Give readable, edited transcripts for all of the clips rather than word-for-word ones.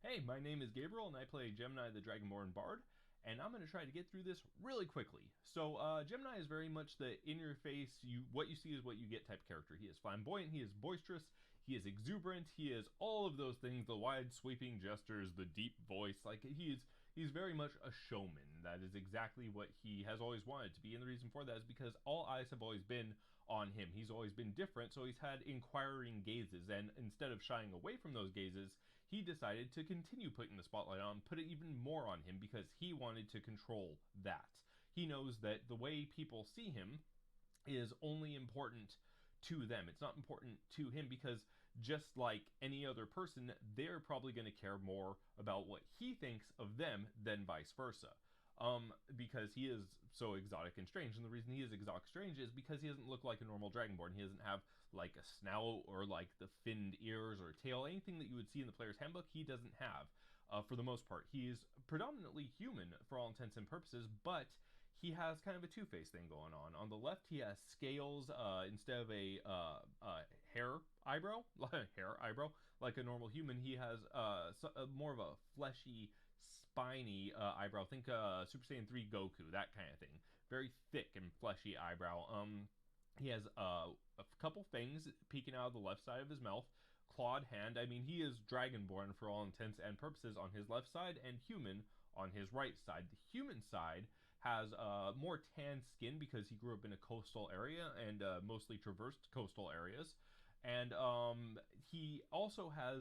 Hey, my name is Gabriel, and I play Gemini the Dragonborn Bard, and I'm going to try to get through this really quickly. So, Gemini is very much the in-your-face, what you see is what you get type character. He is flamboyant, he is boisterous, he is exuberant, he is all of those things, the wide sweeping gestures, the deep voice. He's very much a showman. That is exactly what he has always wanted to be, and the reason for that is because all eyes have always been on him. He's always been different, so he's had inquiring gazes, and instead of shying away from those gazes, he decided to continue putting the spotlight on, put it even more on him because he wanted to control that. He knows that the way people see him is only important to them. It's not important to him because just like any other person, they're probably going to care more about what he thinks of them than vice versa. Because he is so exotic and strange. And the reason he is exotic and strange is because he doesn't look like a normal dragonborn. He doesn't have like a snout or like the finned ears or tail. Anything that you would see in the player's handbook, he doesn't have. For the most part, he's predominantly human for all intents and purposes, but he has kind of a two-faced thing going on. On the left, he has scales instead of a hair eyebrow, hair eyebrow, like a normal human. He has more of a fleshy, spiny eyebrow. Think Super Saiyan 3 Goku, that kind of thing. Very thick and fleshy eyebrow. He has a couple fangs peeking out of the left side of his mouth. Clawed hand. I mean, he is dragonborn for all intents and purposes on his left side and human on his right side. The human side has more tan skin because he grew up in a coastal area and mostly traversed coastal areas. And he also has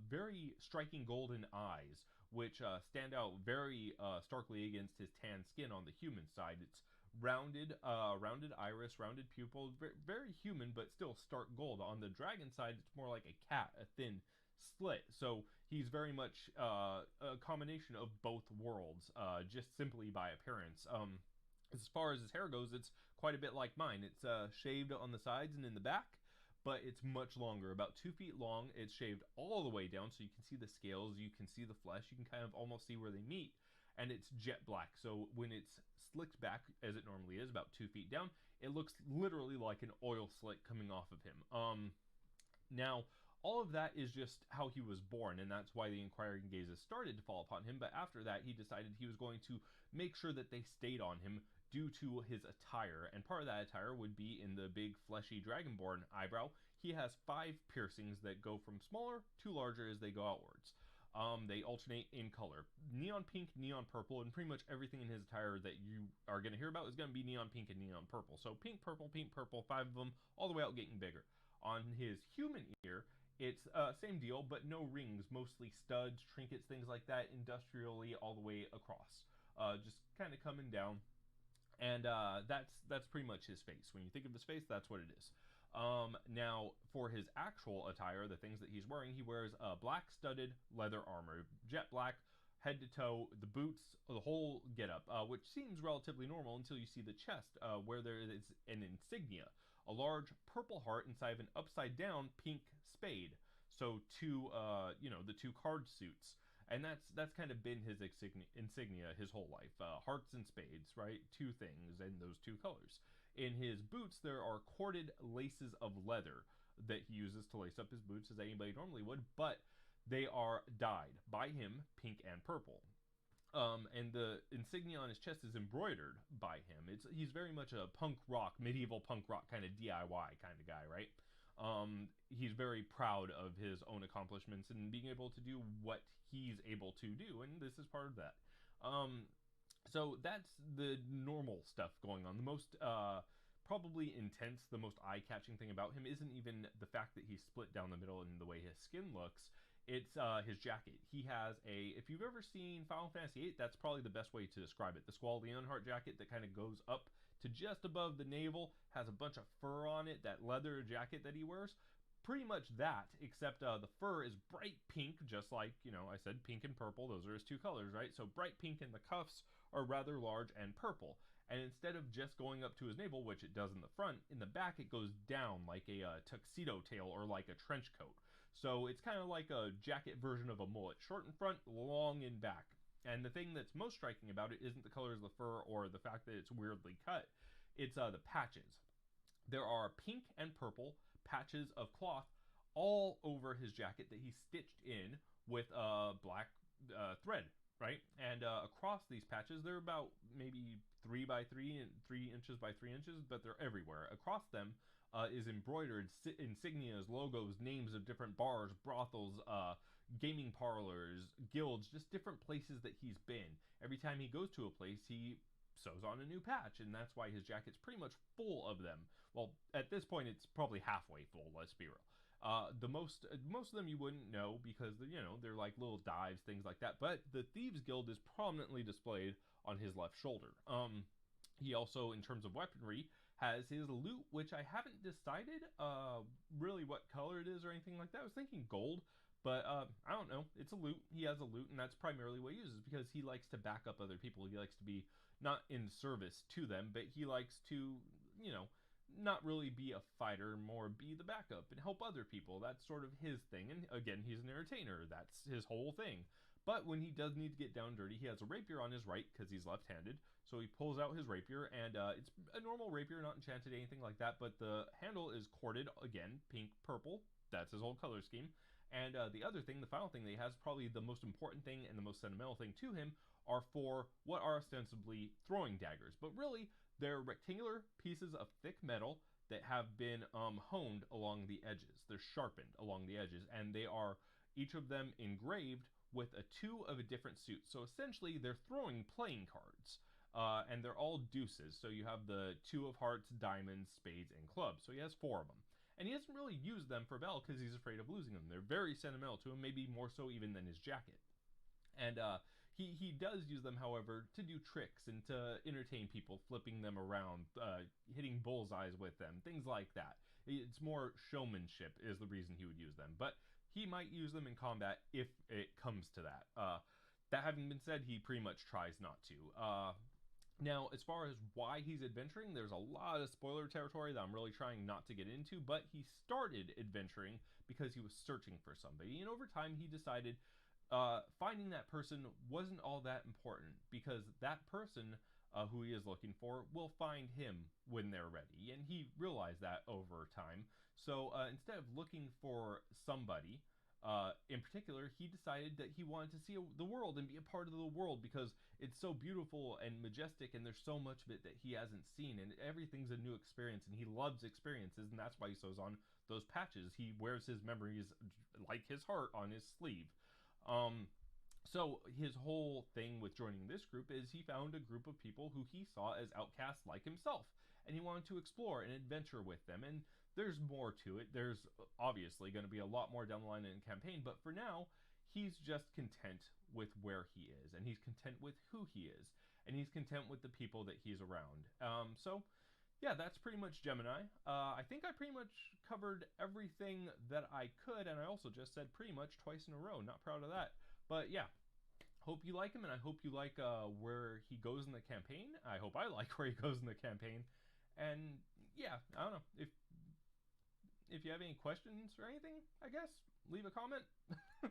very striking golden eyes, which stand out very starkly against his tan skin on the human side. It's rounded iris, rounded pupil, very human, but still stark gold. On the dragon side, it's more like a cat, a thin slit. So he's very much a combination of both worlds, just simply by appearance. As far as his hair goes, it's quite a bit like mine. It's shaved on the sides and in the back, but it's much longer, about 2 feet long. It's shaved all the way down, so you can see the scales, you can see the flesh, you can kind of almost see where they meet. And it's jet black, so when it's slicked back, as it normally is, about 2 feet down, it looks literally like an oil slick coming off of him. Now, all of that is just how he was born, and that's why the inquiring gazes started to fall upon him. But after that, he decided he was going to make sure that they stayed on him due to his attire, and part of that attire would be in the big fleshy dragonborn eyebrow. He has 5 piercings that go from smaller to larger as they go outwards. They alternate in color: neon pink, neon purple, and pretty much everything in his attire that you are going to hear about is going to be neon pink and neon purple. So pink, purple, 5 of them, all the way out getting bigger. On his human ear, it's same deal, but no rings, mostly studs, trinkets, things like that, industrially all the way across. Just kind of coming down. And that's pretty much his face. When you think of his face, that's what it is. Now, for his actual attire, the things that he's wearing, he wears black studded leather armor, jet black, head to toe, the boots, the whole getup, which seems relatively normal until you see the chest, where there is an insignia, a large purple heart inside of an upside down pink spade. So the two card suits. And that's kind of been his insignia his whole life. Hearts and spades, right? 2 things and those 2 colors. In his boots, there are corded laces of leather that he uses to lace up his boots as anybody normally would, but they are dyed by him pink and purple. And the insignia on his chest is embroidered by him. He's very much a punk rock, medieval punk rock kind of DIY kind of guy, right? He's very proud of his own accomplishments and being able to do what he's able to do, and this is part of that. So that's the normal stuff going on. The most probably intense, the most eye-catching thing about him isn't even the fact that he's split down the middle and the way his skin looks. It's his jacket. He has if you've ever seen Final Fantasy VIII, that's probably the best way to describe it. The Squall Leonhardt jacket that kind of goes up to just above the navel, has a bunch of fur on it, that leather jacket that he wears. Pretty much that, except the fur is bright pink, just like, I said pink and purple, those are his 2 colors, right? So bright pink, and the cuffs are rather large and purple. And instead of just going up to his navel, which it does in the front, in the back it goes down like a tuxedo tail or like a trench coat. So it's kind of like a jacket version of a mullet, short in front, long in back. And the thing that's most striking about it isn't the colors of the fur or the fact that it's weirdly cut, it's the patches. There are pink and purple patches of cloth all over his jacket that he stitched in with a black thread, right? And across these patches, they're about maybe 3 by 3 and 3 inches by 3 inches, but they're everywhere. Across them is embroidered insignias, logos, names of different bars, brothels, gaming parlors, guilds, just different places that he's been. Every time he goes to a place, he sews on a new patch, and that's why his jacket's pretty much full of them. Well, at this point, it's probably halfway full. Let's be real. The most of them you wouldn't know because they're like little dives, things like that. But the Thieves Guild is prominently displayed on his left shoulder. He also, in terms of weaponry, has his loot, which I haven't decided really what color it is or anything like that. I was thinking gold, but I don't know. It's a loot. He has a loot, and that's primarily what he uses because he likes to back up other people. He likes to be not in service to them, but he likes to, you know, not really be a fighter, more be the backup and help other people. That's sort of his thing. And again, he's an entertainer. That's his whole thing. But when he does need to get down dirty, he has a rapier on his right because he's left-handed. So he pulls out his rapier, and it's a normal rapier, not enchanted, anything like that. But the handle is corded again, pink, purple. That's his whole color scheme. And the other thing, the final thing that he has, probably the most important thing and the most sentimental thing to him, are for what are ostensibly throwing daggers. But really, they're rectangular pieces of thick metal that have been honed along the edges. They're sharpened along the edges, and they are each of them engraved with a two of a different suit. So essentially, they're throwing playing cards. And they're all deuces. So you have the two of hearts, diamonds, spades, and clubs. So he has four of them. And he doesn't really use them for battle because he's afraid of losing them. They're very sentimental to him, maybe more so even than his jacket. And he does use them, however, to do tricks and to entertain people, flipping them around, hitting bullseyes with them, things like that. It's more showmanship is the reason he would use them, but he might use them in combat if it comes to that. That having been said, he pretty much tries not to. Now, as far as why he's adventuring, there's a lot of spoiler territory that I'm really trying not to get into, but he started adventuring because he was searching for somebody, and over time he decided finding that person wasn't all that important because that person who he is looking for will find him when they're ready. And he realized that over time. So instead of looking for somebody in particular, he decided that he wanted to see the world and be a part of the world because it's so beautiful and majestic, and there's so much of it that he hasn't seen, and everything's a new experience, and he loves experiences, and that's why he sews on those patches. He wears his memories like his heart on his sleeve. Um, so his whole thing with joining this group is he found a group of people who he saw as outcasts like himself, and he wanted to explore and adventure with them. And there's more to it. There's obviously going to be a lot more down the line in the campaign, but for now, he's just content with where he is, and he's content with who he is, and he's content with the people that he's around. So yeah, that's pretty much Gemini. I think I pretty much covered everything that I could, and I also just said pretty much twice in a row. Not proud of that. But yeah, hope you like him, and I hope you like where he goes in the campaign. I hope I like where he goes in the campaign. And yeah, I don't know. If you have any questions or anything, I guess, leave a comment.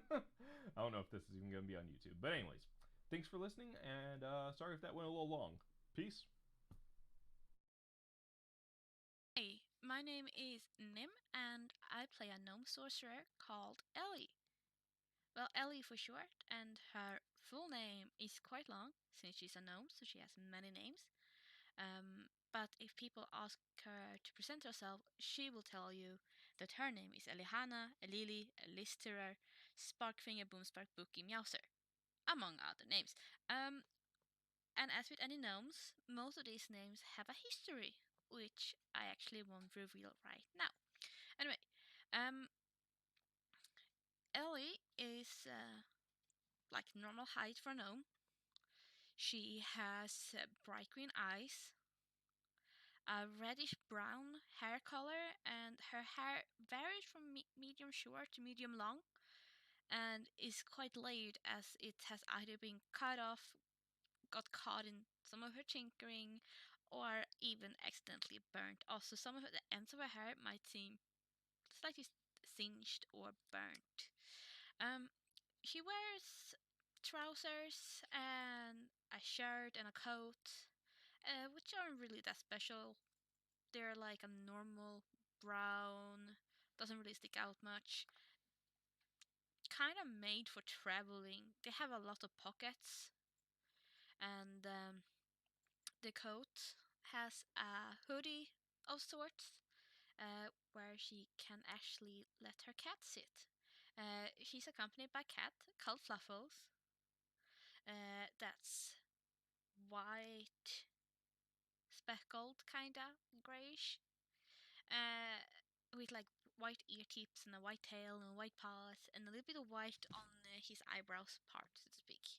I don't know if this is even going to be on YouTube. But anyways, thanks for listening, and sorry if that went a little long. Peace. Hey, my name is Nim, and I play a gnome sorcerer called Ellie. Well, Ellie for short, and her full name is quite long since she's a gnome, so she has many names. But if people ask her to present herself, she will tell you that her name is Elihana, Elili, Elisterer, Sparkfinger, Boomspark, Bookie, Meowser, among other names. Um, and as with any gnomes, most of these names have a history, which I actually won't reveal right now. Anyway, um, Ellie is like normal height for a gnome. She has bright green eyes, a reddish brown hair color, and her hair varies from medium short to medium long and is quite layered as it has either been cut off, got caught in some of her tinkering, or even accidentally burnt. Also, some of the ends of her hair might seem slightly singed or burnt. Um, she wears trousers and a shirt and a coat, which aren't really that special. They're like a normal brown, doesn't really stick out much. kind of made for traveling. They have a lot of pockets, and the coat has a hoodie of sorts, where she can actually let her cat sit. She's accompanied by a cat called Fluffles. That's white, speckled, kinda grayish, uh, with like white ear tips and a white tail and white paws and a little bit of white on his eyebrows part, so to speak.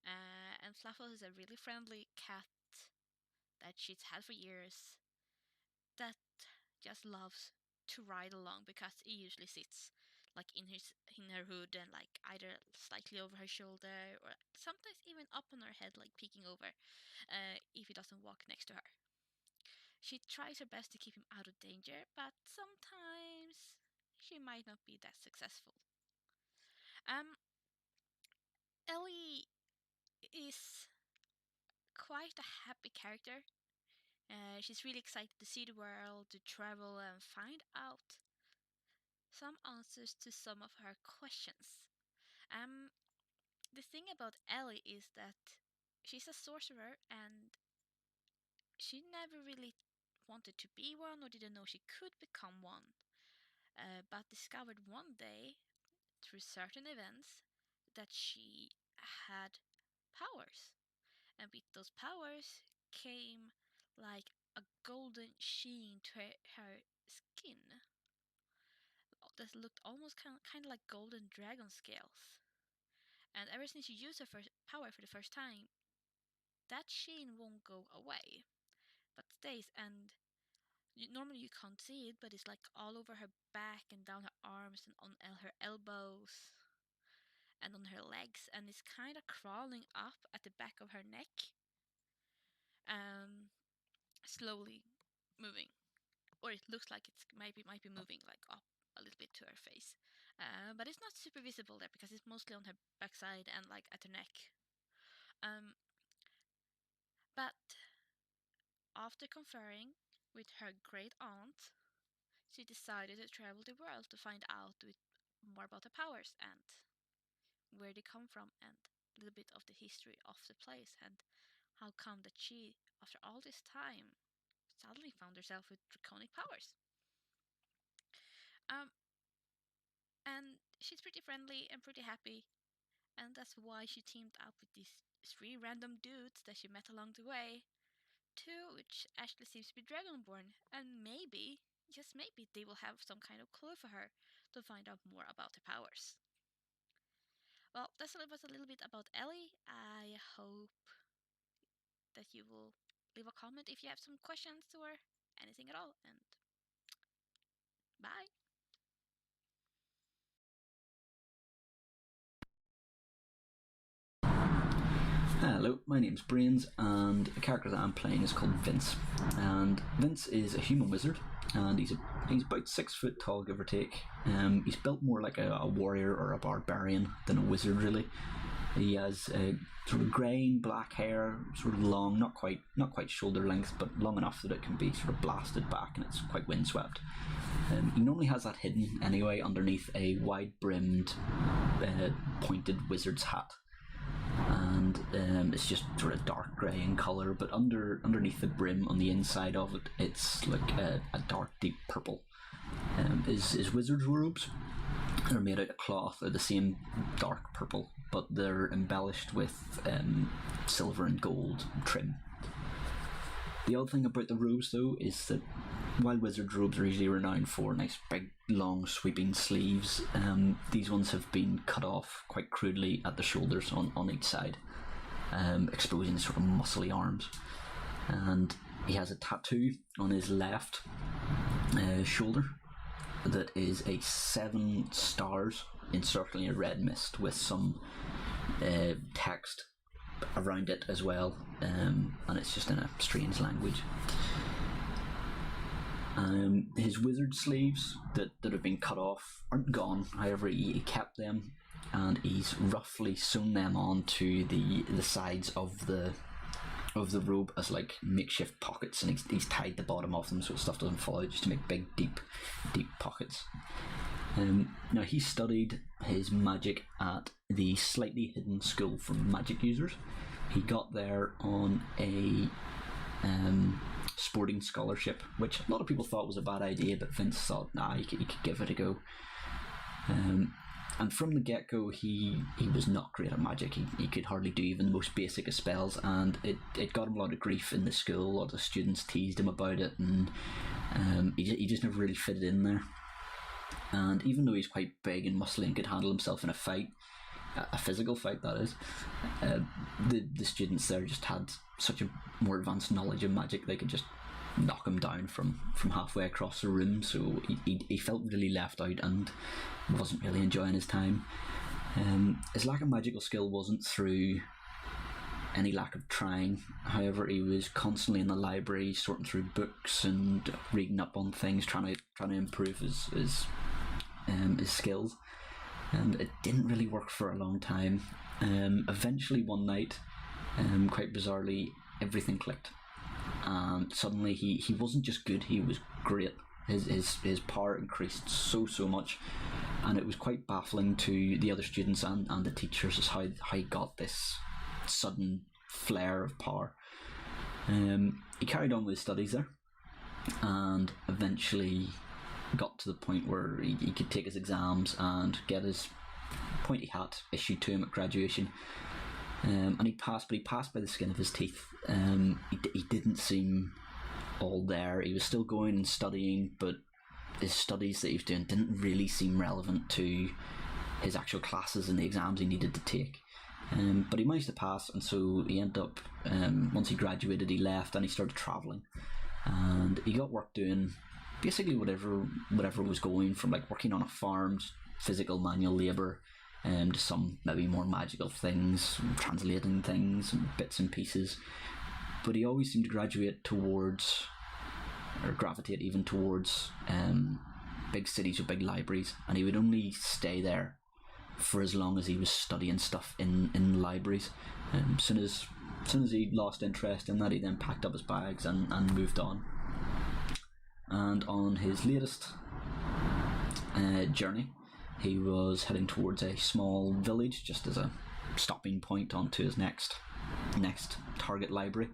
And Fluffles is a really friendly cat that she's had for years that just loves to ride along because he usually sits like in her hood and like either slightly over her shoulder or sometimes even up on her head, like peeking over, if he doesn't walk next to her. She tries her best to keep him out of danger, but sometimes she might not be that successful. Um, Ellie is quite a happy character. She's really excited to see the world, to travel, and find out some answers to some of her questions. Um, the thing about Ellie is that she's a sorcerer and she never really wanted to be one or didn't know she could become one, but discovered one day through certain events that she had powers. And with those powers came like a golden sheen to her skin that looked almost kind of like golden dragon scales. And ever since you use her first power for the first time, that sheen won't go away, but stays. And normally you can't see it, but it's like all over her back and down her arms and on her elbows and on her legs, and it's kind of crawling up at the back of her neck, slowly moving, or it looks like it's might be moving like up a little bit to her face, but it's not super visible there because it's mostly on her backside and like at her neck. Um, but after conferring with her great aunt, she decided to travel the world to find out more about her powers and where they come from and a little bit of the history of the place and how come that she, after all this time, suddenly found herself with draconic powers. Um, and she's pretty friendly and pretty happy, and that's why she teamed up with these three random dudes that she met along the way, two which actually seems to be Dragonborn, and maybe, just maybe, they will have some kind of clue for her to find out more about her powers. Well, that's was a little bit about Ellie. I hope that you will leave a comment if you have some questions or anything at all, and bye! Hello, my name's Brains, and the character that I'm playing is called Vince. And Vince is a human wizard, and he's about 6 foot tall, give or take. He's built more like a warrior or a barbarian than a wizard, really. He has sort of grey and black hair, sort of long, not quite shoulder length, but long enough that it can be sort of blasted back, and it's quite windswept. He normally has that hidden anyway underneath a wide-brimmed, pointed wizard's hat. And it's just sort of dark grey in colour, but underneath the brim on the inside of it, it's like a dark deep purple. His wizard's robes are made out of cloth, they're the same dark purple, but they're embellished with silver and gold trim. The odd thing about the robes, though, is that while wizard robes are usually renowned for nice big long sweeping sleeves, these ones have been cut off quite crudely at the shoulders on each side, exposing sort of muscly arms. And he has a tattoo on his left shoulder that is a 7 stars encircling a red mist with some text around it as well, and it's just in a strange language. His wizard sleeves that have been cut off aren't gone, however he kept them, and he's roughly sewn them onto the sides of the robe as like makeshift pockets, and he's tied the bottom of them so stuff doesn't fall out, just to make big deep pockets. Now, he studied his magic at the slightly hidden school for magic users. He got there on a sporting scholarship, which a lot of people thought was a bad idea, but Vince thought, nah, he could give it a go. And from the get-go, he was not great at magic. He could hardly do even the most basic of spells, and it got him a lot of grief in the school. A lot of students teased him about it, and he just never really fitted in there. And even though he's quite big and muscly and could handle himself in a fight, a physical fight that is, the students there just had such a more advanced knowledge of magic, they could just knock him down from halfway across the room, so he felt really left out and wasn't really enjoying his time. His lack of magical skill wasn't through any lack of trying. However, he was constantly in the library sorting through books and reading up on things, trying to improve his skills, and it didn't really work for a long time. Eventually one night, quite bizarrely, everything clicked, and suddenly he wasn't just good, he was great. His power increased so much, and it was quite baffling to the other students and the teachers as how he got this sudden flare of power. He carried on with his studies there, and eventually got to the point where he could take his exams and get his pointy hat issued to him at graduation. And he passed, but he passed by the skin of his teeth. He didn't seem all there. He was still going and studying, but his studies that he was doing didn't really seem relevant to his actual classes and the exams he needed to take. But he managed to pass, and so he ended up, once he graduated, he left and he started travelling. And he got work doing basically whatever was going, from like working on a farm, physical manual labour, to some maybe more magical things, translating things and bits and pieces. But he always seemed to gravitate even towards big cities with big libraries, and he would only stay there for as long as he was studying stuff in libraries. As soon as he lost interest in that, he then packed up his bags and moved on. And on his latest journey, he was heading towards a small village just as a stopping point onto his next target library,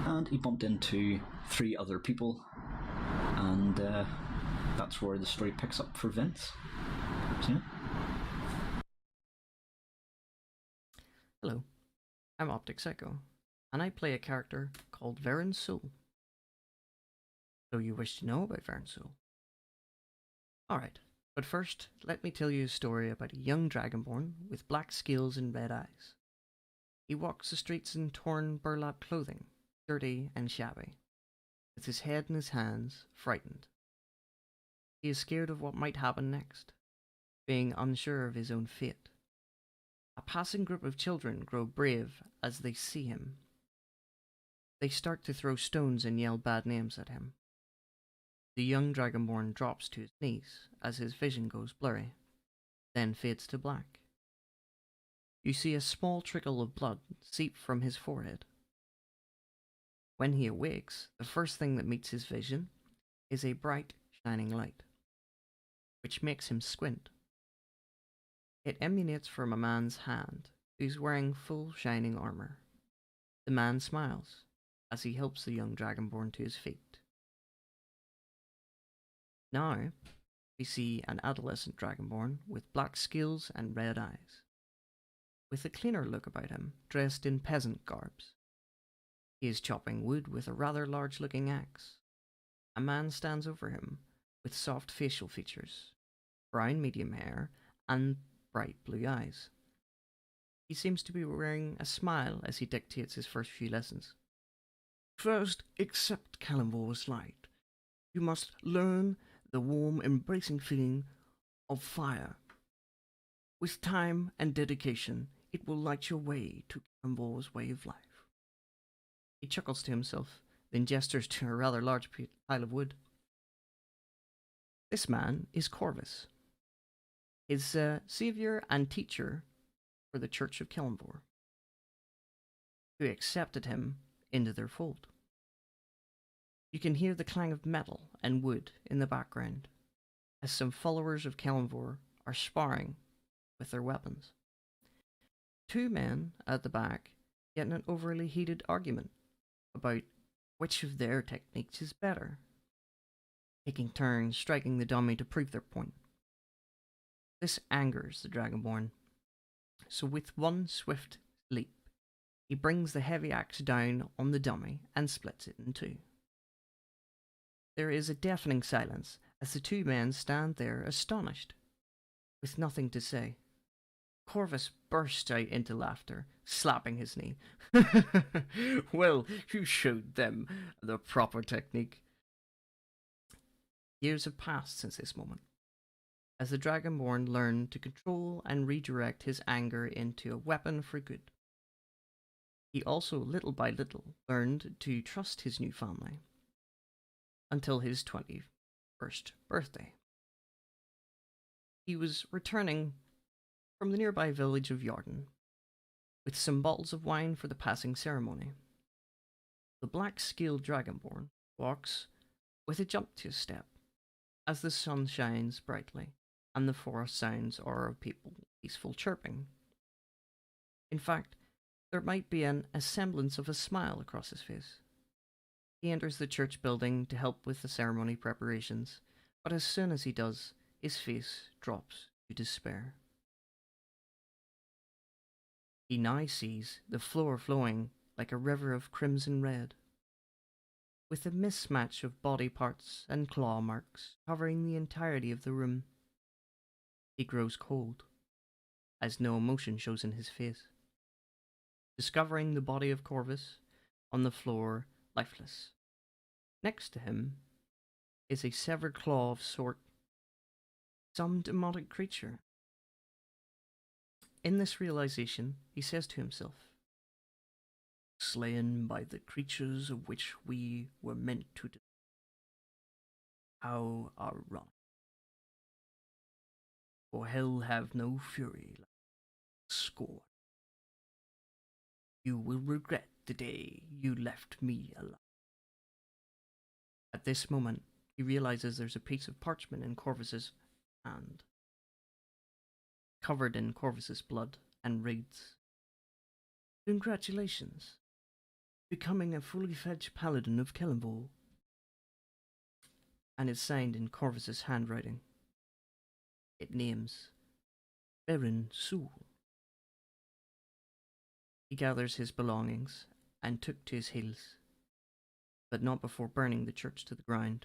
and he bumped into 3 other people, and that's where the story picks up for Vince. So, yeah. Hello, I'm Optic Psycho, and I play a character called Varen Soul. So you wish to know about Varen Soul? Alright, but first, let me tell you a story about a young dragonborn with black scales and red eyes. He walks the streets in torn burlap clothing, dirty and shabby, with his head in his hands, frightened. He is scared of what might happen next, being unsure of his own fate. A passing group of children grow brave as they see him. They start to throw stones and yell bad names at him. The young dragonborn drops to his knees as his vision goes blurry, then fades to black. You see a small trickle of blood seep from his forehead. When he awakes, the first thing that meets his vision is a bright, shining light, which makes him squint. It emanates from a man's hand, who's wearing full shining armor. The man smiles as he helps the young dragonborn to his feet. Now, we see an adolescent dragonborn with black scales and red eyes, with a cleaner look about him, dressed in peasant garbs. He is chopping wood with a rather large-looking axe. A man stands over him with soft facial features, brown medium hair, and bright blue eyes. He seems to be wearing a smile as he dictates his first few lessons. First, accept Kalimvor's light. You must learn the warm, embracing feeling of fire. With time and dedication, it will light your way to Kalimvor's way of life. He chuckles to himself, then gestures to a rather large pile of wood. This man is Corvus, his savior and teacher for the Church of Kalimvor, who accepted him into their fold. You can hear the clang of metal and wood in the background. as some followers of Kellenvor are sparring with their weapons. Two men at the back get in an overly heated argument about which of their techniques is better, taking turns striking the dummy to prove their point. This angers the Dragonborn, so with one swift leap, he brings the heavy axe down on the dummy and splits it in two. There is a deafening silence as the two men stand there astonished, with nothing to say. Corvus bursts out into laughter, slapping his knee. Well, you showed them the proper technique. Years have passed since this moment, as the Dragonborn learned to control and redirect his anger into a weapon for good. He also, little by little, learned to trust his new family, until his 21st birthday. He was returning from the nearby village of Yarden, with some bottles of wine for the passing ceremony. The black-scaled Dragonborn walks with a jump to his step, as the sun shines brightly, and the forest sounds are of peaceful chirping. In fact, there might be a semblance of a smile across his face. He enters the church building to help with the ceremony preparations, but as soon as he does, his face drops to despair. He now sees the floor flowing like a river of crimson red, with a mismatch of body parts and claw marks covering the entirety of the room. He grows cold, as no emotion shows in his face, discovering the body of Corvus on the floor lifeless. Next to him is a severed claw of some demonic creature. In this realization, he says to himself, slain by the creatures of which we were meant to die. How ironic. For hell have no fury like scorn. You will regret the day you left me alive. At this moment, he realizes there's a piece of parchment in Corvus's hand, covered in Corvus's blood, and reads, Congratulations, becoming a fully fledged paladin of Kellenvor. And it's signed in Corvus's handwriting. It names Baron Sul. He gathers his belongings and took to his heels, but not before burning the church to the ground,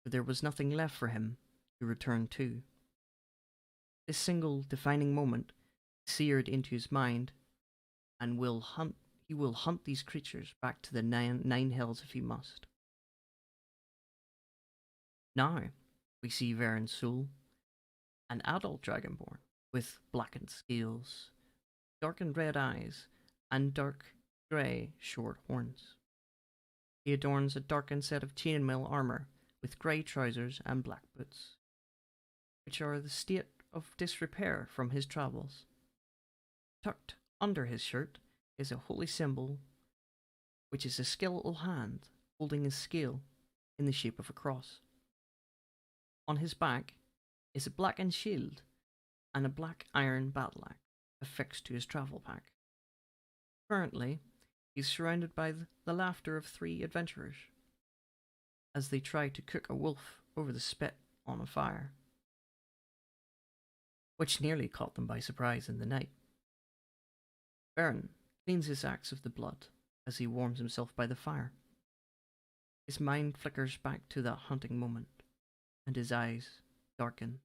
for there was nothing left for him to return to. This single defining moment seared into his mind, and he will hunt these creatures back to the nine hells if he must. Now we see Baron Sul, an adult dragonborn with blackened scales, darkened red eyes, and dark grey short horns. He adorns a darkened set of chainmail armour with grey trousers and black boots, which are the state of disrepair from his travels. Tucked under his shirt is a holy symbol, which is a skeletal hand holding a scale in the shape of a cross. On his back is a blackened shield and a black iron battle axe affixed to his travel pack. Currently, he's surrounded by the laughter of 3 adventurers as they try to cook a wolf over the spit on a fire, which nearly caught them by surprise in the night. Baron cleans his axe of the blood as he warms himself by the fire. His mind flickers back to that hunting moment, and his eyes darken.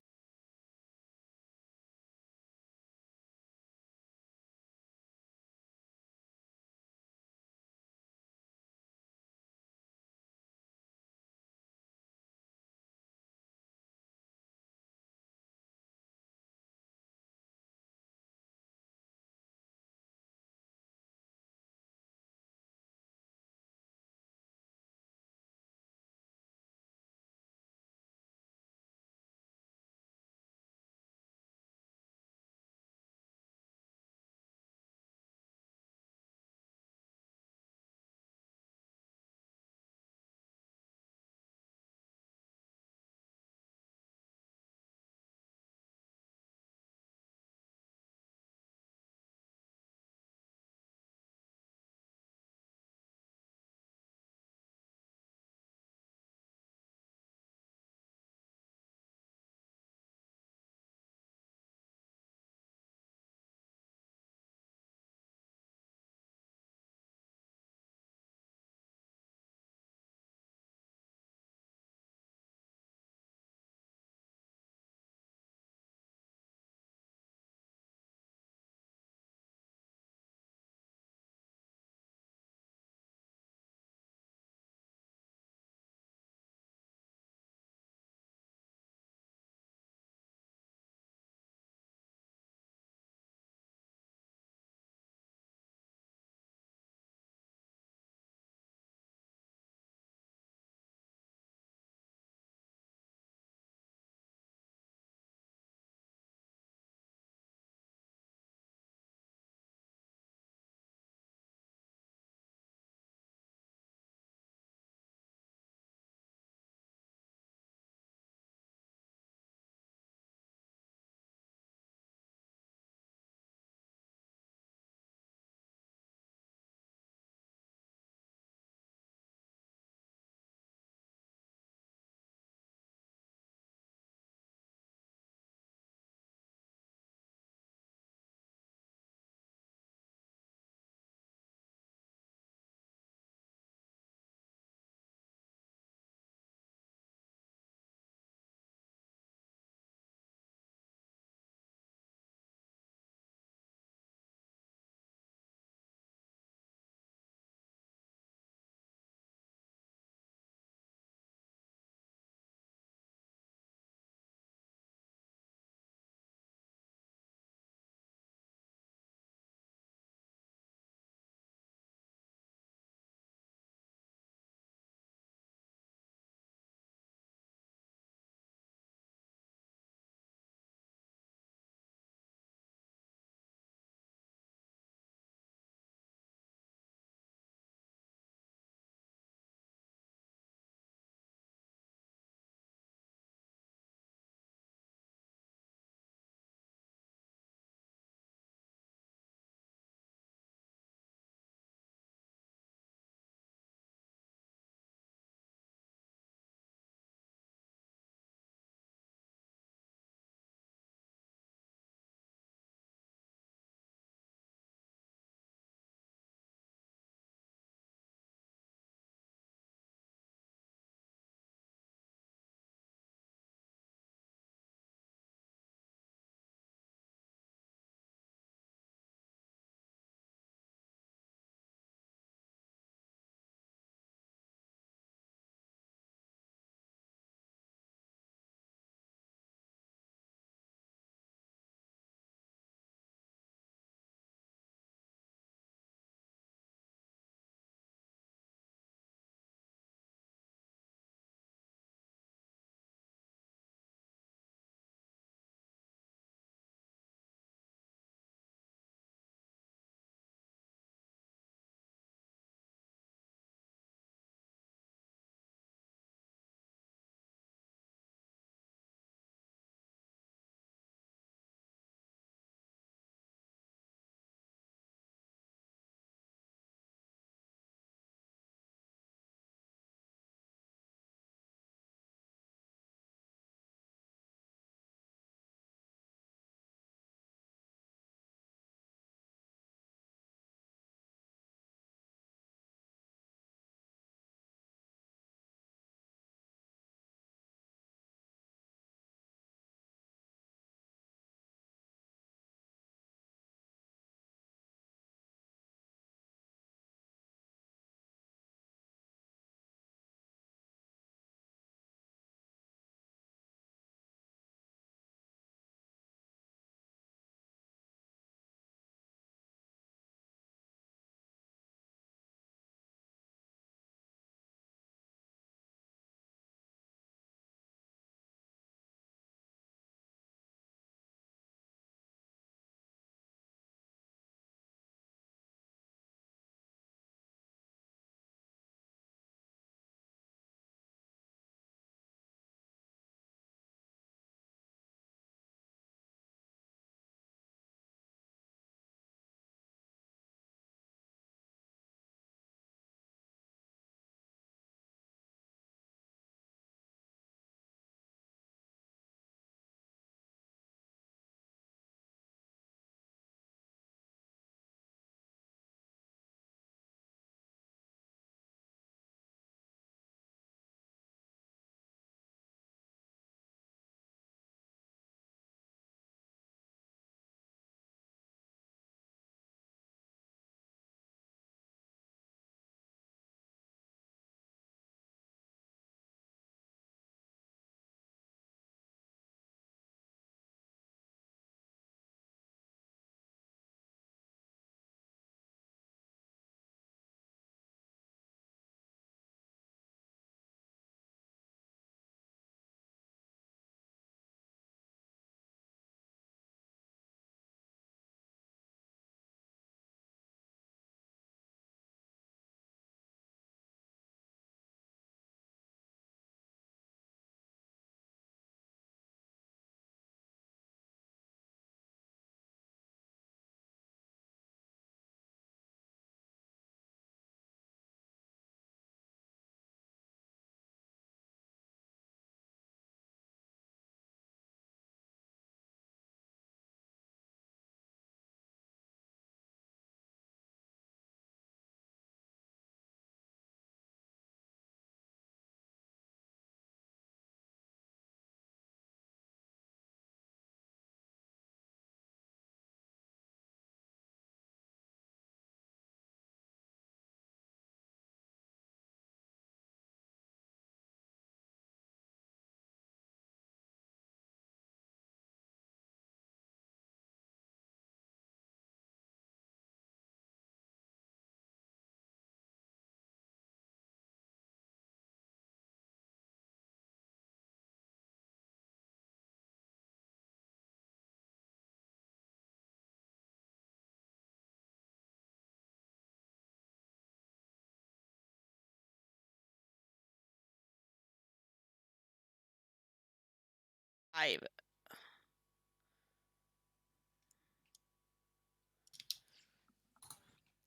I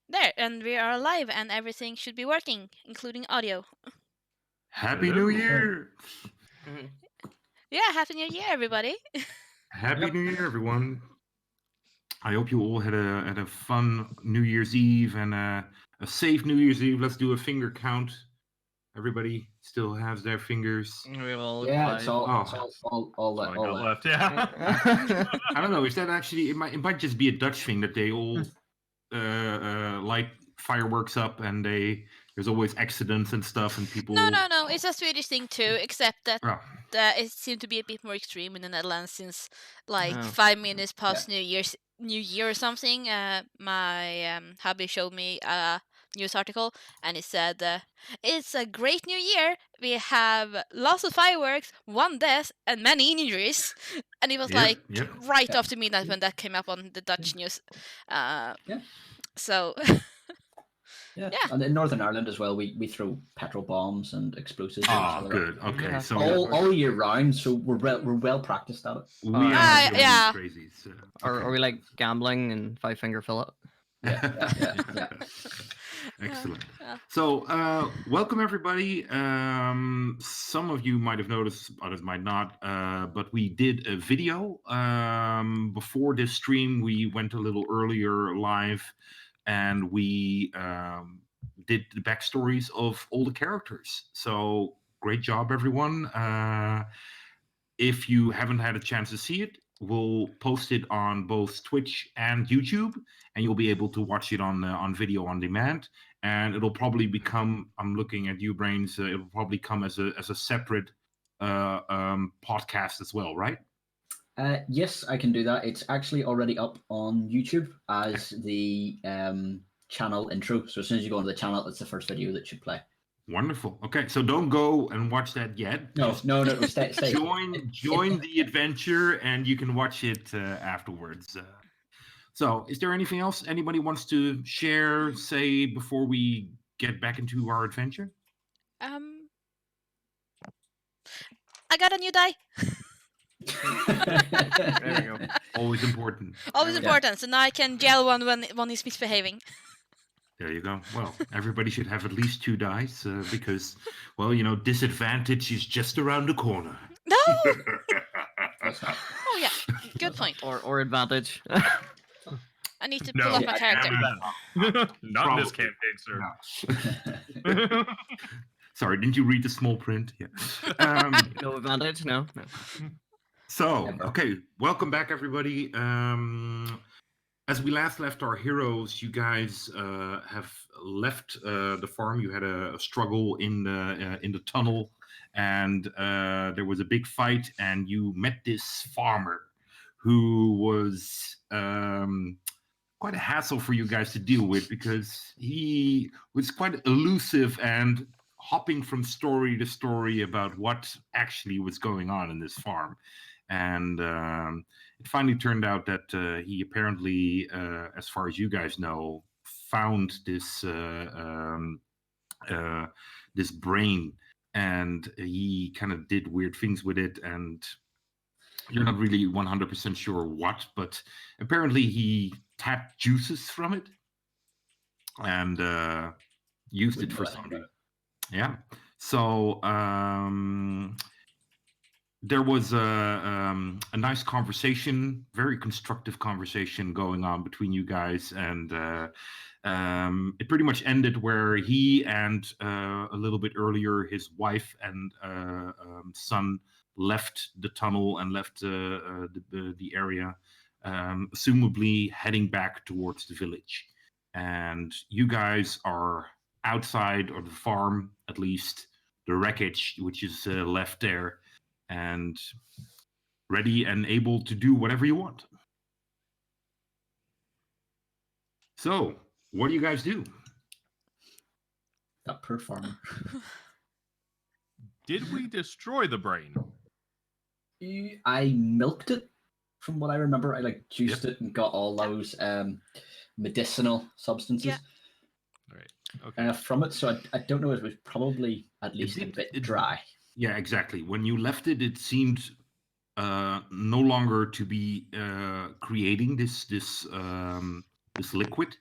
There, and we are live, and everything should be working, including audio. Happy New Year! Yeah, Happy New Year, everybody. Happy New Year, everyone! I hope you all had a fun New Year's Eve and a safe New Year's Eve. Let's do a finger count. Everybody still has their fingers. We will. Yeah, it's all All I got left. left. Yeah. I don't know. Is that actually? It might just be a Dutch thing that they all light fireworks up and there's always accidents and stuff and people. No. It's a Swedish thing too, except that Oh. It seemed to be a bit more extreme in the Netherlands since like Oh. 5 minutes past New Year or something. My hubby showed me a news article, and it said, "It's a great New Year. We have lots of fireworks, 1 death, and many injuries." And it was Yep. right after midnight when that came up on the Dutch news. So. Yeah. Yeah. And in Northern Ireland as well, we throw petrol bombs and explosives. and Ah, stuff like good. that. Okay, Yeah. so All year round, so we're well practiced at it. we Ah, are yeah. crazy. So, Are we like gambling and 5-finger fillet? Yeah. Excellent. Yeah. So, welcome everybody. Some of you might have noticed, others might not. But we did a video before this stream. We went a little earlier live, and we did the backstories of all the characters. So, great job, everyone. If you haven't had a chance to see it, we'll post it on both Twitch and YouTube, and you'll be able to watch it on video on demand. And it'll probably become, I'm looking at you, Brains, it'll probably come as a separate podcast as well, right? Yes, I can do that. It's actually already up on YouTube as the channel intro. So as soon as you go into the channel, it's the first video that should play. Wonderful. Okay, so don't go and watch that yet. No, stay. Join the adventure, and you can watch it afterwards. So, is there anything else anybody wants to share, say, before we get back into our adventure? I got a new die. There we go. Always important. Always Yeah. important. So now I can yell when he's misbehaving. There you go. Well, everybody should have at least 2 dice because, well, disadvantage is just around the corner. No. That's not- Oh yeah. Good point. Or advantage. I need to No, pull up my character. Not in this Probably. campaign, sir. Sorry, didn't you read the small print? Yeah. No advantage. No. So, okay, welcome back, everybody. As we last left our heroes, you guys have left the farm. You had a struggle in the tunnel, and there was a big fight. And you met this farmer, who was quite a hassle for you guys to deal with because he was quite elusive and hopping from story to story about what actually was going on in this farm. And it finally turned out that he apparently, as far as you guys know, found this this brain, and he kind of did weird things with it. And you're not really 100% sure what, but apparently he tapped juices from it and used it for something. Yeah. So there was a nice conversation, very constructive conversation going on between you guys, and it pretty much ended where he and a little bit earlier his wife and son left the tunnel and left the area, assumably heading back towards the village. And you guys are outside of the farm, at least the wreckage which is left there, and ready and able to do whatever you want. So, what do you guys do? That poor farmer. Did we destroy the brain? I milked it, from what I remember. I juiced it and got all those medicinal substances Right. Okay. from it. So I don't know. It was probably at least a did- bit it- dry. Yeah, exactly. When you left it, it seemed no longer to be creating this liquid,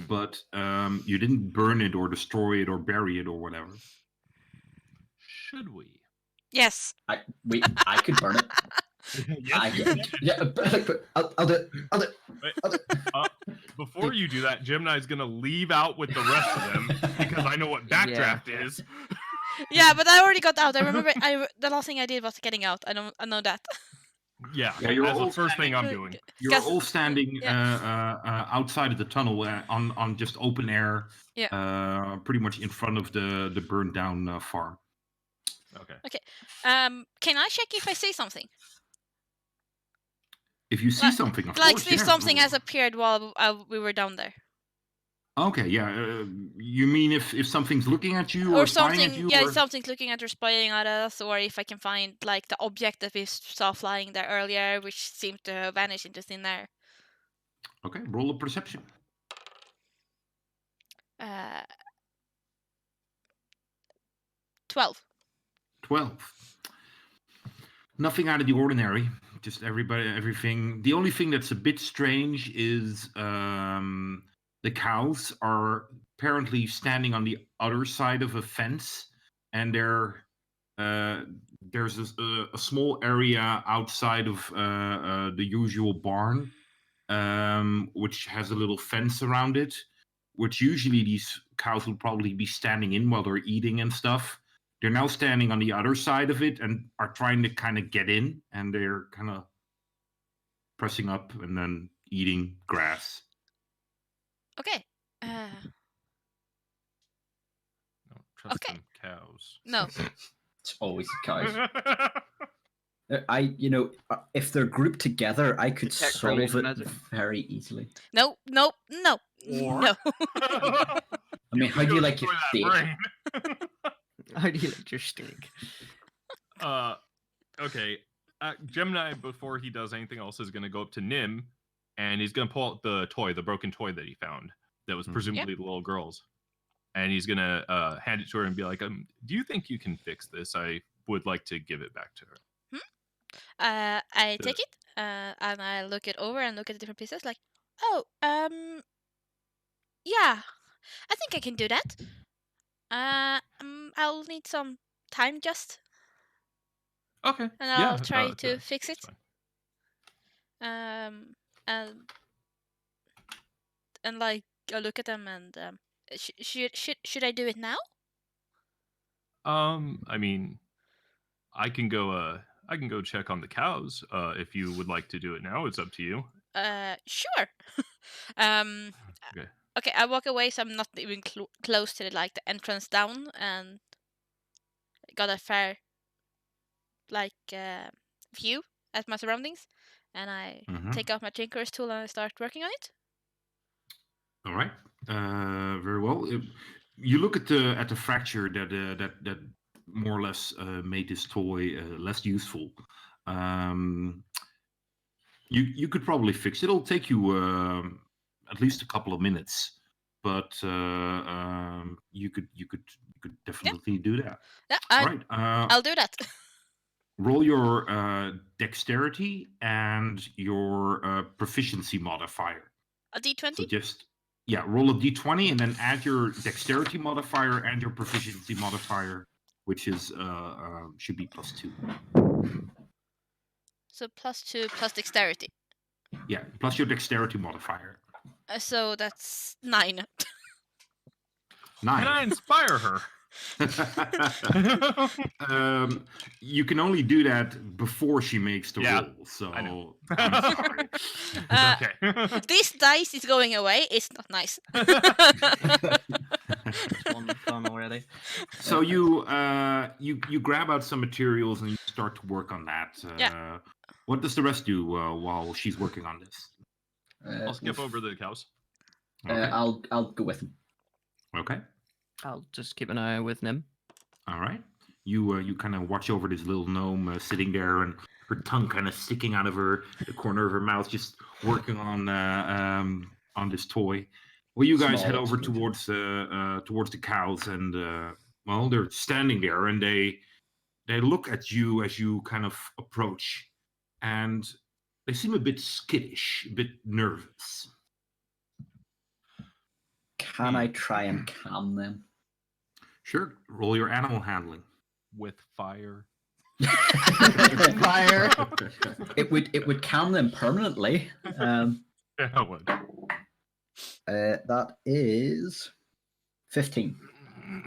but you didn't burn it or destroy it or bury it or whatever. Should we? Yes. I could burn it. Yes, you can. Yeah, I'll do it. I'll do it. Before you do that, Gemini's gonna leave out with the rest of them because I know what backdraft is. Yeah, but I already got out. I remember the last thing I did was getting out. I know that. Yeah, you're that's all the first thing I'm doing. You're all standing outside of the tunnel on just open air, pretty much in front of the burned down farm. Okay. Can I check if I see something? If you see something, of like course, if something has appeared while we were down there. Okay, yeah. You mean if something's looking at you or spying something? at you? Yeah, or... something's looking at or spying at us, or if I can find like the object that we saw flying there earlier, which seemed to vanish into thin air. Okay, roll a perception. 12. 12. Nothing out of the ordinary. Just everything. The only thing that's a bit strange is the cows are apparently standing on the other side of a fence, and there's a small area outside of the usual barn, which has a little fence around it, which usually these cows would probably be standing in while they're eating and stuff. They're now standing on the other side of it and are trying to kind of get in, and they're kind of pressing up and then eating grass. Okay. Don't trust them cows. No. It's always cows. If they're grouped together, I could solve it very easily. No. Or... No. I mean, how do you like your steak? How do you like your steak? Okay. Gemini, before he does anything else, is going to go up to Nim, and he's going to pull out the broken toy that he found that was presumably the little girl's. And he's going to hand it to her and be like, do you think you can fix this? I would like to give it back to her. I take it, and I look it over and look at the different pieces, like, yeah, I think I can do that. I'll need some time just. Okay. And I'll try to fix it. And like I look at them and should I do it now? I mean, I can go check on the cows. If you would like to do it now, it's up to you. Sure. Okay, I walk away, so I'm not even close to the entrance down, and got a fair view at my surroundings, and I take out my tinker's tool and I start working on it. All right, very well. You look at the fracture that more or less made this toy less useful. You could probably fix it. It'll take you at least a couple of minutes, but you could definitely do that. Yeah, all right. I'll do that. Roll your dexterity and your proficiency modifier. A d20? So roll a d20 and then add your dexterity modifier and your proficiency modifier, which is should be +2. So +2 plus dexterity. Yeah, plus your dexterity modifier. So that's 9. 9. Can I inspire her? You can only do that before she makes the roll. So I'm sorry. Okay. This dice is going away. It's not nice. One done already. So you grab out some materials and you start to work on that. What does the rest do while she's working on this? I'll skip over the cows. Okay. I'll go with him. Okay. I'll just keep an eye with Nim. All right. You kind of watch over this little gnome sitting there, and her tongue kind of sticking out of the corner of her mouth, just working on this toy. Well, you guys head over towards the cows, and they're standing there, and they they look at you as you kind of approach, and they seem a bit skittish, a bit nervous. Can I try and calm them? Sure, roll your animal handling. With fire. Fire. It would calm them permanently. Yeah, it would. That is 15.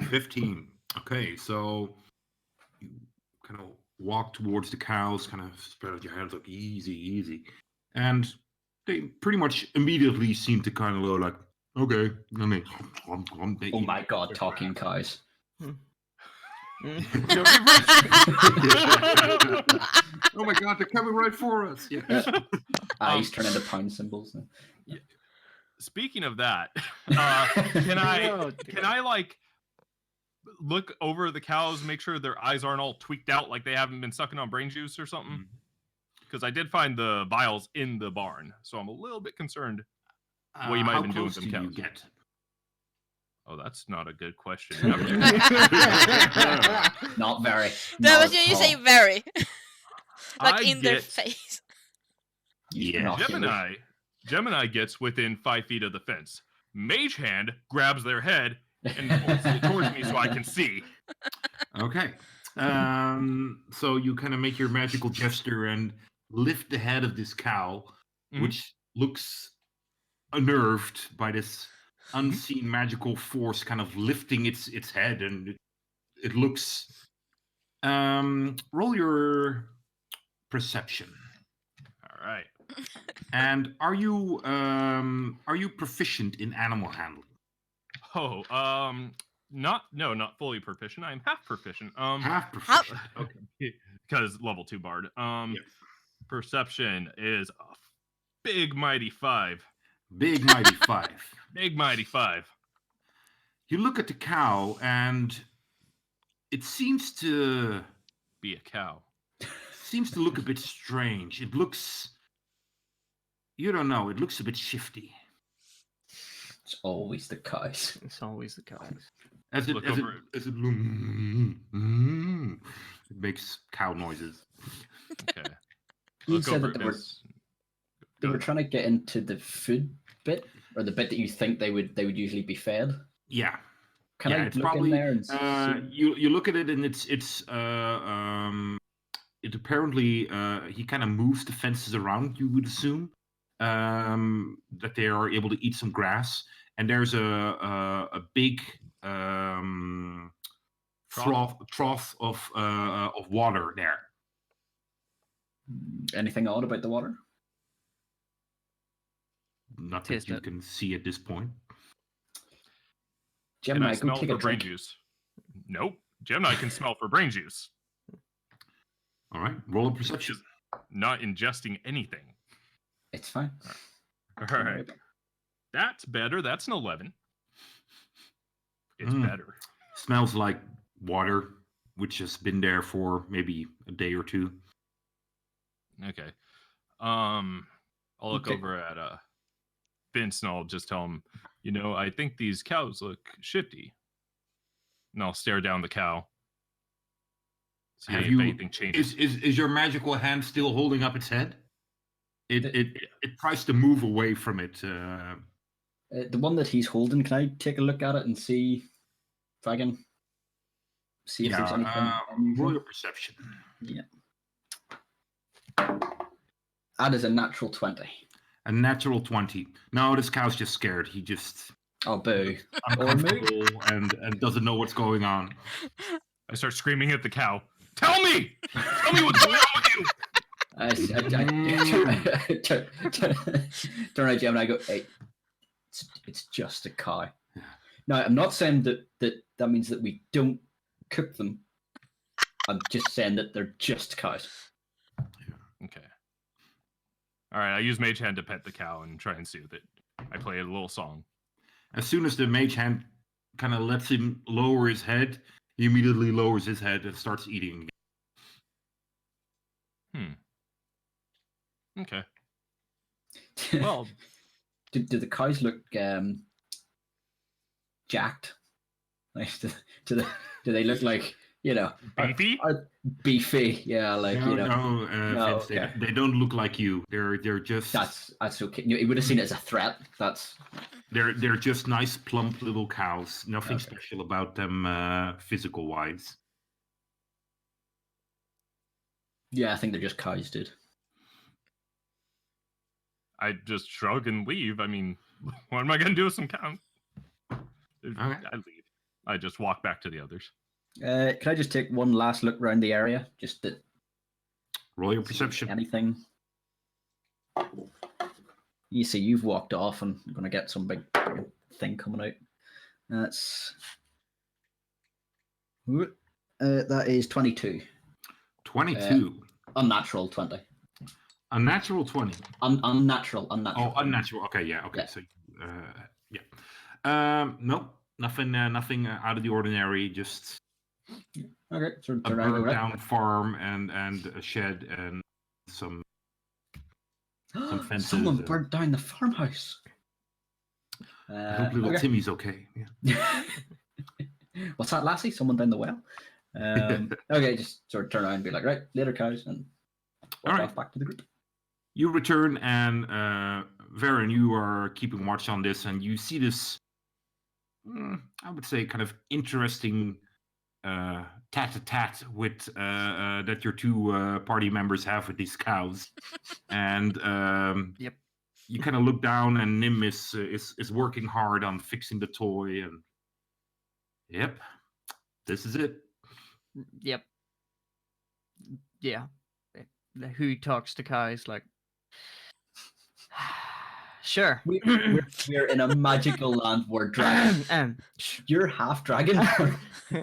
15. Okay, so you kind of walk towards the cows, kind of spread out your hands, like easy. And they pretty much immediately seem to kind of go like, okay. I mean, they Oh eat my god, their talking grass. cows. Oh my god, they're coming right for us. Yeah. Eyes turn into pound symbols. Speaking of that, can No, I like look over the cows, make sure their eyes aren't all tweaked out like they haven't been sucking on brain juice or something? Because I did find the vials in the barn, so I'm a little bit concerned what you might have been doing with them How close cows. do you get? Oh, that's not a good question. Not very. No, Not but at you say all. very. Like I in their get- face. Use Yeah. binoculars. Gemini gets within 5 feet of the fence. Mage Hand grabs their head and pulls it towards me so I can see. Okay. So you kind of make your magical gesture and lift the head of this cow, Mhm. which looks unnerved by this unseen magical force kind of lifting its head, and it looks. Roll your perception. All right. And are you proficient in animal handling? Oh, not fully proficient. I'm half proficient. Half proficient. Okay, because level 2 bard. Yes. Perception is a big mighty 5. Big mighty 5. Big mighty 5. You look at the cow, and it seems to Be a cow. look a bit strange. It looks, you don't know, it looks a bit shifty. It's always the cows. It's always the cows. As it Look as it, over it. as it makes cow noises. Okay. You Look said over that at they were, this. they Go were ahead. trying to get into the food bit, or the bit that you think they would usually be fed. Yeah. Can Yeah, I it's look probably, in there and see? you look at it, and it apparently he kind of moves the fences around. You would assume that they are able to eat some grass, and there's a big trough of water there. Anything odd about the water? Not Taste that you it. can see at this point. Can Gemini, I go smell take for a brain drink. juice? Nope. Gemini can smell for brain juice. All right, roll a Which perception. is not ingesting anything. It's fine. All Don't worry right. about it. That's better. That's an 11. It's Mm. better. Smells like water, which has been there for maybe a day or two. Okay. I'll look Okay. over at Vince and I'll just tell him, I think these cows look shifty. And I'll stare down the cow. See Have if you- anything changes. Is your magical hand still holding up its head? It tries to move away from it. The one that he's holding, can I take a look at it and see if I can see if there's anything roll unusual? your perception. Yeah. That is a natural 20. A natural 20. No, this cow's just scared. He just Oh, boo. uncomfortable and doesn't know what's going on. I start screaming at the cow. Tell me! Tell me what's going on with you! Turn around, Jim, and I go, hey, it's just a cow. Now, I'm not saying that means that we don't cook them. I'm just saying that they're just cows. Okay. All right, I use Mage Hand to pet the cow and try and soothe it. I play a little song. As soon as the mage hand kind of lets him lower his head, he immediately lowers his head and starts eating. Okay. Well, do the cows look jacked? Like, do they look like you know, Beefy? beefy. Yeah, like No, you know. No, Vince, okay. they don't look like you. They're just That's okay. You would have seen it as a threat. That's they're just nice, plump little cows. Nothing Okay. special about them, physical wise. yeah. I think they're just cows, dude. I just shrug and leave. I mean, what am I going to do with some cow? I leave. I just walk back to the others. Can I just take one last look around the area? Just to Roll your see perception. anything. You see, you've walked off, and I'm gonna get some big thing coming out. That's that is 22. 22. Unnatural 20. Unnatural 20. Unnatural. Oh, unnatural. Okay, yeah. Okay, Yeah. so no, nothing out of the ordinary. Just Okay, so a turn around. burned down farm and a shed and some fences. Someone burnt down the farmhouse. I hope little okay. Timmy's okay. Yeah. What's that, lassie? Someone down the well? Okay, just sort of turn around and be like, right, later, cows, and walk All off right. back to the group. You return, and Varen, you are keeping watch on this, and you see this, I would say, kind of interesting tat-a-tat with that your two party members have with these cows. And Yep. you kind of look down, and Nim is working hard on fixing the toy, and yep, this is it. Yep. Yeah. Who talks to cows like? Sure. We're in a magical land where dragons. You're half dragon.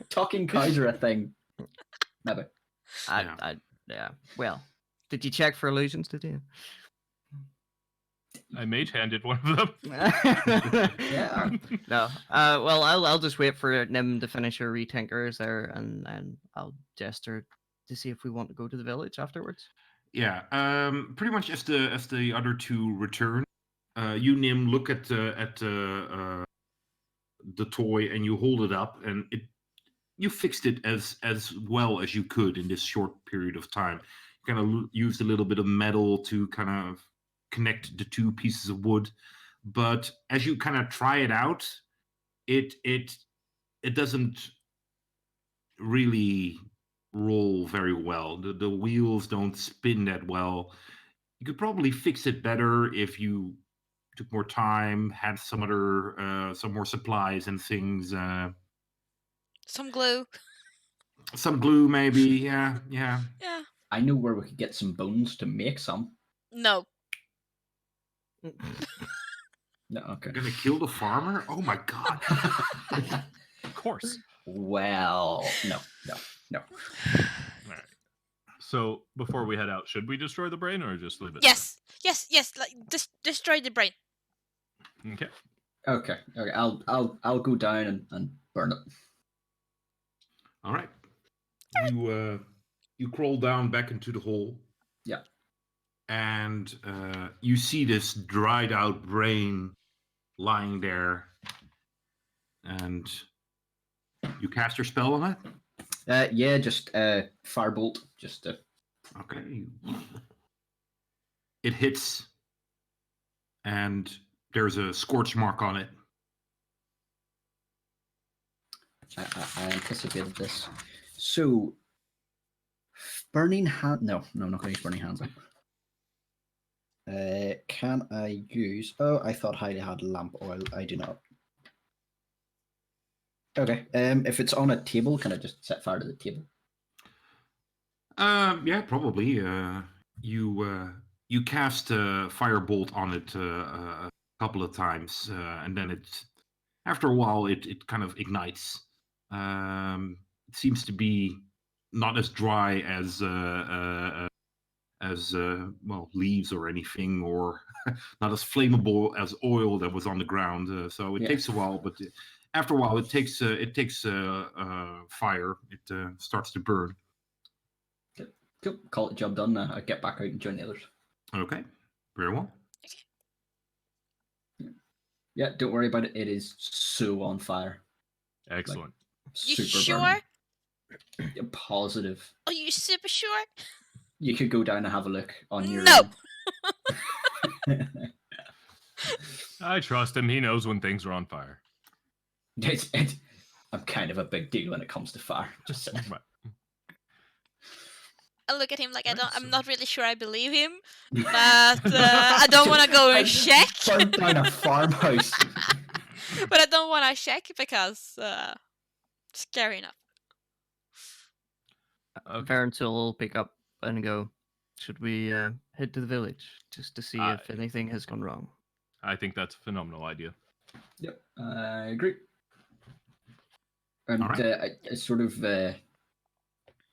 Talking cows are a thing. Maybe. Yeah. Well, did you check for illusions? Did you? I mage handed one of them. Yeah. No. Well, I'll just wait for Nim to finish her retinkers there, and I'll gesture to see if we want to go to the village afterwards. Yeah. Pretty much as the other two return, you Nim look at the toy and you hold it up, and you fixed it as well as you could in this short period of time. You kind of used a little bit of metal to kind of connect the two pieces of wood, but as you kind of try it out, it doesn't really roll very well. The wheels don't spin that well. You could probably fix it better if you took more time, had some more supplies and things. Some glue. Some glue, maybe. Yeah. Yeah. I know where we could get some bones to make some. No. No, okay. You're gonna kill the farmer? Oh my god! Of course. Well, no. All right. So before we head out, should we destroy the brain or just leave it? Yes. Like destroy the brain. There? Okay. I'll go down and burn it. All right. You crawl down back into the hole. Yeah. And you see this dried out brain lying there, and you cast your spell on it. Yeah, just firebolt, just to... Okay. It hits, and there's a scorch mark on it. I anticipated this. So, burning hand... No, I'm not going to use burning hands. Can I use... Oh, I thought Heidi had lamp oil. I do not. Okay. If it's on a table, can I just set fire to the table? Yeah, probably. You cast a firebolt on it a couple of times, and then after a while it kind of ignites. It seems to be not as dry as leaves or anything, or not as flammable as oil that was on the ground. So it takes a while, but after a while it takes fire. It starts to burn. Cool. Call it job done. I get back out and join the others. Okay, very well. Yeah, don't worry about it. It is so on fire. Excellent. You Super sure? burning. Positive. Are you super sure? You could go down and have a look on your No. own. I trust him. He knows when things are on fire. I'm kind of a big deal when it comes to fire. Just saying. Right. I look at him like Right, I'm so- not really sure I believe him, but I don't want to go and check. Burnt down a farmhouse. But I don't want to check because scary enough. Okay. Varentil will pick up and go, should we head to the village just to see if anything has gone wrong? I think that's a phenomenal idea. Yep, I agree. And All right. I sort of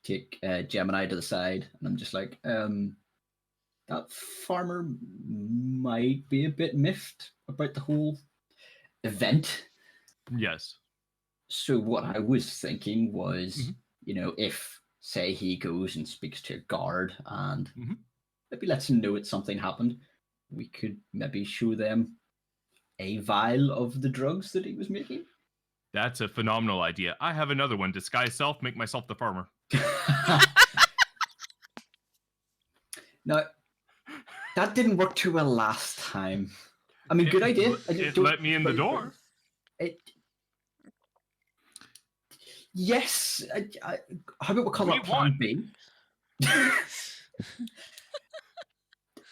take Gemini to the side, and I'm just like, that farmer might be a bit miffed about the whole event. Yes. So what I was thinking was, Mhm. you know, if, say, he goes and speaks to a guard and Mhm. maybe lets him know that something happened, we could maybe show them a vial of the drugs that he was making. That's a phenomenal idea. I have another one. Disguise self, make myself the farmer. Now, that didn't work too well last time. I mean, good idea. It let me in the door. Yes. How about we call We that Plan B?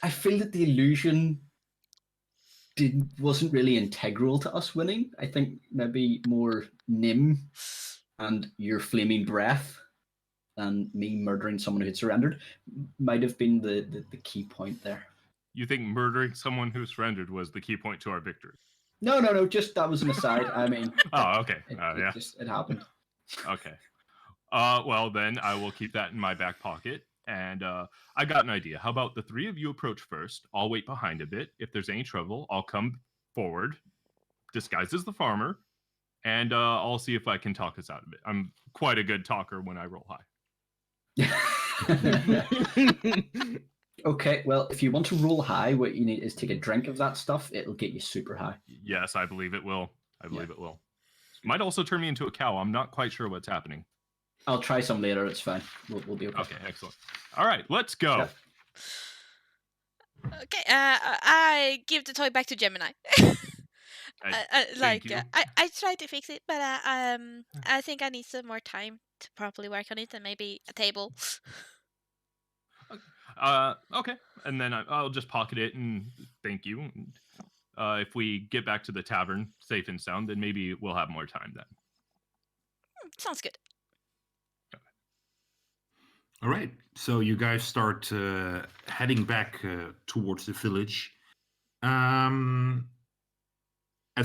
I feel that the illusion wasn't really integral to us winning. I think maybe more Nim and your flaming breath and me murdering someone who had surrendered might have been the key point there. You think murdering someone who surrendered was the key point to our victory? No. Just that was an aside. I mean, Oh, okay. It happened. Okay. Well, then I will keep that in my back pocket. And I got an idea. How about the three of you approach first? I'll wait behind a bit. If there's any trouble, I'll come forward, disguised as the farmer, and I'll see if I can talk us out of it. I'm quite a good talker when I roll high. Okay, well, if you want to roll high, what you need is take a drink of that stuff. It'll get you super high. Yes, I believe it will. It will. Might also turn me into a cow. I'm not quite sure what's happening. I'll try some later. It's fine. We'll be okay. Okay, excellent. All right, let's go. Yep. Okay, I give the toy back to Gemini. Thank you. I tried to fix it, but I think I need some more time to properly work on it, and maybe a table. Okay, and then I'll just pocket it and thank you. If we get back to the tavern safe and sound, then maybe we'll have more time then. Sounds good. All right. So you guys start heading back towards the village. As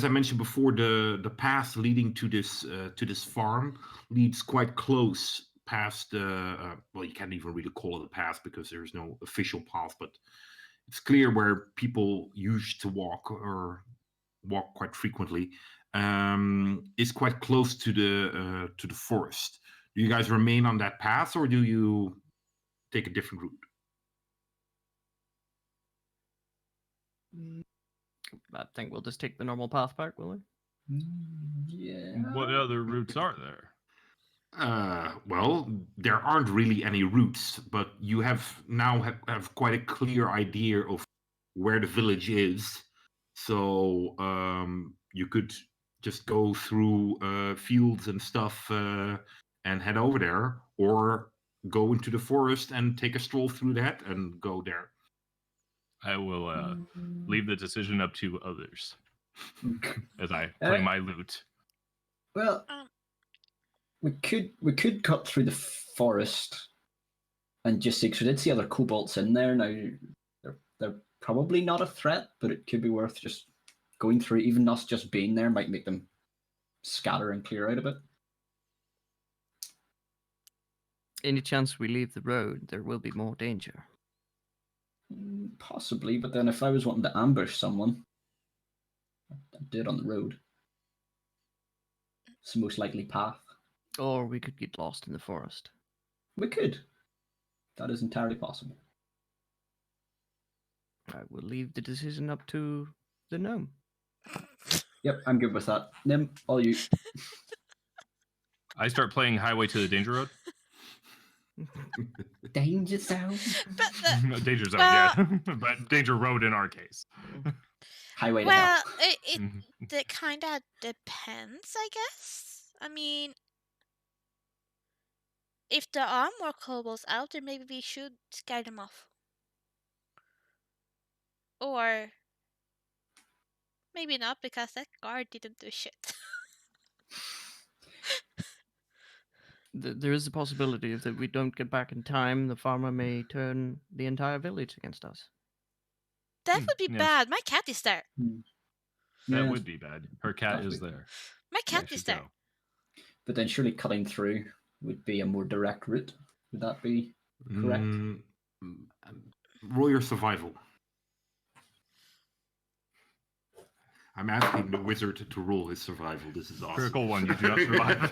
I mentioned before, the path leading to this farm leads quite close past well, you can't even really call it a path because there's no official path, but it's clear where people used to walk or walk quite frequently. Is quite close to the forest. Do you guys remain on that path, or do you take a different route? I think we'll just take the normal path back, will we? Yeah. What other routes are there? Well, there aren't really any routes, but you have quite a clear idea of where the village is. So you could just go through fields and stuff and head over there, or go into the forest and take a stroll through that and go there. I will leave the decision up to others as I play my lute. Well, we could cut through the forest and just see, because we did see other kobolds in there. Now they're probably not a threat, but it could be worth just going through. Even us just being there might make them scatter and clear out a bit. Any chance we leave the road, there will be more danger. Possibly, but then if I was wanting to ambush someone, I'd do it on the road. It's the most likely path. Or we could get lost in the forest. We could. That is entirely possible. I will leave the decision up to the gnome. Yep, I'm good with that. Nim, all you. I start playing Highway to the Danger Road. Danger zone. But Danger Zone, well- yeah. But Danger Road in our case. Highway to hell. it kind of depends, I guess. I mean, if there are more kobolds out there, maybe we should scare them off. Or maybe not, because that guard didn't do shit. There is a possibility that we don't get back in time, the farmer may turn the entire village against us. That would be yes. bad. My cat is there. That Yeah. would be bad. Her cat is there. My cat Yeah, is she'd there. go. But then surely cutting through would be a more direct route. Would that be correct? Roll your survival. I'm asking the wizard to roll his survival. This is awesome. Critical one, you do not survive.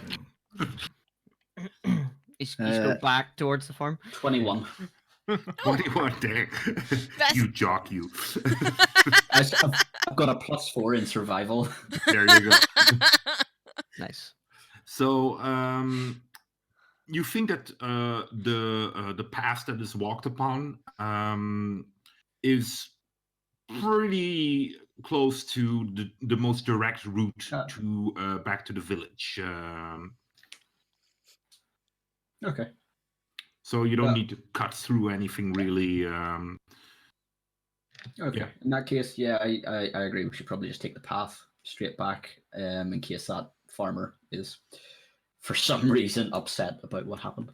You go back towards the farm. 21. 21, dang. You jock, you. I've got a +4 in survival. There you go. Nice. So, you think that the path that is walked upon is pretty close to the most direct route to back to the village. Okay. So you don't need to cut through anything really. Okay. Yeah. In that case, yeah, I agree. We should probably just take the path straight back, in case that farmer is, for some reason, upset about what happened.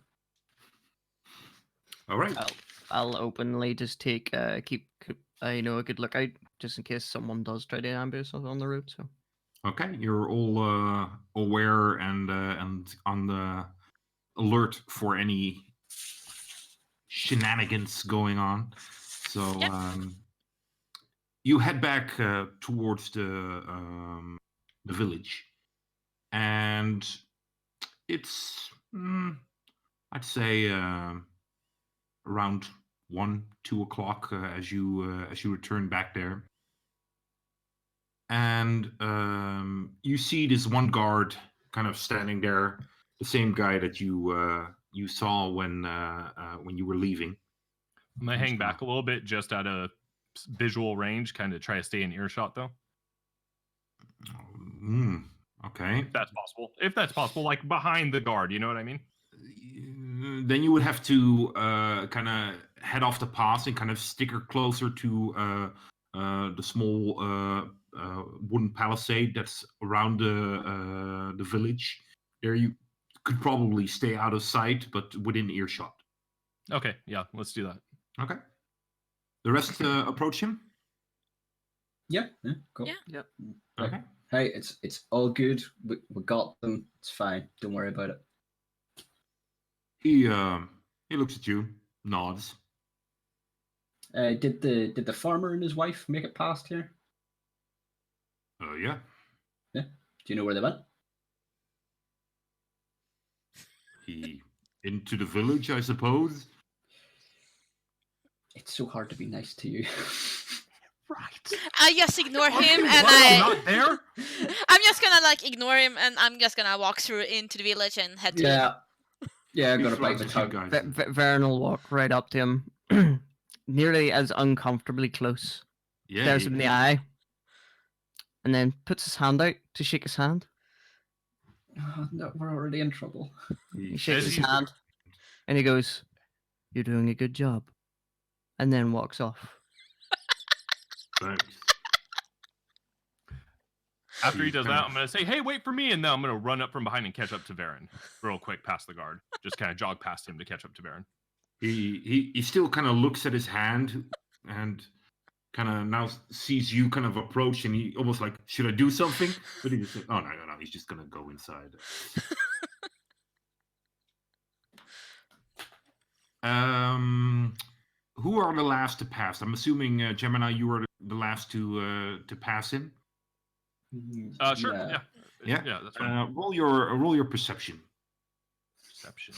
All right. I'll openly just keep a good lookout just in case someone does try to ambush us on the route. So. Okay, you're all aware and on the alert for any shenanigans going on. So Yep. you head back towards the village, and it's I'd say around 1-2 o'clock as you return back there. And you see this one guard kind of standing there, the same guy that you saw when you were leaving. I'm gonna hang back a little bit, just out of visual range, kind of try to stay in earshot, though. Okay. If that's possible, like behind the guard, you know what I mean? Then you would have to kind of head off the path and kind of sticker closer to the small wooden palisade that's around the village. There you could probably stay out of sight, but within earshot. Okay, yeah, let's do that. Okay. The rest approach him? Yeah, cool. Yeah. Yep. Okay. Hey, it's all good. We got them. It's fine. Don't worry about it. He looks at you, nods. Did the farmer and his wife make it past here? Yeah. Do you know where they went? Into the village, I suppose. It's so hard to be nice to you. Right. I just ignore him and I'm not there. I'm just gonna ignore him and I'm just gonna walk through into the village and head to Yeah, I He got to bite shrugs the at you tongue. guys. Varen will walk right up to him, nearly as uncomfortably close. Yeah. Stares him in the eye, and then puts his hand out to shake his hand. Oh, no, we're already in trouble. He shakes As his he's- hand, and he goes, "You're doing a good job," and then walks off. Thanks. After he He's does kinda- that, I'm gonna say, "Hey, wait for me!" And then I'm gonna run up from behind and catch up to Varen, real quick, past the guard. Just kind of jog past him to catch up to Varen. He still kind of looks at his hand and kind of now sees you kind of approach, and he almost like, should I do something? But he just said, oh, no, he's just gonna go inside. Who are the last to pass? I'm assuming Gemini, you are the last to pass him. Sure. Yeah. Yeah, that's fine. Roll your perception. Perception.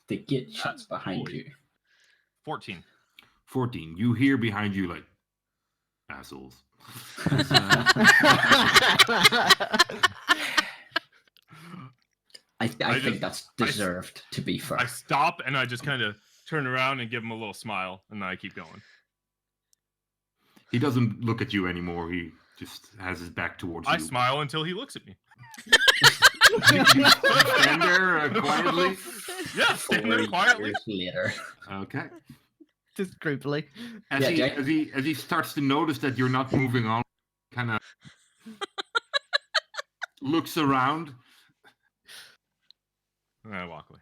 The gate shuts That's behind holy. you. 14. 14. You hear behind you like assholes. I think that's deserved, to be fair. I stop and I just kind of turn around and give him a little smile, and then I keep going. He doesn't look at you anymore. He just has his back towards you. I smile until he looks at me. You stand there quietly? Yeah, stand there quietly. Years later. Okay. Just creepily. As he starts to notice that you're not moving on, kind of looks around. And I walk away.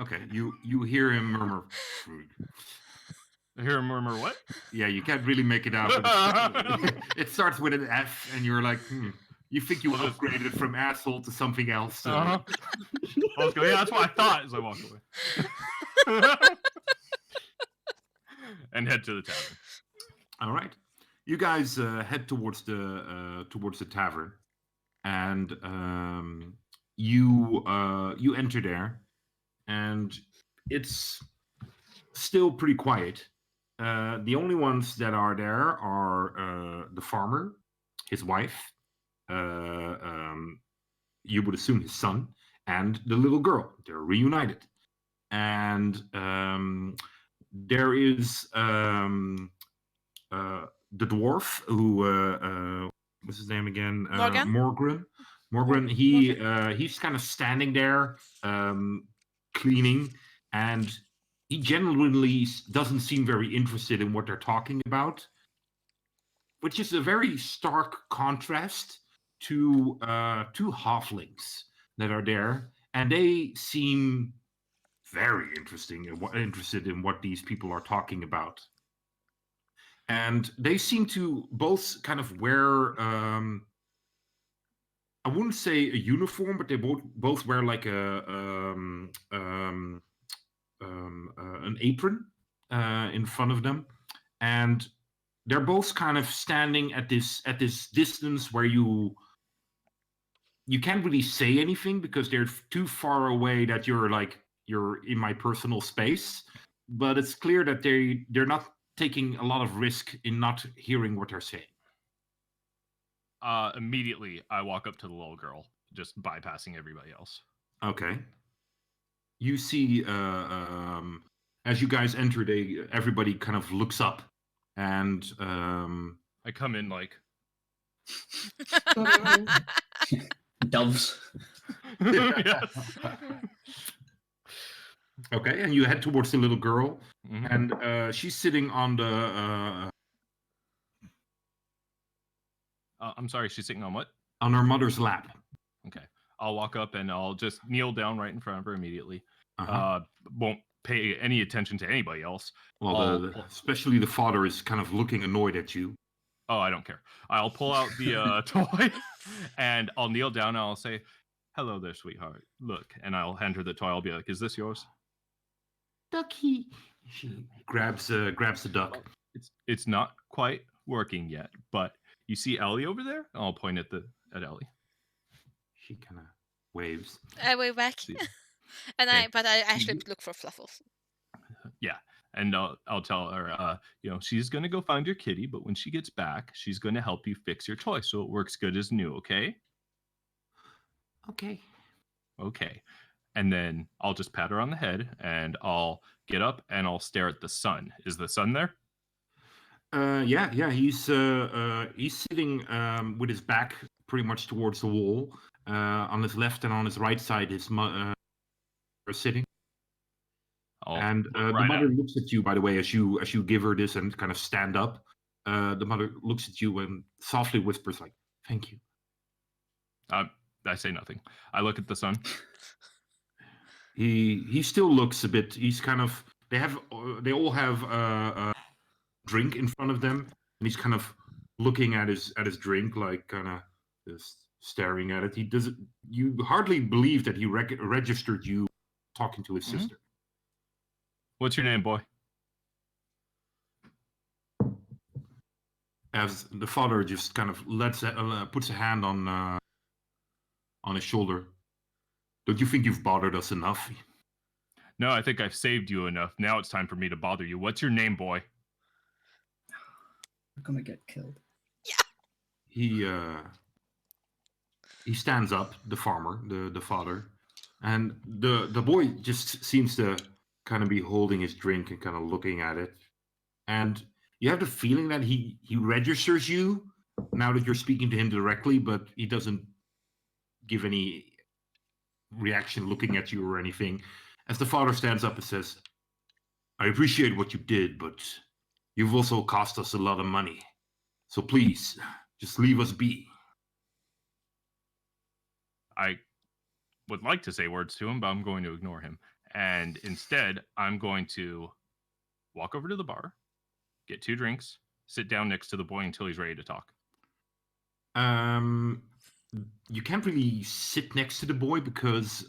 Okay, you hear him murmur. I hear him murmur what? Yeah, you can't really make it out. But it starts with an F, and you're like, You think you upgraded from asshole to something else. So. I was going, yeah, that's what I thought as I walk away. And head to the tavern. All right. You guys head towards the tavern, and you enter there, and it's still pretty quiet. The only ones that are there are the farmer, his wife, you would assume his son, and the little girl. They're reunited, and there is the dwarf who what's his name again? Morgan. Morgan. He's kind of standing there, cleaning, and he genuinely doesn't seem very interested in what they're talking about, which is a very stark contrast to two halflings that are there, and they seem very interested in what these people are talking about. And they seem to both kind of wear, I wouldn't say a uniform, but they both wear like an apron in front of them, and they're both kind of standing at this distance where you can't really say anything because they're too far away that you're in my personal space. But it's clear that they're not taking a lot of risk in not hearing what they're saying. Immediately, I walk up to the little girl, just bypassing everybody else. Okay. You see, as you guys enter, everybody kind of looks up, and I come in like Doves. Yes. Okay, and you head towards the little girl, Mm-hmm. and she's sitting on the. I'm sorry, she's sitting on what? On her mother's lap. Okay, I'll walk up and I'll just kneel down right in front of her immediately. Uh-huh. Won't pay any attention to anybody else. Well, especially the father is kind of looking annoyed at you. Oh, I don't care. I'll pull out the toy and I'll kneel down and I'll say, "Hello there, sweetheart. Look," and I'll hand her the toy. I'll be like, "Is this yours?" Ducky. She grabs the duck. It's not quite working yet, but you see Ellie over there? I'll point at Ellie. She kind of waves. I wave back, and Okay. I actually look for Fluffles. Yeah, and I'll tell her, she's gonna go find your kitty, but when she gets back, she's gonna help you fix your toy so it works good as new. Okay? Okay. And then I'll just pat her on the head, and I'll get up and I'll stare at the sun. Is the sun there? Yeah. He's sitting with his back pretty much towards the wall. On his left and on his right side, his mother are sitting. And the mother looks at you, by the way, as you give her this and kind of stand up. The mother looks at you and softly whispers, like, "Thank you." I say nothing. I look at the sun. He still looks a bit. He's kind of. They all have a drink in front of them, and he's kind of looking at his drink, like kind of just staring at it. He doesn't. You hardly believe that he registered you talking to his sister. What's your name, boy? As the father just kind of puts a hand on his shoulder. Don't you think you've bothered us enough? No, I think I've saved you enough. Now it's time for me to bother you. What's your name, boy? We're gonna get killed. Yeah. he stands up, the farmer, the father, and the boy just seems to kind of be holding his drink and kind of looking at it. And you have the feeling that he registers you now that you're speaking to him directly, but he doesn't give any reaction looking at you or anything. As the father stands up and says, I appreciate what you did, but you've also cost us a lot of money. So please, just leave us be. I would like to say words to him, but I'm going to ignore him. And instead, I'm going to walk over to the bar, get 2 drinks, sit down next to the boy until he's ready to talk. You can't really sit next to the boy because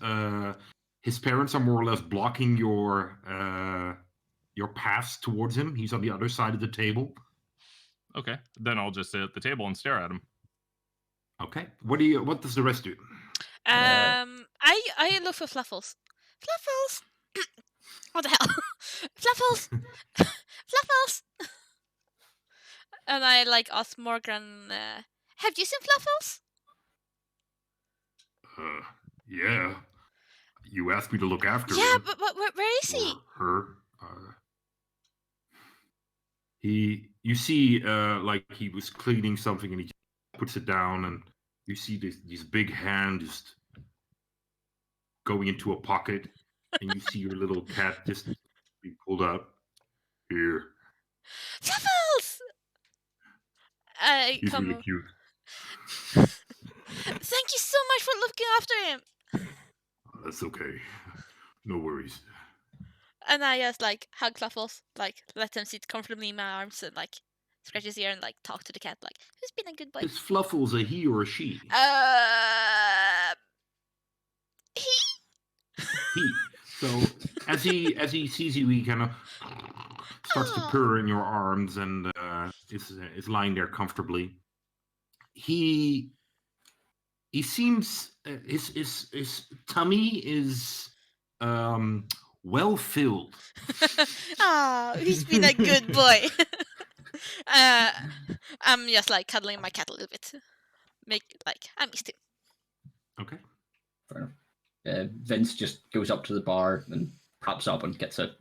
his parents are more or less blocking your path towards him. He's on the other side of the table. Okay, then I'll just sit at the table and stare at him. Okay. What does the rest do? I look for Fluffles. Fluffles! What the hell? Fluffles! Fluffles! And I like ask Morgan, have you seen Fluffles? Yeah. You asked me to look after Yeah, him. but where is he? Or her. You see, like he was cleaning something and he just puts it down, and you see these big hand just going into a pocket, and you see your little cat just be pulled out. Here. Fluffles! He's really cute. Thank you so much for looking after him. That's okay. No worries. And I just like hug Fluffles, like let him sit comfortably in my arms and like scratch his ear and like talk to the cat, like who's been a good boy. Is Fluffles a he or a she? He. So as he sees you, he kind of starts to purr in your arms and is lying there comfortably. He seems his tummy is well filled. Oh, he's been a good boy. I'm just like cuddling my cat a little bit. I missed him. Okay. Fair enough. Vince just goes up to the bar and props up and gets a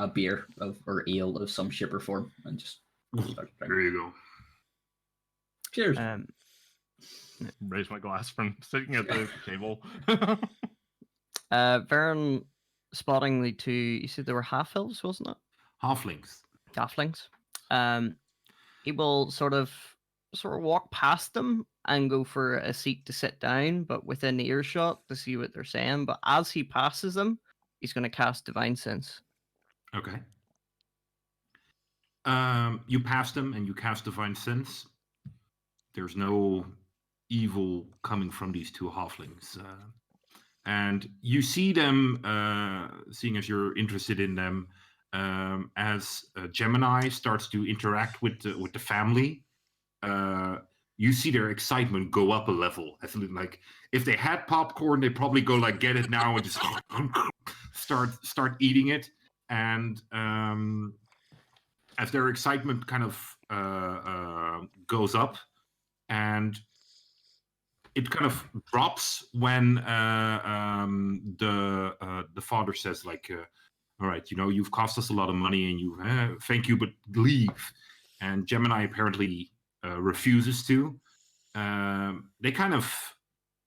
beer or ale of some shape or form and just starts drinking. There you go. Cheers. Raise my glass from sitting at the table. Varen spotting the 2, you said they were half elves, wasn't it? Halflings. Halflings. He will sort of walk past them and go for a seat to sit down, but within earshot to see what they're saying. But as he passes them, he's going to cast Divine Sense. Okay. You pass them and you cast Divine Sense. There's no evil coming from these 2 halflings. And you see them, seeing as you're interested in them, as Gemini starts to interact with the family. You see their excitement go up a level. As like if they had popcorn, they probably go like get it now and just start eating it. And as their excitement kind of goes up, and it kind of drops when the father says like, "All right, you've cost us a lot of money, and you thank you, but leave." And Gemini apparently refuses to. They kind of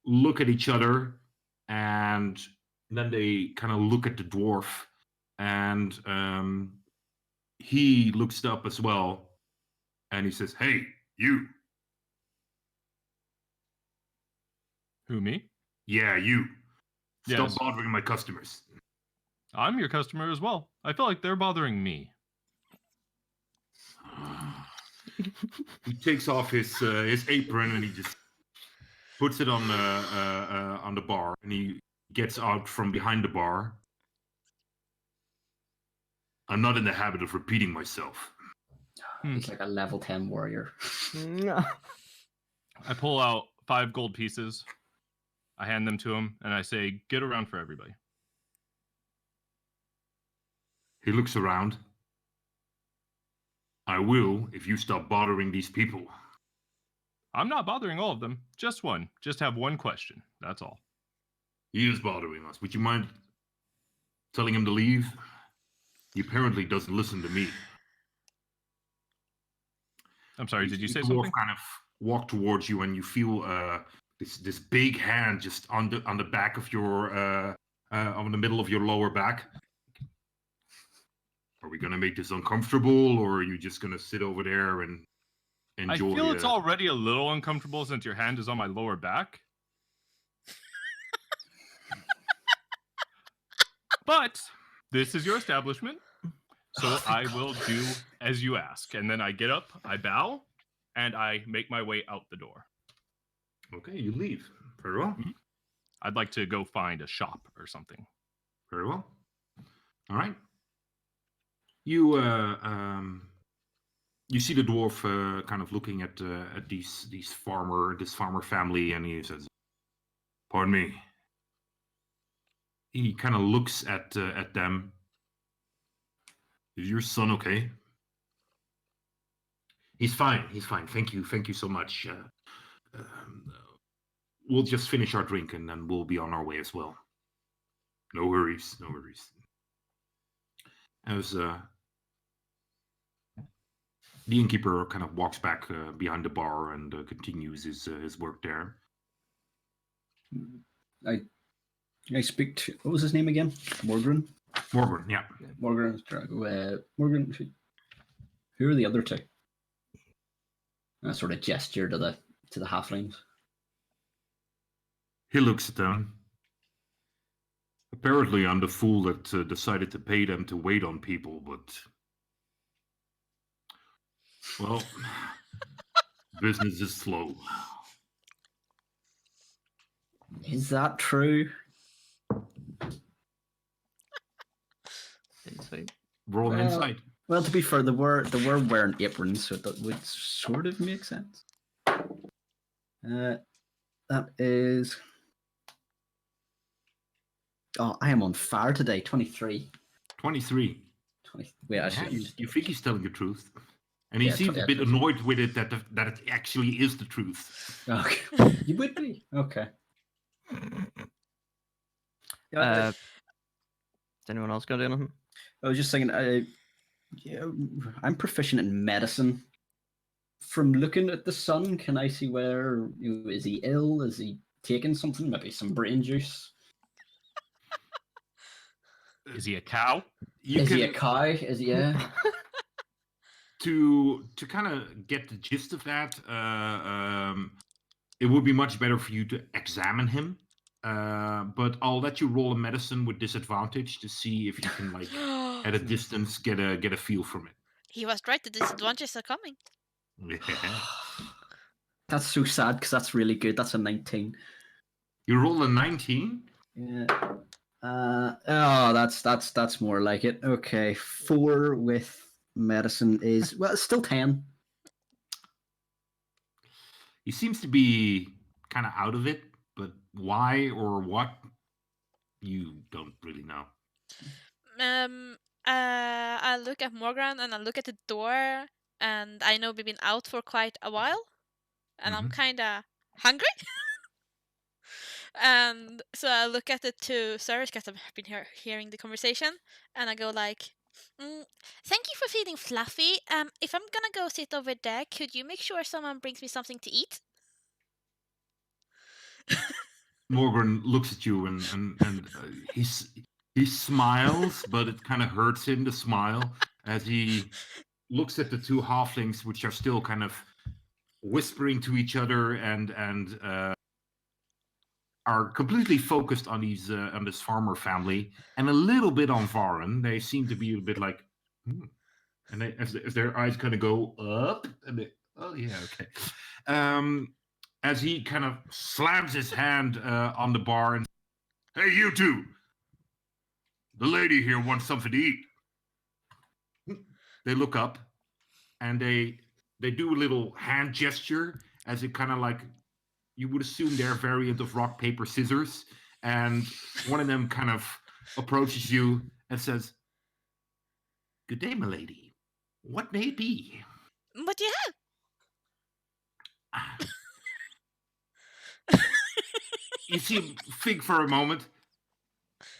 look at each other, and then they kind of look at the dwarf, and he looks up as well, and he says, "Hey, you." Who, me? Yeah, you. Stop Yes. bothering my customers. I'm your customer as well. I feel like they're bothering me. He takes off his apron and he just puts it on the bar, and he gets out from behind the bar. I'm not in the habit of repeating myself. He's like a level 10 warrior. I pull out 5 gold pieces. I hand them to him, and I say, get around for everybody. He looks around. I will if you stop bothering these people. I'm not bothering all of them. Just one. Just have one question. That's all. He is bothering us. Would you mind telling him to leave? He apparently doesn't listen to me. I'm sorry, did you say The something? dwarf kind of walk towards you, and you feel this big hand just on the back of your on the middle of your lower back. Are we gonna make this uncomfortable, or are you just gonna sit over there and enjoy? I feel it's already a little uncomfortable since your hand is on my lower back. But this is your establishment, so I will do as you ask. And then I get up, I bow, and I make my way out the door. Okay, you leave. Very well. Mm-hmm. I'd like to go find a shop or something. Very well. All right. You you see the dwarf kind of looking at this farmer family, and he says, "Pardon me." He kind of looks at them. Is your son okay? He's fine. He's fine. Thank you. Thank you so much. We'll just finish our drink and then we'll be on our way as well. No worries. No worries. As the innkeeper kind of walks back behind the bar and continues his work there. I speak to, what was his name again? Morgan? Morgan, yeah. Morgan. Morgan. Who are the other two? I sort of gesture to the halflings. He looks at them. Apparently, I'm the fool that decided to pay them to wait on people, but well, business is slow. Is that true? Insight. Roll an insight. Well, to be fair, they were wearing aprons, so that would sort of make sense. That is. Oh, I am on fire today. 23. 23. 20. Wait, you think he's telling the truth, and he seems a bit annoyed with it that it actually is the truth. Okay, you would be okay. Is anyone else got anything? I was just thinking, I'm proficient in medicine. From looking at the sun, can I see where is he ill? Is he taking something? Maybe some brain juice. Is he a cow? Is he a cow? Is he? Yeah. To kind of get the gist of that, it would be much better for you to examine him. But I'll let you roll a medicine with disadvantage to see if you can, like, at a distance, get a feel from it. He was right. The disadvantages are coming. Yeah. That's so sad because that's really good. That's a 19. You roll a 19? Yeah. That's more like it. Okay, 4 with medicine is it's still 10. He seems to be kind of out of it, but why or what, you don't really know. I look at Morgan and I look at the door, and I know we've been out for quite a while, and I'm kind of hungry. And so I look at the two servers because I've been hearing the conversation, and I go like, "Thank you for feeding Fluffy. If I'm gonna go sit over there, could you make sure someone brings me something to eat?" Morgan looks at you and he smiles, but it kind of hurts him to smile as he looks at the two halflings, which are still kind of whispering to each other and are completely focused on on this farmer family and a little bit on Varen. They seem to be a bit like, and they, as their eyes kind of go up, and they, oh yeah, okay. As he kind of slams his hand on the bar and, "Hey, you two! The lady here wants something to eat." They look up, and they do a little hand gesture as it kind of like, you would assume their variant of rock, paper, scissors. And one of them kind of approaches you and says, "Good day, milady. What may it be?" What do you have? you see, think for a moment.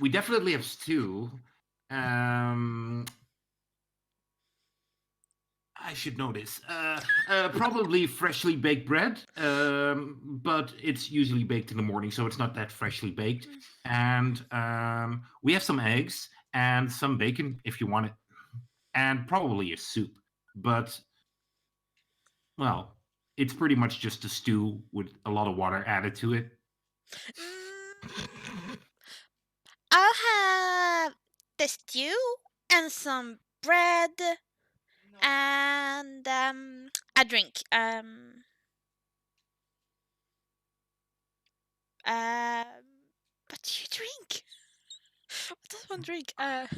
We definitely have stew. I should know this. Probably freshly baked bread, but it's usually baked in the morning, so it's not that freshly baked. And we have some eggs and some bacon if you want it, and probably a soup. But, well, it's pretty much just a stew with a lot of water added to it. I'll have the stew and some bread and a drink. What do you drink? What does one drink? Are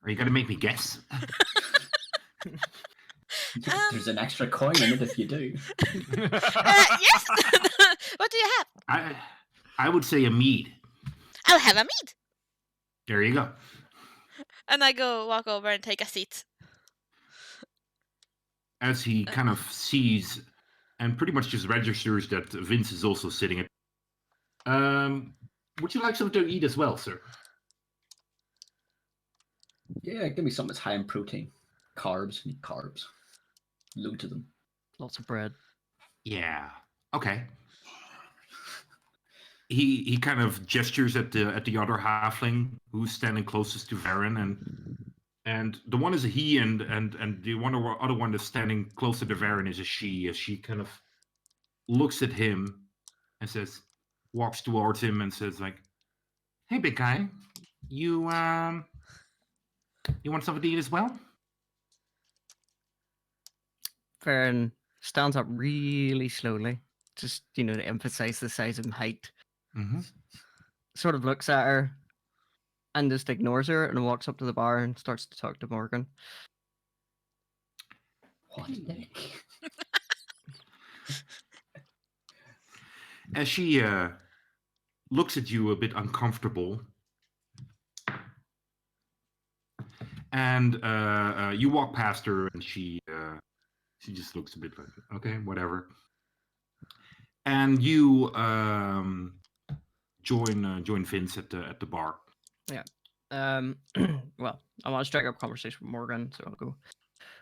you gonna make me guess? There's an extra coin in it if you do. Yes. What do you have? I would say a mead. I'll have a mead. There you go. And I walk over and take a seat. As he kind of sees and pretty much just registers that Vince is also sitting at. Would you like something to eat as well, sir? Yeah, give me something that's high in protein. Carbs. Need carbs. Loads of them. Lots of bread. Yeah. Okay. He kind of gestures at the other halfling who's standing closest to Varen, and the one is a he, and the other one that's standing closer to Varen is a she. As she kind of looks at him and walks towards him and says like, "Hey, big guy, you want something to eat as well?" Varen stands up really slowly, just to emphasize the size and height. Mm-hmm. Sort of looks at her and just ignores her and walks up to the bar and starts to talk to Morgan. What the heck? As she looks at you a bit uncomfortable, and you walk past her, and she just looks a bit like, okay, whatever. And you join Vince at the bar. Yeah. Well, I want to strike up a conversation with Morgan, so I'll go.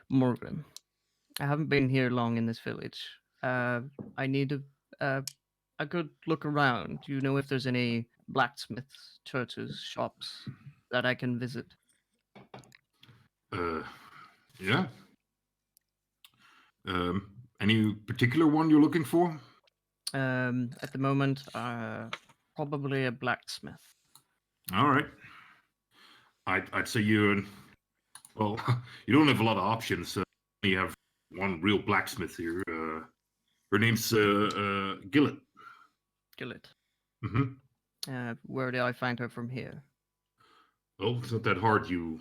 Morgan, I haven't been here long in this village. I need a good look around. Do you know if there's any blacksmiths, churches, shops that I can visit? Yeah. Any particular one you're looking for? At the moment, probably a blacksmith. All right. I'd say you don't have a lot of options. You have one real blacksmith here. Her name's Gillet. Gillet. Mm-hmm. Where do I find her from here? Oh, it's not that hard. You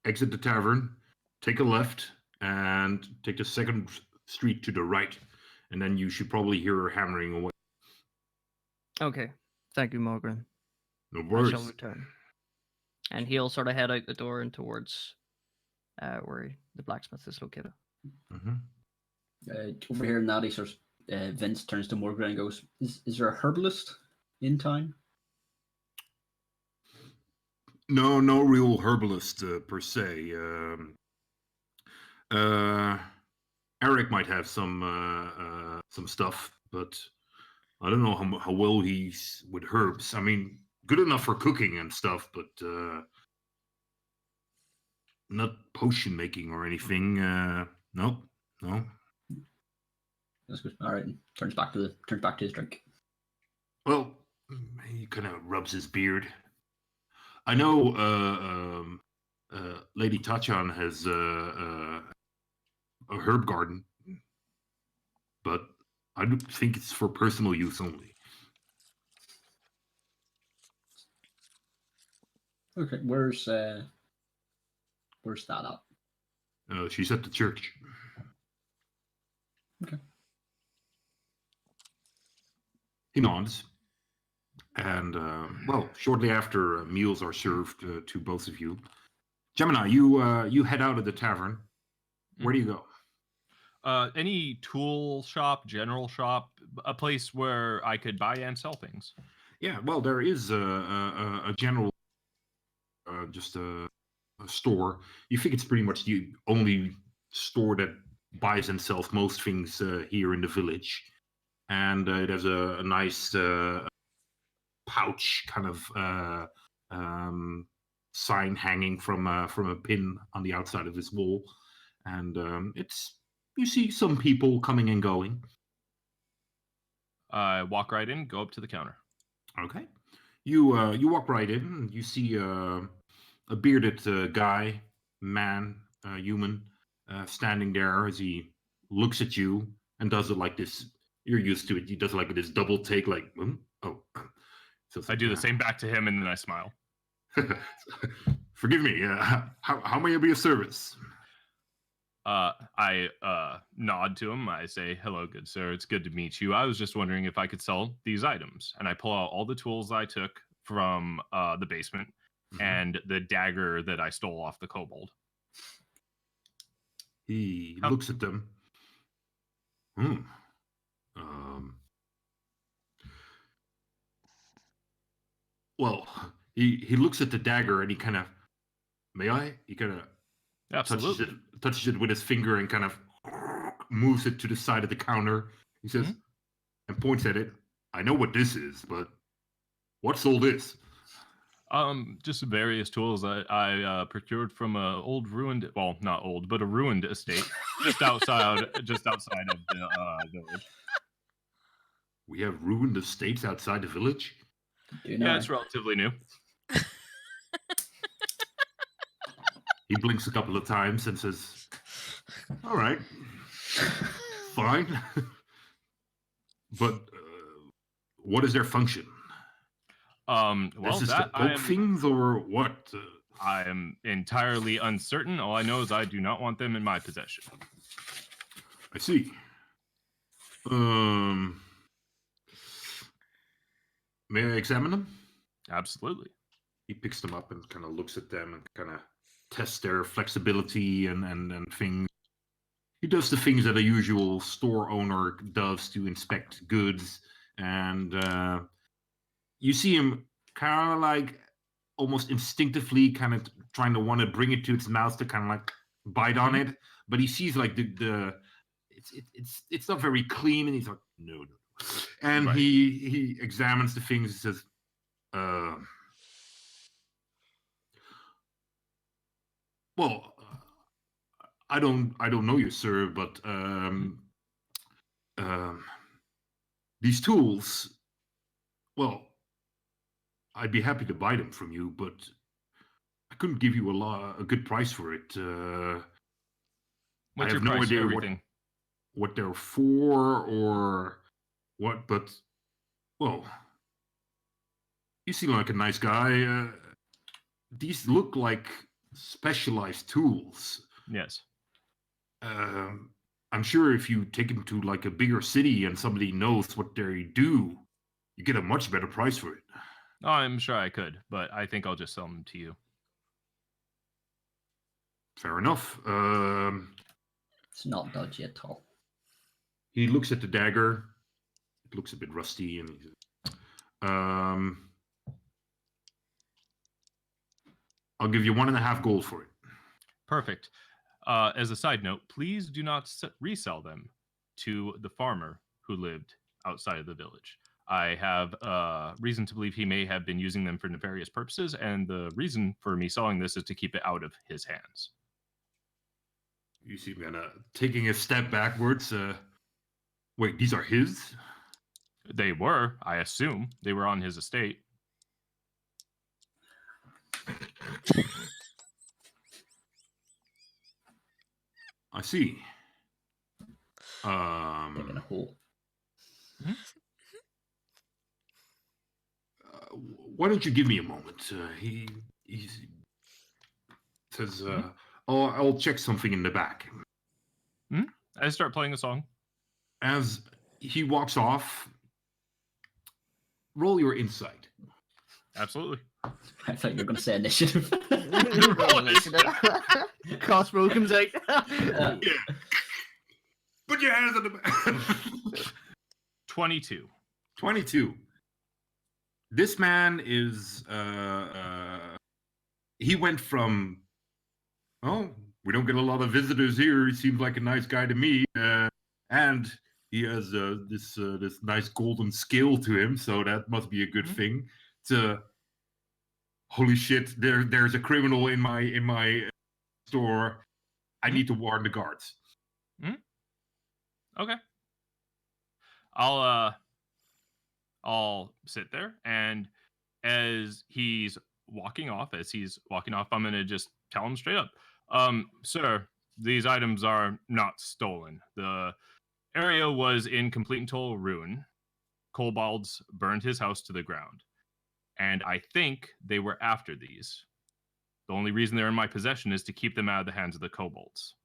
exit the tavern, take a left, and take the second street to the right, and then you should probably hear her hammering away. Okay. Thank you, Morgan. No worries. I shall return. And he'll sort of head out the door and towards where the blacksmith is located. Mm-hmm. Over here, Natty Vince turns to Morgan and goes, "Is there a herbalist in town?" No real herbalist per se. Eric might have some stuff, but I don't know how well he's with herbs. I mean, good enough for cooking and stuff, but not potion making or anything. No. That's good. All right, turns back to his drink. Well, he kind of rubs his beard. I know Lady Tachan has a herb garden, but I don't think it's for personal use only. Okay, where's that at? She's at the church. Okay. He nods. And, shortly after meals are served to both of you, Gemini, you head out of the tavern. Where do you go? Any tool shop, general shop, a place where I could buy and sell things. Yeah, well, there is a general, just a store. You think it's pretty much the only store that buys and sells most things here in the village. And it has a nice pouch kind of sign hanging from a pin on the outside of his wall. And you see some people coming and going. I walk right in, go up to the counter. Okay. You walk right in, and you see a bearded guy, man, human, standing there as he looks at you and does it like this. You're used to it. He does like this double take, like, oh. So I do the same back to him, and then I smile. Forgive me. How may I be of service? I nod to him. I say, "Hello, good sir. It's good to meet you. I was just wondering if I could sell these items." And I pull out all the tools I took from the basement and the dagger that I stole off the kobold. He looks at them. Well, he looks at the dagger and he kind of, may I? He kind of touches it with his finger and kind of moves it to the side of the counter. He says, and points at it. I know what this is, but what's all this? Just various tools I procured from a old ruined, well, not old, but a ruined estate just outside of the village. We have ruined estates outside the village? Yeah, it's relatively new. He blinks a couple of times and says, all right, fine. But what is their function? Well, is this to poke things or what? I am entirely uncertain. All I know is I do not want them in my possession. I see. May I examine them? Absolutely. He picks them up and kind of looks at them and kind of tests their flexibility and things. He does the things that a usual store owner does to inspect goods. And you see him kind of like almost instinctively kind of trying to want to bring it to its mouth to kind of like bite on it. But he sees like it's not very clean, and he's like, no. And right. he examines the things and says, well, I don't know you, sir, but these tools, well, I'd be happy to buy them from you, but I couldn't give you a good price for it. What's I have your no price idea for everything? what they're for or what, but well, you seem like a nice guy. These look like specialized tools. Yes. I'm sure if you take them to like a bigger city and somebody knows what they do, you get a much better price for it. Oh, I'm sure I could, but I think I'll just sell them to you. Fair enough. It's not dodgy at all. He looks at the dagger. It looks a bit rusty, and he says, I'll give you 1.5 gold for it. Perfect. As a side note, please do not resell them to the farmer who lived outside of the village. I have reason to believe he may have been using them for nefarious purposes, and the reason for me selling this is to keep it out of his hands. You see me taking a step backwards. Wait, these are his? They were, I assume. They were on his estate. I see. Digging a hole. Why don't you give me a moment? He says, I'll check something in the back. I start playing a song. As he walks off, roll your insight. Absolutely. I thought you were going to say initiative. Crossbow comes out. Yeah. your hands on the back. 22. 22. This man is he went from, oh, we don't get a lot of visitors here. He seems like a nice guy to me, and he has this nice golden scale to him, so that must be a good thing. To holy shit, there's a criminal in my store. I need to warn the guards. Okay. I'll sit there, and as he's walking off, I'm gonna just tell him straight up, sir, these items are not stolen. The area was in complete and total ruin. Kobolds burned his house to the ground, and I think they were after these. The only reason they're in my possession is to keep them out of the hands of the kobolds.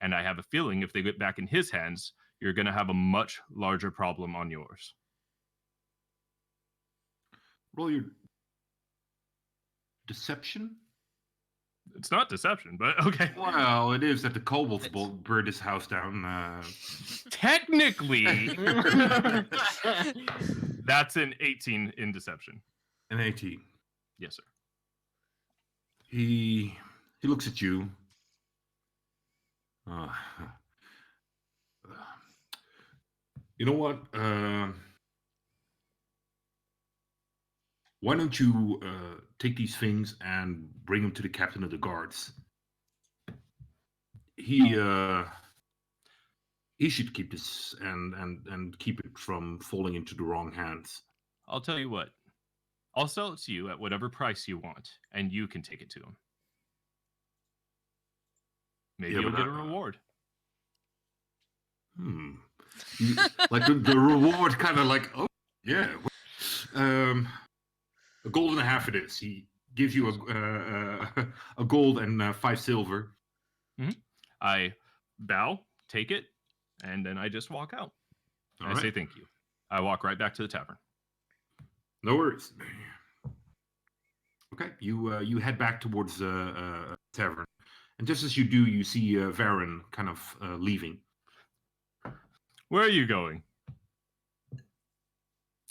And I have a feeling if they get back in his hands, you're going to have a much larger problem on yours. Roll your deception? It's not deception, but okay. Well, it is that the kobolds burned his house down. Technically, that's an 18 in deception. An 18. Yes, sir. He looks at you. You know what? Why don't you take these things and bring them to the captain of the guards? He should keep this and keep it from falling into the wrong hands. I'll tell you what. I'll sell it to you at whatever price you want, and you can take it to him. Maybe you'll get a reward. Like the reward kind of like, oh, yeah. A gold and a half it is. He gives you a gold and 5 silver. Mm-hmm. I bow, take it, and then I just walk out. I say thank you. I walk right back to the tavern. No worries. Okay, you head back towards the tavern. And just as you do, you see Varen kind of leaving. Where are you going?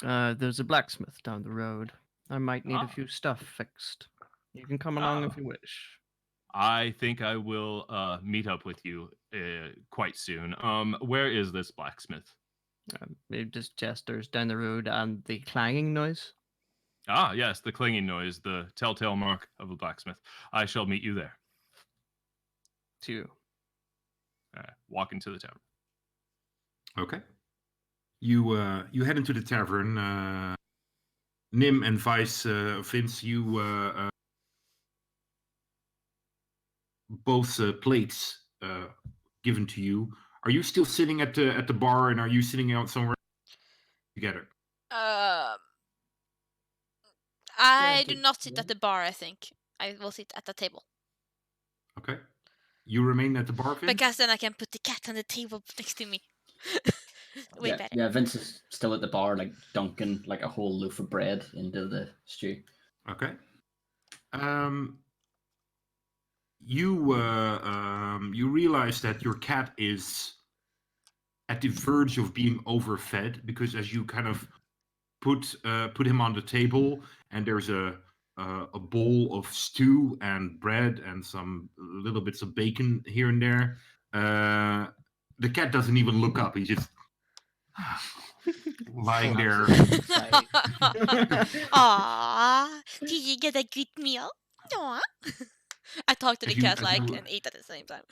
There's a blacksmith down the road. I might need a few stuff fixed. You can come along if you wish. I think I will meet up with you quite soon. Where is this blacksmith? It just gestures down the road and the clanging noise. Ah, yes, the clanging noise, the telltale mark of a blacksmith. I shall meet you there. To you. Walk into the tavern. Okay. You head into the tavern. Nim and Vince, you both plates given to you. Are you still sitting at the bar, and are you sitting out somewhere together? I do not sit at the bar. I think I will sit at the table. Okay. You remain at the bar, Vince? Because then I can put the cat on the table next to me. Way better. Yeah, Vince is still at the bar, like dunking like a whole loaf of bread into the stew. Okay. You realize that your cat is at the verge of being overfed, because as you kind of put him on the table, and there's a bowl of stew and bread and some little bits of bacon here and there. The cat doesn't even look up. He's just lying there. Aww, did you get a good meal? Aww. I talk to the cat and eat at the same time.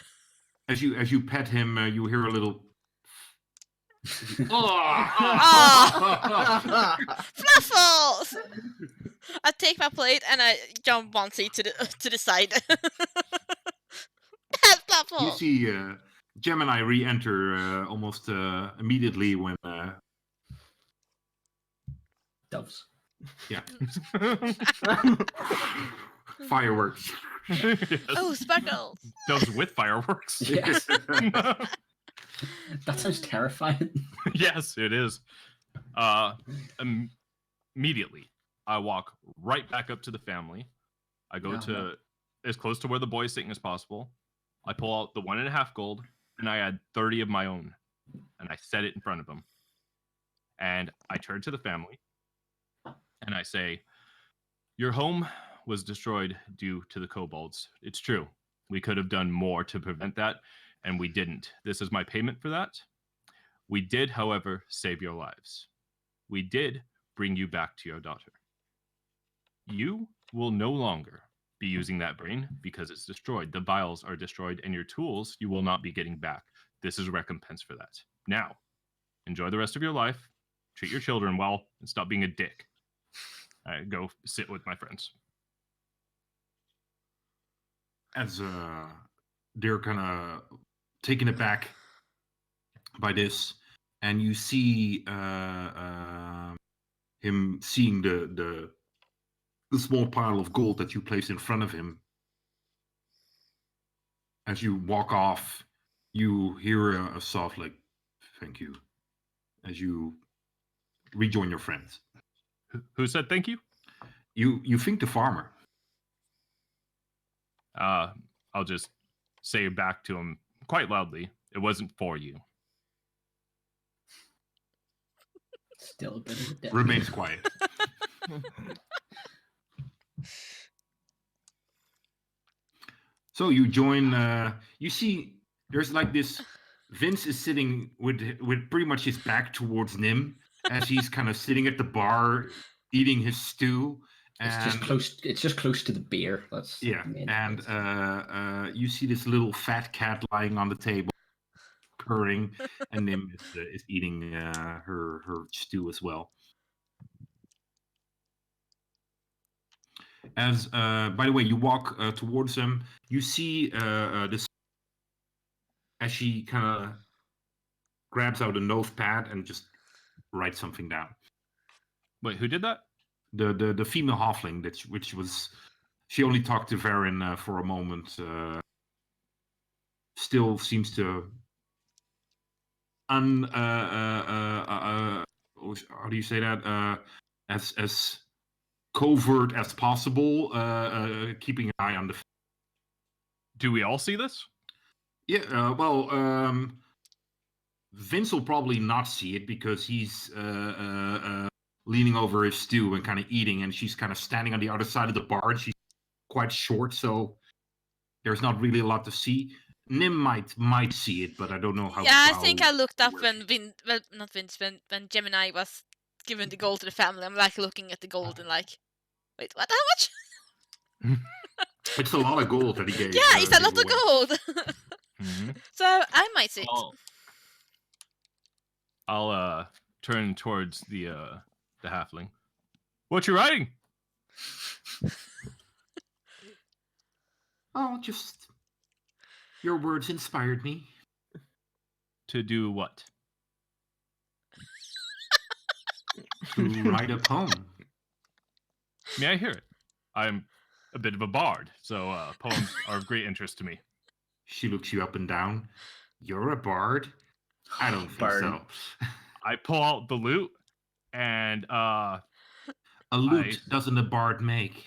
As you pet him, you hear a little. Fluffles! I take my plate and I jump one seat to the side. Fluffles! You see Gemini re-enter almost immediately when Doves. Yeah. Fireworks. Yes. Oh, sparkles! Doves with fireworks. Yes. That sounds terrifying. Yes, it is. Immediately, I walk right back up to the family. I go as close to where the boy's sitting as possible. I pull out the 1.5 gold, and I had 30 of my own, and I set it in front of them. And I turn to the family, and I say, your home was destroyed due to the kobolds. It's true. We could have done more to prevent that, and we didn't. This is my payment for that. We did, however, save your lives. We did bring you back to your daughter. You will no longer be using that brain because it's destroyed. The vials are destroyed, and your tools you will not be getting back. This is a recompense for that. Now, enjoy the rest of your life, treat your children well, and stop being a dick. Go sit with my friends. As they're kind of taken aback by this, and you see him seeing the small pile of gold that you placed in front of him. As you walk off, you hear a soft like, "Thank you," as you rejoin your friends. Who said thank you? You think the farmer. I'll just say back to him quite loudly, it wasn't for you. Still a bit of a dick. Remains quiet. So you join. You see, there's like this. Vince is sitting with pretty much his back towards Nim, as he's kind of sitting at the bar eating his stew. It's just close. It's just close to the beer. That's yeah. And you see this little fat cat lying on the table, purring, and Nim is eating her stew as well. As by the way, you walk towards them, you see this as she kind of grabs out a notepad and just writes something down. Wait, who did that? The female halfling, which was, she only talked to Varen for a moment. Still seems to how do you say that? As covert as possible, keeping an eye on the. Do we all see this? Yeah, Vince will probably not see it because he's leaning over his stew and kind of eating, and she's kind of standing on the other side of the bar, and she's quite short, so there's not really a lot to see. Nim might see it, but I don't know how. Yeah, I think I looked up when when Gemini was giving the gold to the family. I'm like looking at the gold and like, wait, what? How much? It's a lot of gold that he gave. Yeah, it's a lot of gold. Mm-hmm. So I might see it. I'll turn towards the halfling. What you writing? Oh, just your words inspired me. To do what? To write a poem. May I hear it? I'm a bit of a bard, so poems are of great interest to me. She looks you up and down. You're a bard? I don't think so. I pull out the lute, and a lute doesn't a bard make?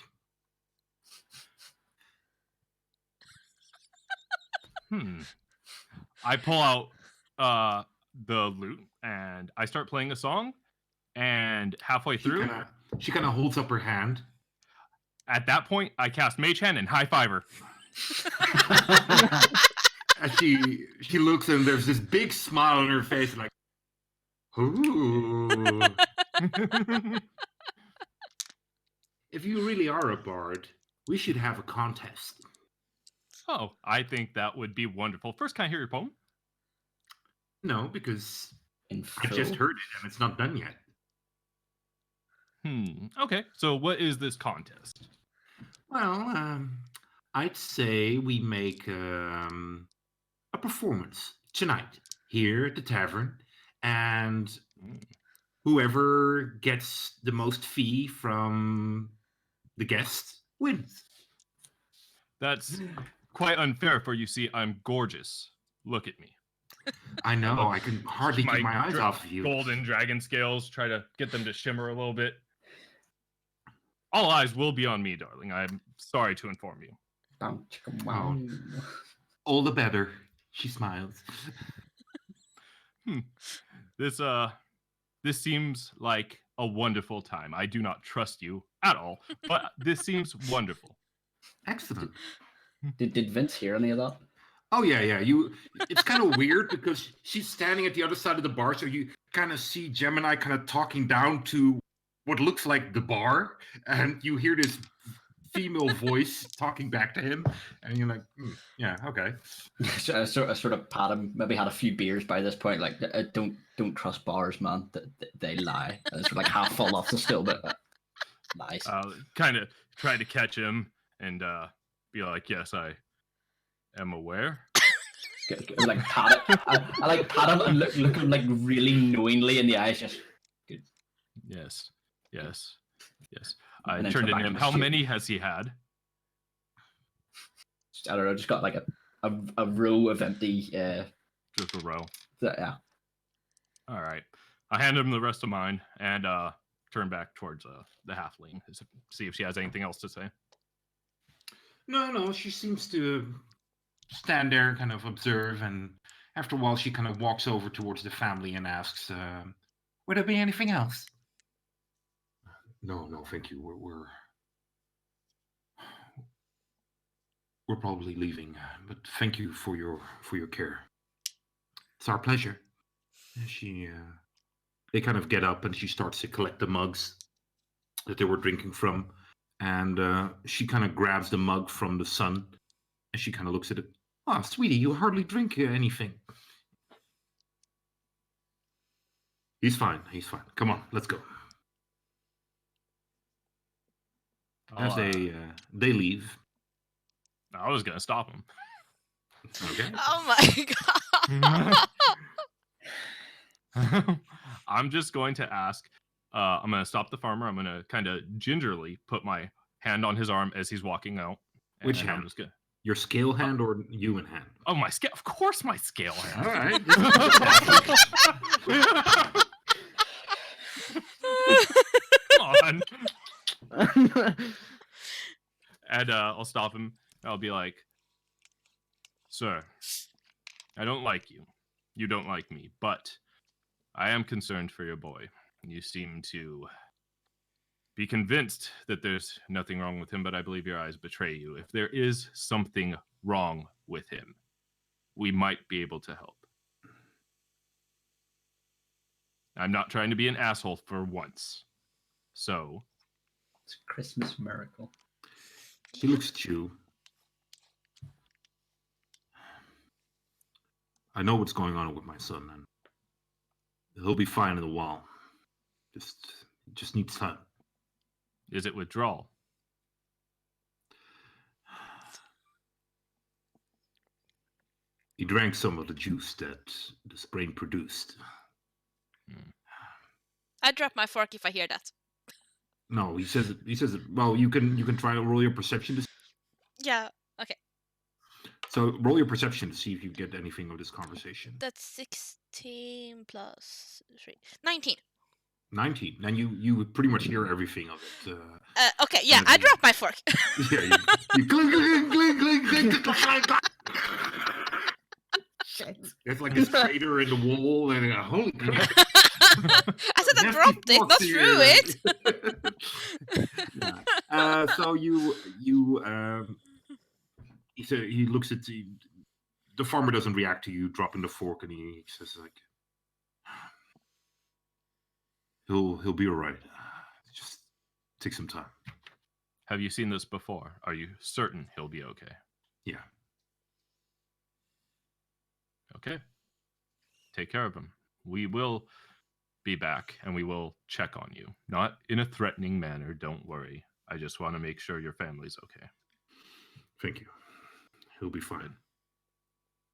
I pull out the lute, and I start playing a song, and halfway through... She kind of holds up her hand. At that point, I cast Mage Hand and High Fiver. As she looks, and there's this big smile on her face, like, ooh. If you really are a bard, we should have a contest. Oh, I think that would be wonderful. First, can I hear your poem? No, because I just heard it, and it's not done yet. Okay, so what is this contest? Well, I'd say we make a performance tonight here at the tavern, and whoever gets the most fee from the guests wins. That's quite unfair, for you see, I'm gorgeous. Look at me. I know, I can hardly keep my eyes off of you. Golden dragon scales, try to get them to shimmer a little bit. All eyes will be on me, darling. I'm sorry to inform you. All the better. She smiles. This seems like a wonderful time. I do not trust you at all, but this seems wonderful. Excellent. Did Vince hear any of that? Oh yeah. It's kind of weird because she's standing at the other side of the bar, so you kind of see Gemini kind of talking down to what looks like the bar, and you hear this female voice talking back to him, and you're like, yeah, okay. So I sort of pat him. Maybe had a few beers by this point. Like, don't trust bars, man. They lie. And it's like half full off the still, but lies. Kind of try to catch him and be like, yes, I am aware. Like pat it. I like pat him and look him like really knowingly in the eyes. Just good. Yes. I And then turned come to back him. to How the many has he had? I don't know. Just got like a row of empty. Just a row. Yeah. All right. I hand him the rest of mine and turn back towards the halfling to see if she has anything else to say. No, she seems to stand there and kind of observe, and after a while she kind of walks over towards the family and asks, would there be anything else? No, thank you. We're probably leaving, but thank you for your care. It's our pleasure. They kind of get up and she starts to collect the mugs that they were drinking from, and she kind of grabs the mug from the son, and she kind of looks at it. Oh, sweetie, you hardly drink anything. He's fine. Come on, let's go. As they leave. I was gonna stop him. Okay. Oh my god. I'm just going to ask. I'm gonna stop the farmer. I'm gonna kind of gingerly put my hand on his arm as he's walking out. Which and hand? I'm just gonna... Your scale hand or human hand? Oh, my scale. Of course, my scale hand. All right. Come on. And I'll stop him. I'll be like, sir, I don't like you. You don't like me, but I am concerned for your boy. You seem to be convinced that there's nothing wrong with him, but I believe your eyes betray you. If there is something wrong with him, we might be able to help. I'm not trying to be an asshole for once. So... It's a Christmas miracle. He looks at you. I know what's going on with my son, and he'll be fine in a while. Just needs time. Is it withdrawal? He drank some of the juice that the sprain produced. I drop my fork if I hear that. No, he says it. Well, you can try to roll your perception to... Yeah, okay. So roll your perception to see if you get anything of this conversation. That's 16 plus 3. 19. 19. And you pretty much hear everything of it. Okay, yeah, I drop my fork. Yeah, you clink, clink, clink, clink, clink, clink, clink. Shit. It's like this crater in the wall, and holy crap. I said I dropped it, not threw it. Yeah. So he looks at the farmer doesn't react to you dropping the fork, and he says like, he'll be all right. Just take some time. Have you seen this before? Are you certain he'll be okay? Yeah. Okay. Take care of him. We will be back, and we will check on you. Not in a threatening manner, don't worry. I just want to make sure your family's okay. Thank you. He'll be fine.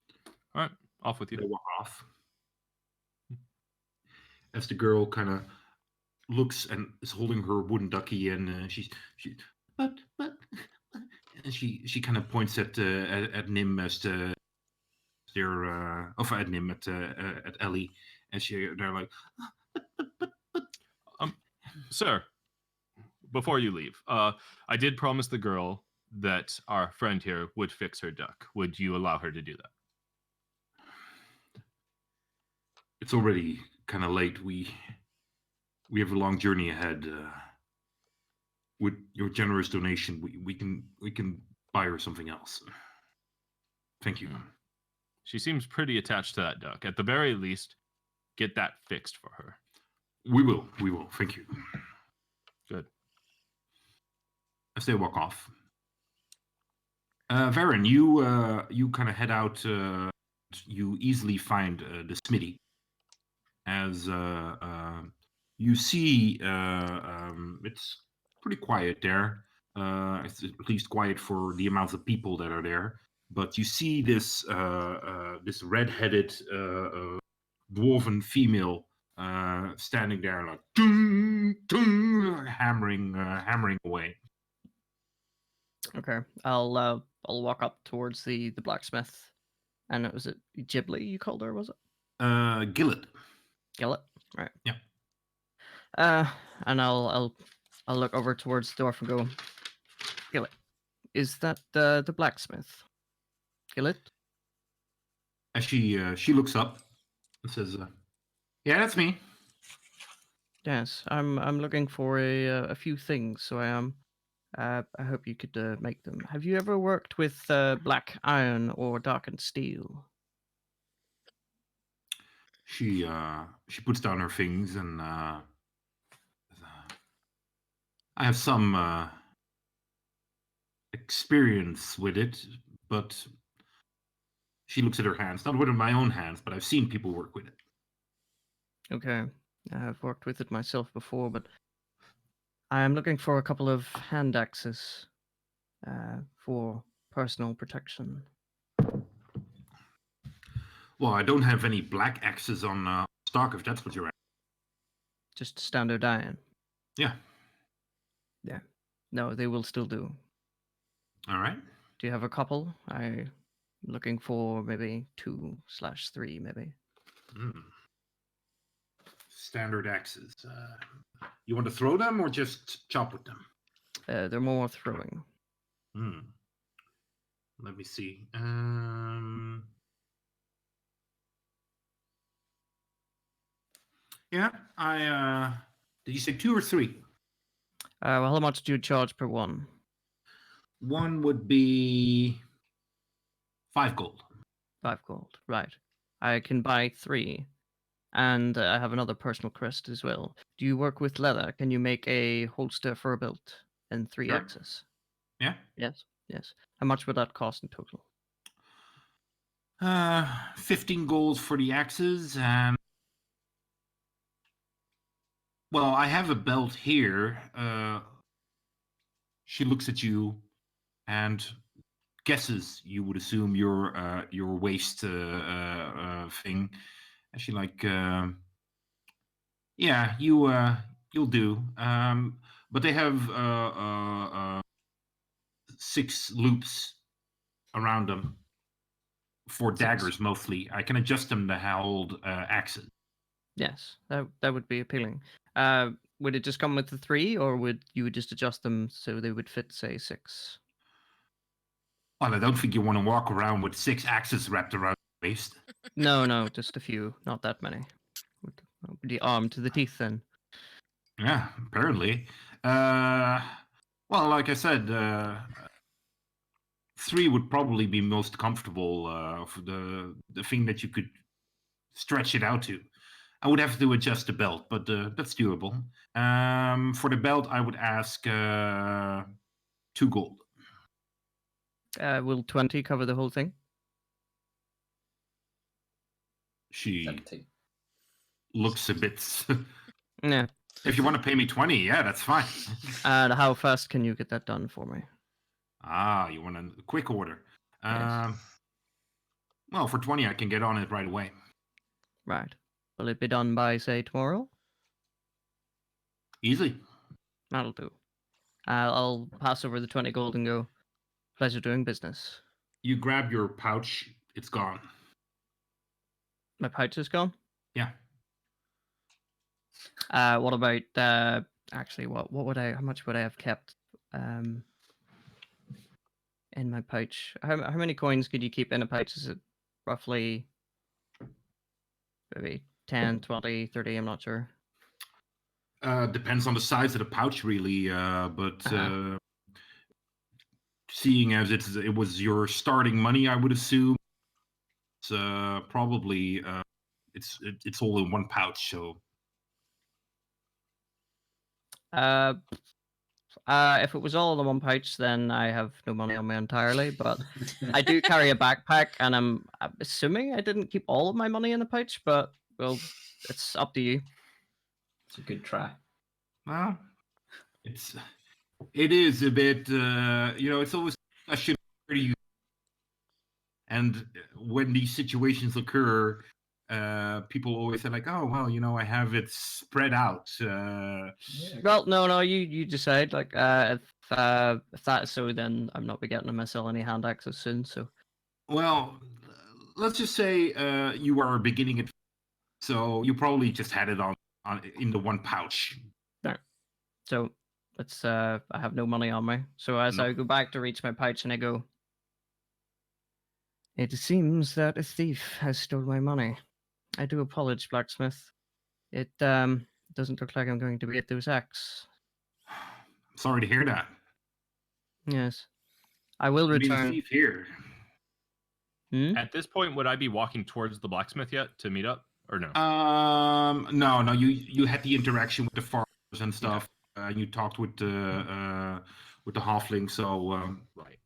Good. All right, off with you. They walk off. As the girl kind of looks and is holding her wooden ducky, and but and she kind of points at Nim as they're at Nim at Ellie, and they're like, Sir, before you leave, I did promise the girl that our friend here would fix her duck. Would you allow her to do that? it's already kind of late. We have a long journey ahead. With your generous donation, we can buy her something else. Thank you. She seems pretty attached to that duck. At the very least, get that fixed for her. We will. Thank you. Good. As they walk off, Varen, you kind of head out. You easily find the smithy. As you see, it's pretty quiet there. It's at least quiet for the amount of people that are there. But you see this this red-headed dwarven female standing there, like dung, dung, hammering away. Okay, I'll walk up towards the blacksmith, and was it Ghibli you called her? Was it Gillet. Gillet? Right. Yeah. And I'll look over towards the dwarf and go, Gillet, is that the blacksmith? Gillet? As she looks up and says, "Yeah, that's me." Yes, I'm looking for a few things, so I am. I hope you could make them. Have you ever worked with black iron or darkened steel? She puts down her things and I have some experience with it, but she looks at her hands. Not with my own hands, but I've seen people work with it. Okay, I've worked with it myself before, but I am looking for a couple of hand axes for personal protection. Well, I don't have any black axes on stock, if that's what you're at. Just standard iron. Yeah. Yeah. No, they will still do. All right. Do you have a couple? I'm looking for maybe 2/3, maybe. Standard axes. You want to throw them or just chop with them? They're more throwing. Let me see. Yeah, I. Did you say 2 or 3? Well, how much do you charge per one? One would be 5 gold. 5 gold, right. I can buy 3. And I have another personal crest as well. Do you work with leather? Can you make a holster for a belt and 3 Sure. axes? Yeah. Yes. How much would that cost in total? 15 gold for the axes, and well, I have a belt here. She looks at you and guesses you would assume your waist thing, and she like, yeah, you'll do. But they have 6 loops around them for 6. daggers mostly. I can adjust them to hold axes. Yes, that would be appealing. Would it just come with the 3, or would you just adjust them so they would fit, say, 6? Well, I don't think you want to walk around with 6 axes wrapped around your waist. No, just a few, not that many. With the arm to the teeth, then. Yeah, apparently. Well, like I said, 3 would probably be most comfortable for the thing that you could stretch it out to. I would have to adjust the belt, but that's doable. For the belt, I would ask 2 gold. Will 20 cover the whole thing? She 17. looks a bit. Yeah. If you want to pay me 20, yeah, that's fine. And how fast can you get that done for me? You want a quick order? Yes. Well, for 20, I can get on it right away. Right. Will it be done by, say, tomorrow? Easy. That'll do. I'll pass over the 20 gold and go, pleasure doing business. You grab your pouch, it's gone. My pouch is gone? Yeah. What about, actually, what would how much would I have kept in my pouch? How many coins could you keep in a pouch? Is it roughly maybe 10, 20, 30, I'm not sure. Depends on the size of the pouch, really. But Uh-huh. seeing as it was your starting money, I would assume it's probably it's all in one pouch. So If it was all in one pouch, then I have no money on me entirely. But I do carry a backpack, and I'm assuming I didn't keep all of my money in the pouch. But well, it's up to you. It's a good try. well, it is a bit. It's always a question where do you. And when these situations occur, people always say like, "Oh, well, I have it spread out." Well, no, you decide. Like, if that's so, then I'm not be getting myself any hand axes soon. So, Well, let's just say you are beginning it, so you probably just had it on in the one pouch. so let's. I have no money on me. So as No. I go back to reach my pouch, and I go, it seems that a thief has stolen my money. I do apologize, blacksmith. It doesn't look like I'm going to get those axe. Sorry to hear that. Yes, I will Maybe the return. thief here. At this point, would I be walking towards the blacksmith yet to meet up, or no? No. You had the interaction with the farmers and stuff. Okay. You talked with the halfling. So right.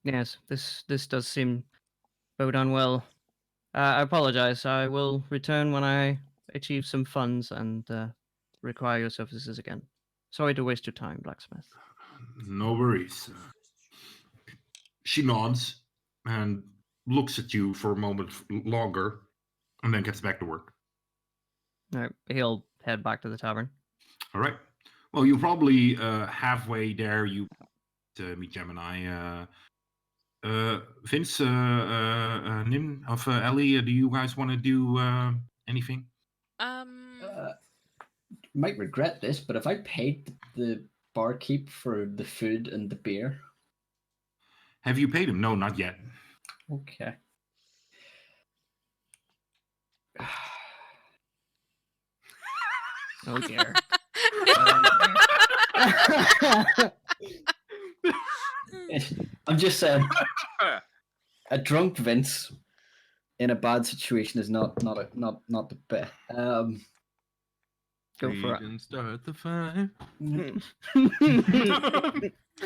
Yes, this does seem bode unwell. I apologize. I will return when I achieve some funds and require your services again. Sorry to waste your time, blacksmith. No worries. She nods and looks at you for a moment longer, and then gets back to work. All right, he'll head back to the tavern. All right. Well, you're probably halfway there. You meet Gemini. Vince, Nim, of Ellie, do you guys want to do anything? Might regret this, but if I paid the barkeep for the food and the beer. Have you paid him? No, not yet. Okay. Oh dear. I'm just saying, a drunk Vince in a bad situation is not the best. Go for it. And start the fire.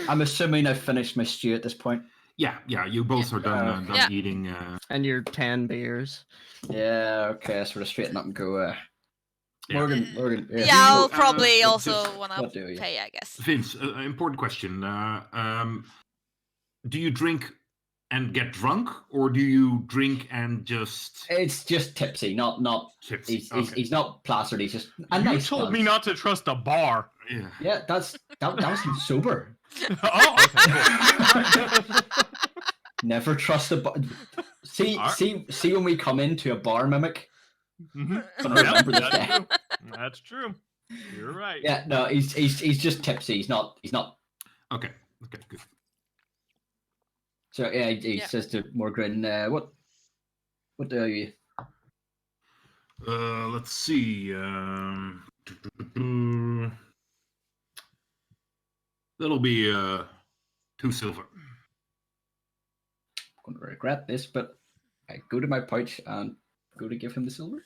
I'm assuming I've finished my stew at this point. Yeah. You both are done eating. And your 10 beers. Yeah. Okay. I sort of straighten up and go. Morgan. Yeah, I'll probably also want to do you? pay, I guess. Vince, important question. Do you drink and get drunk, or do you drink and just? It's just tipsy, not tipsy. He's not plastered. He's just. You told me not to trust a bar. Yeah, that was him sober. Oh, okay, cool. Never trust a bar. See when we come into a bar mimic. Mm-hmm. Remember this day. True. That's true. You're right. Yeah, no, he's just tipsy. He's not. Okay, good. So yeah, he says to Morgan, "What are you?" Let's see. That'll be 2 silver. I'm going to regret this, but I go to my pouch and go to give him the silver.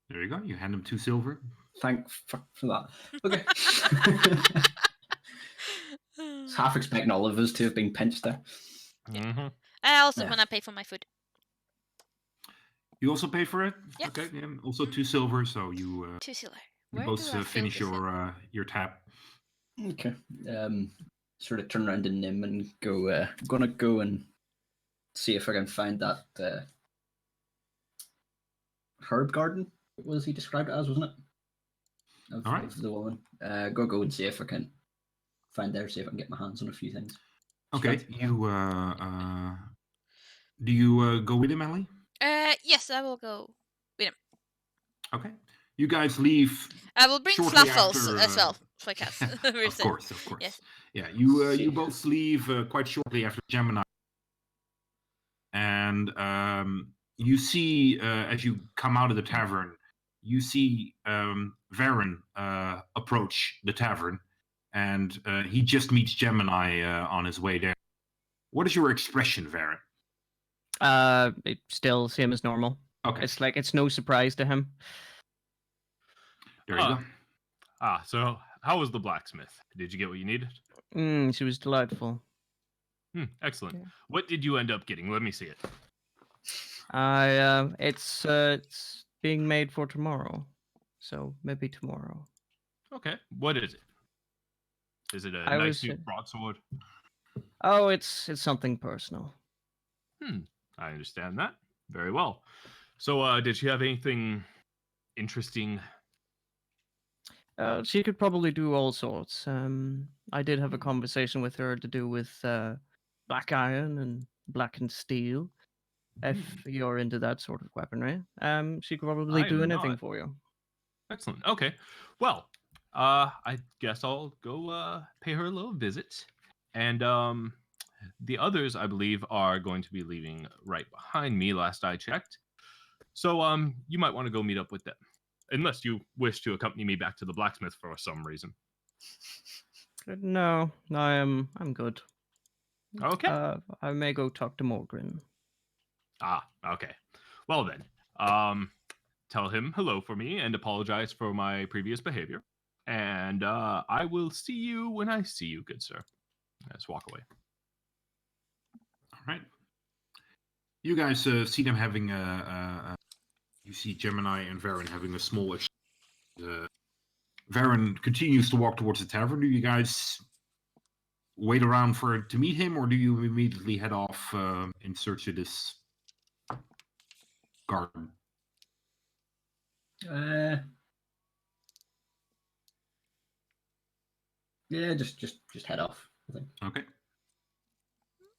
There you go. You hand him 2 silver. Thank fuck for that. Okay. I was half expecting all of us to have been pinched there. Mm-hmm. I also want to pay for my food. You also pay for it? Yeah. Okay. Yeah. Also 2 silver, so you 2 silver. you both finish your tap. Okay. Sort of turn around to Nim and go. I'm gonna go and see if I can find that herb garden. What was he described it as, wasn't it? All right. Of the woman. Go and see if I can find there. See if I can get my hands on a few things. Okay. You do you go with him, Ellie? Yes, I will go with him. Okay. You guys leave. I will bring Fluffles as well. Of course. Yes. Yeah. You both leave quite shortly after Gemini, and you see as you come out of the tavern, you see Varen approach the tavern, and he just meets Gemini on his way there. What is your expression, Varen? It's still same as normal. Okay, It's like it's no surprise to him. there you go. So how was the blacksmith? Did you get what you needed? She was delightful. Excellent. Yeah. What did you end up getting? Let me see it. It's being made for tomorrow, so maybe tomorrow. Okay. What is it? Is it a I nice was- new broadsword? Oh, it's something personal. I understand that. Very well. So, did she have anything interesting? She could probably do all sorts. I did have a conversation with her to do with black iron and blackened steel. If you're into that sort of weaponry, she could probably I do am anything not. for you. Excellent. Okay. Well, I guess I'll go pay her a little visit. And the others, I believe, are going to be leaving right behind me, last I checked. So you might want to go meet up with them. Unless you wish to accompany me back to the blacksmith for some reason. No, I'm good. Okay. I may go talk to Morgren. Okay. Well then, tell him hello for me and apologize for my previous behavior. And I will see you when I see you, good sir. Let's walk away. All right. You guys see them having you see Gemini and Varen having a small. Varen continues to walk towards the tavern. Do you guys wait around to meet him, or do you immediately head off in search of this garden? Yeah, just head off, I think. Okay.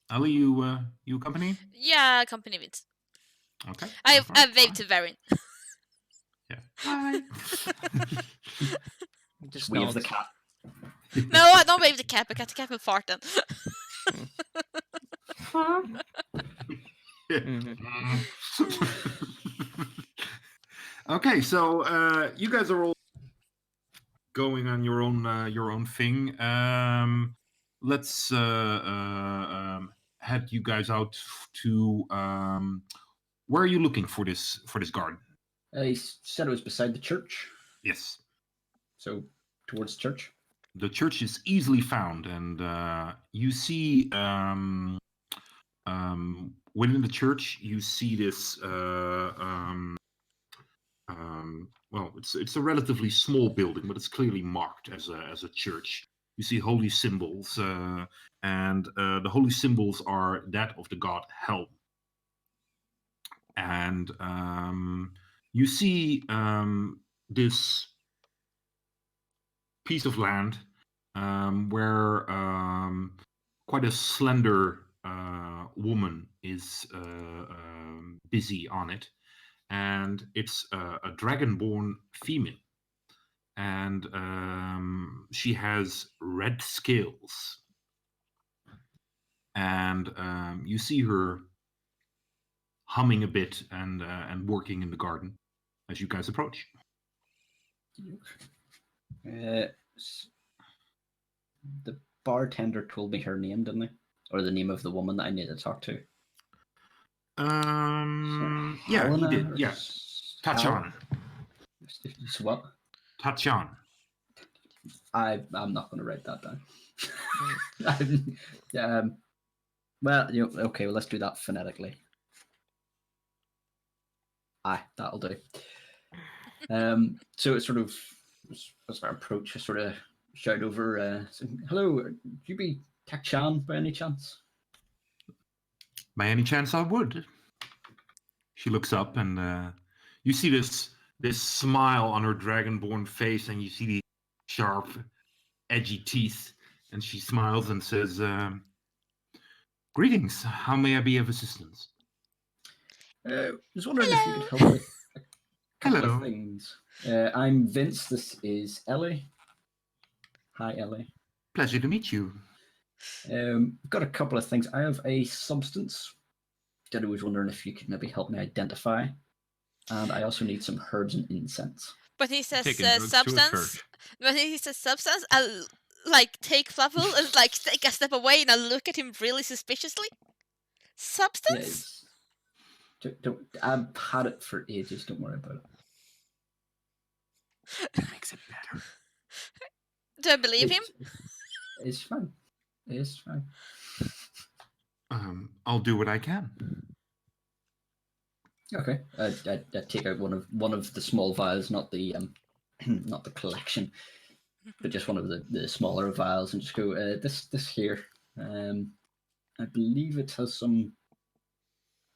Ali, you accompany? Yeah, company Vince. Okay. I that's fine, waved fine. to Varin. Yeah. Hi. Just Wave nods. the cat. No, I don't wave the cap. I got the cap and fart then. Mhm. Okay, so you guys are all going on your own thing. Let's head you guys out to where are you looking for this garden? He said it was beside the church, Yes, so towards the church. the church is easily found, and you see within the church you see this. Well, it's a relatively small building, but it's clearly marked as a church. You see holy symbols, and the holy symbols are that of the god Helm. And you see this piece of land where quite a slender woman is busy on it. And it's a dragonborn female, and she has red scales, and you see her humming a bit and working in the garden as you guys approach. The bartender told me her name, didn't he? Or the name of the woman that I need to talk to. Yeah, he Helena did. or Yeah, Tachan. It's what? Tachan. I'm not going to write that down. Well, okay. Well, let's do that phonetically. Aye, that'll do. So it's sort of as I approach, I sort of shout over, "Hello, would you be Tachan by any chance?" By any chance, I would. She looks up, and you see this smile on her dragonborn face, and you see the sharp, edgy teeth, and she smiles and says, "Greetings. How may I be of assistance?" I was wondering if you could help with a couple Hello. of things. I'm Vince. This is Ellie. Hi, Ellie. Pleasure to meet you. Got a couple of things. I have a substance that I was wondering if you could maybe help me identify. And I also need some herbs and incense. But he says Taking drugs to a substance. church. When he says substance, I'll like take Fluffle and like take a step away, and I'll look at him really suspiciously. Substance? I've had it for ages. Don't worry about it. That makes it better. Do I believe him? It's fine. It's fine. I'll do what I can. Okay. I take out one of the small vials, not the not the collection, but just one of the smaller vials, and just go. This here. I believe it has some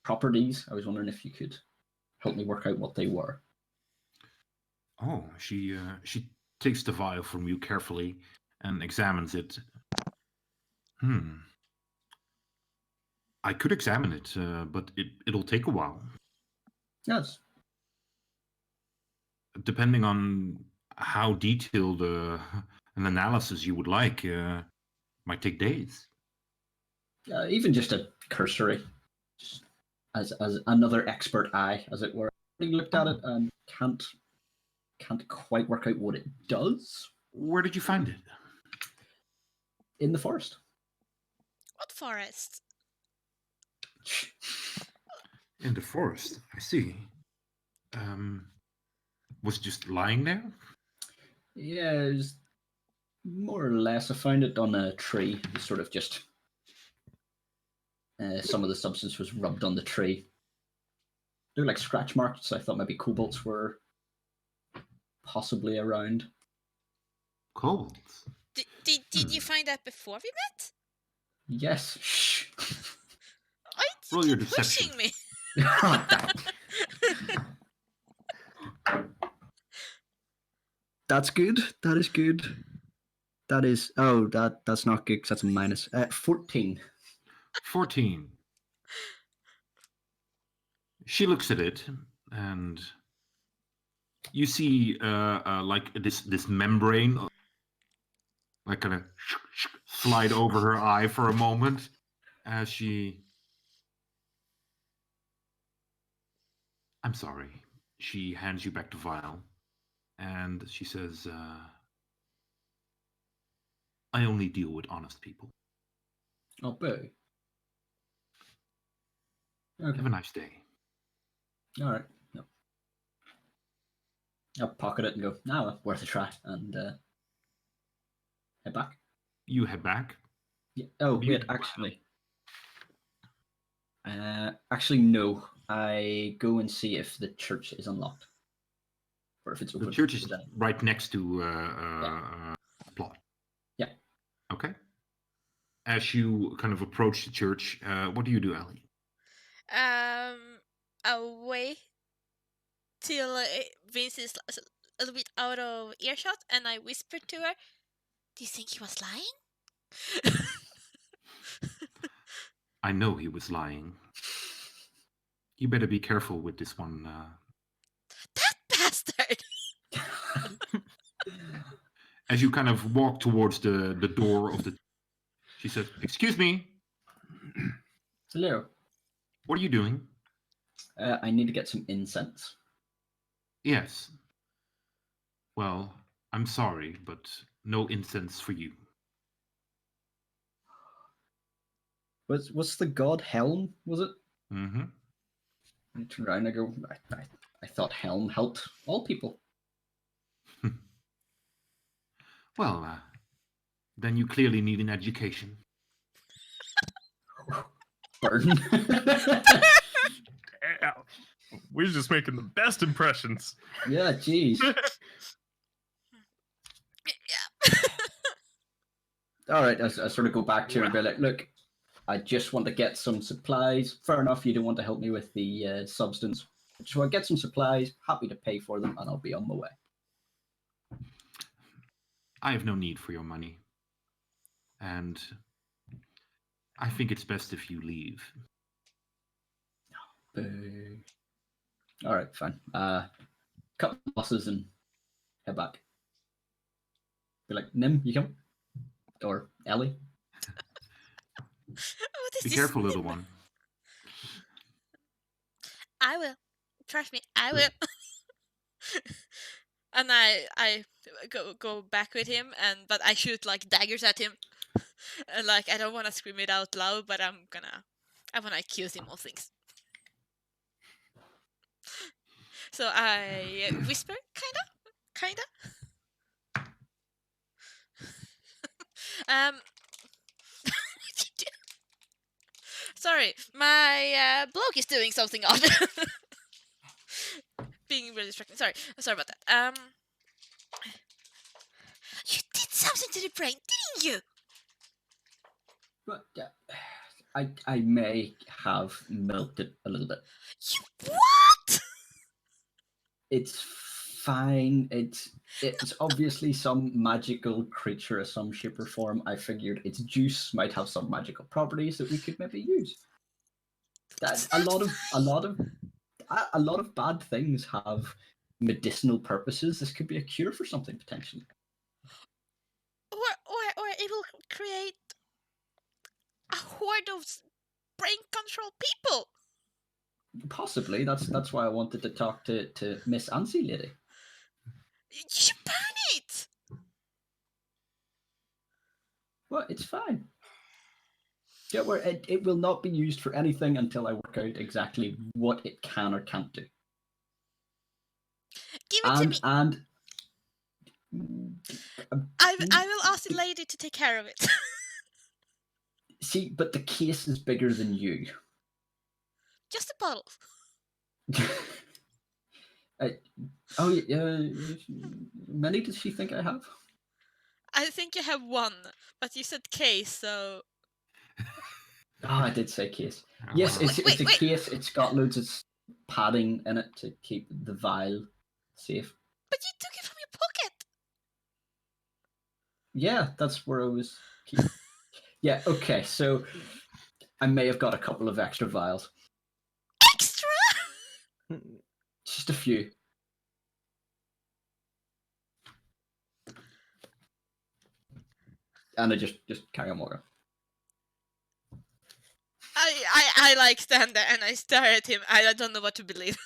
properties. I was wondering if you could help me work out what they were. Oh, she takes the vial from you carefully and examines it. I could examine it, but it'll take a while. Yes. Depending on how detailed an analysis you would like, might take days. Even just a cursory, just as another expert eye, as it were. I looked at it and can't quite work out what it does. Where did you find it? In the forest. What forest? In the forest. I see. Was it just lying there? Yeah, it was more or less. I found it on a tree. It sort of just some of the substance was rubbed on the tree. They're like scratch marks. So I thought maybe kobolds were possibly around. Kobolds? Did you find that before we met? Yes. Shh. Why Roll you your keep deception. pushing me? That's good. That is good. That is. Oh, that's not good because that's a minus. 14. 14. She looks at it, and you see like this membrane, like kind of slide over her eye for a moment as she. I'm sorry. She hands you back the vial, and she says, "I only deal with honest people. Oh, boo. Okay. Have a nice day." All right. No. I'll pocket it and go, well, worth a try, and head back. You head back. Yeah. Oh, wait, actually, no. I go and see if the church is unlocked, or if it's open. The church is right next to plot. Yeah. Okay. As you kind of approach the church, what do you do, Ellie? I'll wait till Vince is a little bit out of earshot, and I whisper to her, "Do you think he was lying?" I know he was lying. You better be careful with this one. That bastard! As you kind of walk towards the door of the... She says, "Excuse me." Hello. What are you doing? I need to get some incense. Yes. Well, I'm sorry, but no incense for you. What's the god Helm, was it? Mm-hmm. I turn around and I go, I thought Helm helped all people. Well, then you clearly need an education. Burn. We're just making the best impressions. Yeah, jeez. All right, I sort of go back to her and be like, look, I just want to get some supplies. Fair enough, you don't want to help me with the substance. So I get some supplies, happy to pay for them, and I'll be on my way. I have no need for your money. And I think it's best if you leave. Boo. All right, fine. Cut losses and head back. Be like, Nim, you come? Or Ellie? Be careful, little one. I will. Trust me, I will. And I go back with him, but I shoot like daggers at him. And like I don't want to scream it out loud, but I wanna accuse him of things. So I whisper, kinda. What you do? Sorry, my blog is doing something odd. Being really distracting. Sorry about that. You did something to the brain, didn't you? But I may have milked it a little bit. You what? It's fine. It's obviously some magical creature of some shape or form. I figured its juice might have some magical properties that we could maybe use. That a lot of bad things have medicinal purposes. This could be a cure for something potentially. Or it will create a horde of brain control people. Possibly. That's why I wanted to talk to Miss Ansi lady. You should ban it. Well, it's fine. Don't worry, it will not be used for anything until I work out exactly what it can or can't do. Give it to me. And I will ask the lady to take care of it. see, but the case is bigger than you. Just a bottle. Many does she think I have? I think you have one, but you said case, so. Oh, I did say case. Yes, it's a case. It's got loads of padding in it to keep the vial safe. But you took it from your pocket. Yeah, that's where I was. Yeah, okay, so I may have got a couple of extra vials. Extra? Just a few. And I just carry on walking. I like stand there and I stare at him. I don't know what to believe.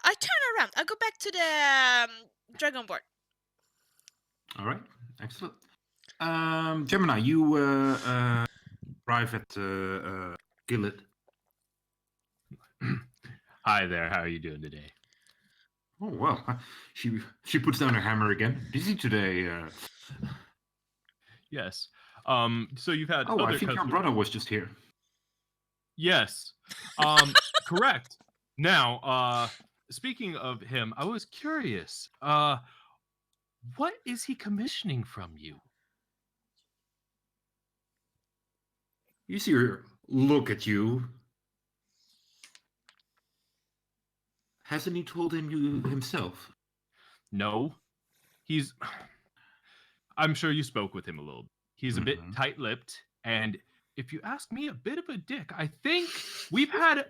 I turn around. I go back to the dragon board. All right, excellent. Gemini, you arrive at Gillet. Hi there. How are you doing today? Oh well, she puts down her hammer again. Busy today. Yes. So you've had. Oh, other I think your brother was just here. Yes. Correct. Now, speaking of him, I was curious. What is he commissioning from you? You see her look at you. Hasn't he told him you himself? No. I'm sure you spoke with him a little. He's a bit tight-lipped, and if you ask me, a bit of a dick. I think we've had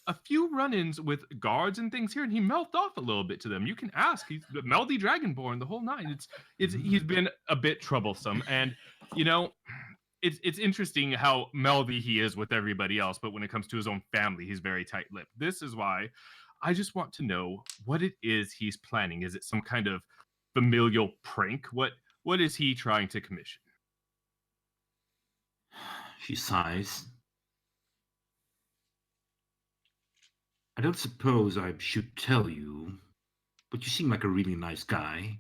a few run-ins with guards and things here, and he mouthed off a little bit to them. You can ask. He's Melody Dragonborn the whole nine. He's been a bit troublesome, and you know, it's interesting how Melody he is with everybody else, but when it comes to his own family, he's very tight-lipped. This is why I just want to know what it is he's planning. Is it some kind of familial prank? What is he trying to commission? She sighs. I don't suppose I should tell you, but you seem like a really nice guy.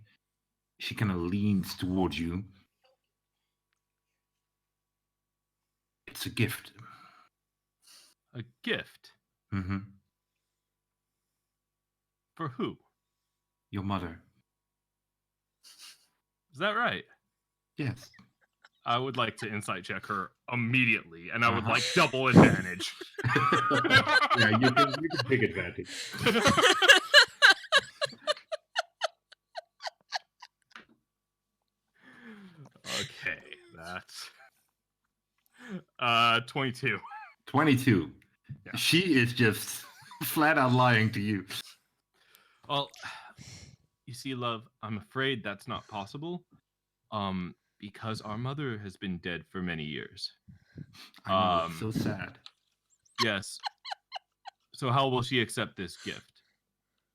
She kind of leans towards you. It's a gift. A gift? Mm-hmm. For who? Your mother. Is that right? Yes. I would like to insight check her immediately, and I would like double advantage. Yeah, you can take advantage. Okay, that's 22. 22. Yeah. She is just flat out lying to you. Well, you see, love, I'm afraid that's not possible. Because our mother has been dead for many years. I know, it's so sad. Yes. So how will she accept this gift?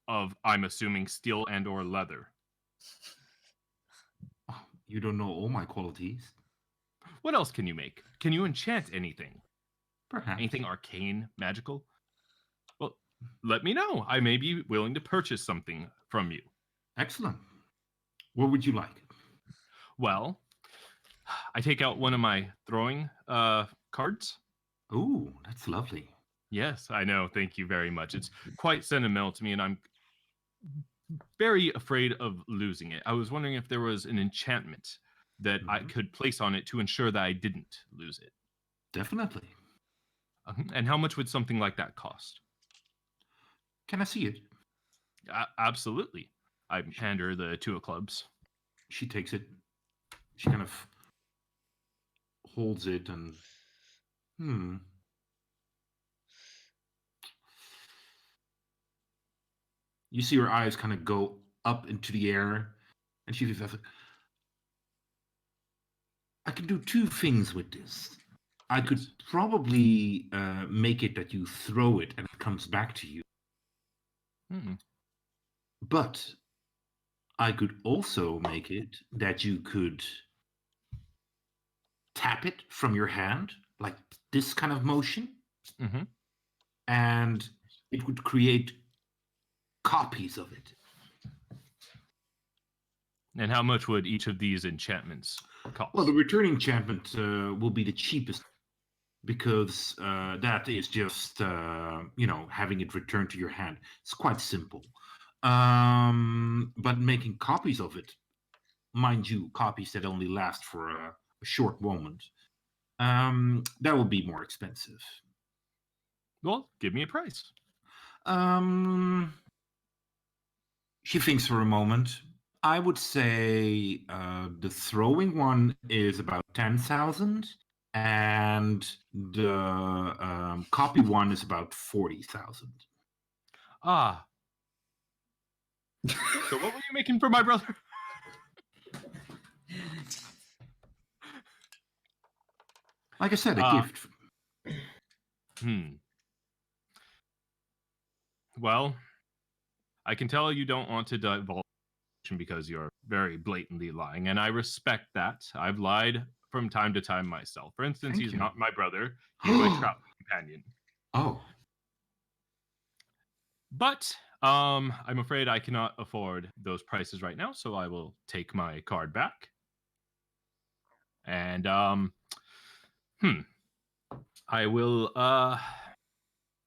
Of, I'm assuming, steel and or leather. Oh, you don't know all my qualities. What else can you make? Can you enchant anything? Perhaps. Anything arcane, magical? Well, let me know. I may be willing to purchase something from you. Excellent. What would you like? Well, I take out one of my throwing cards. Ooh, that's lovely. Yes, I know. Thank you very much. It's quite sentimental to me, and I'm very afraid of losing it. I was wondering if there was an enchantment that I could place on it to ensure that I didn't lose it. Definitely. And how much would something like that cost? Can I see it? Absolutely. I hand her the 2 of clubs. She takes it. She kind of holds it and You see her eyes kind of go up into the air, and she says, I can do 2 things with this. I could probably make it that you throw it and it comes back to you. But I could also make it that you could tap it from your hand, like this kind of motion, and it would create copies of it. And how much would each of these enchantments cost? Well, the return enchantment will be the cheapest, because that is just having it returned to your hand. It's quite simple. But making copies of it, mind you, copies that only last for a short moment, that will be more expensive. Well, give me a price. She thinks for a moment. I would say the throwing one is about 10,000, and the copy one is about 40,000. Ah. So what were you making for my brother? Like I said, a gift. Well, I can tell you don't want to divulge because you're very blatantly lying, and I respect that. I've lied from time to time myself. For instance, he's not my brother. He's my travel companion. Oh. But I'm afraid I cannot afford those prices right now, so I will take my card back. And I will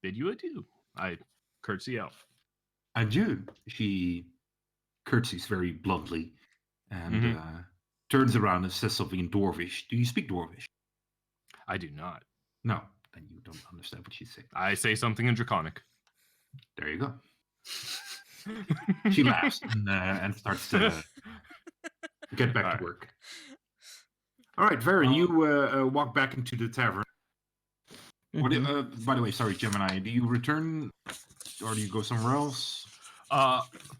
bid you adieu. I curtsy out. Adieu. She curtsies very bluntly and turns around and says something in Dwarvish. Do you speak Dwarvish? I do not. No, then you don't understand what she's saying. I say something in Draconic. There you go. She laughs and starts to get back to work. All right, Varen, you walk back into the tavern. By the way, sorry, Gemini, do you return or do you go somewhere else?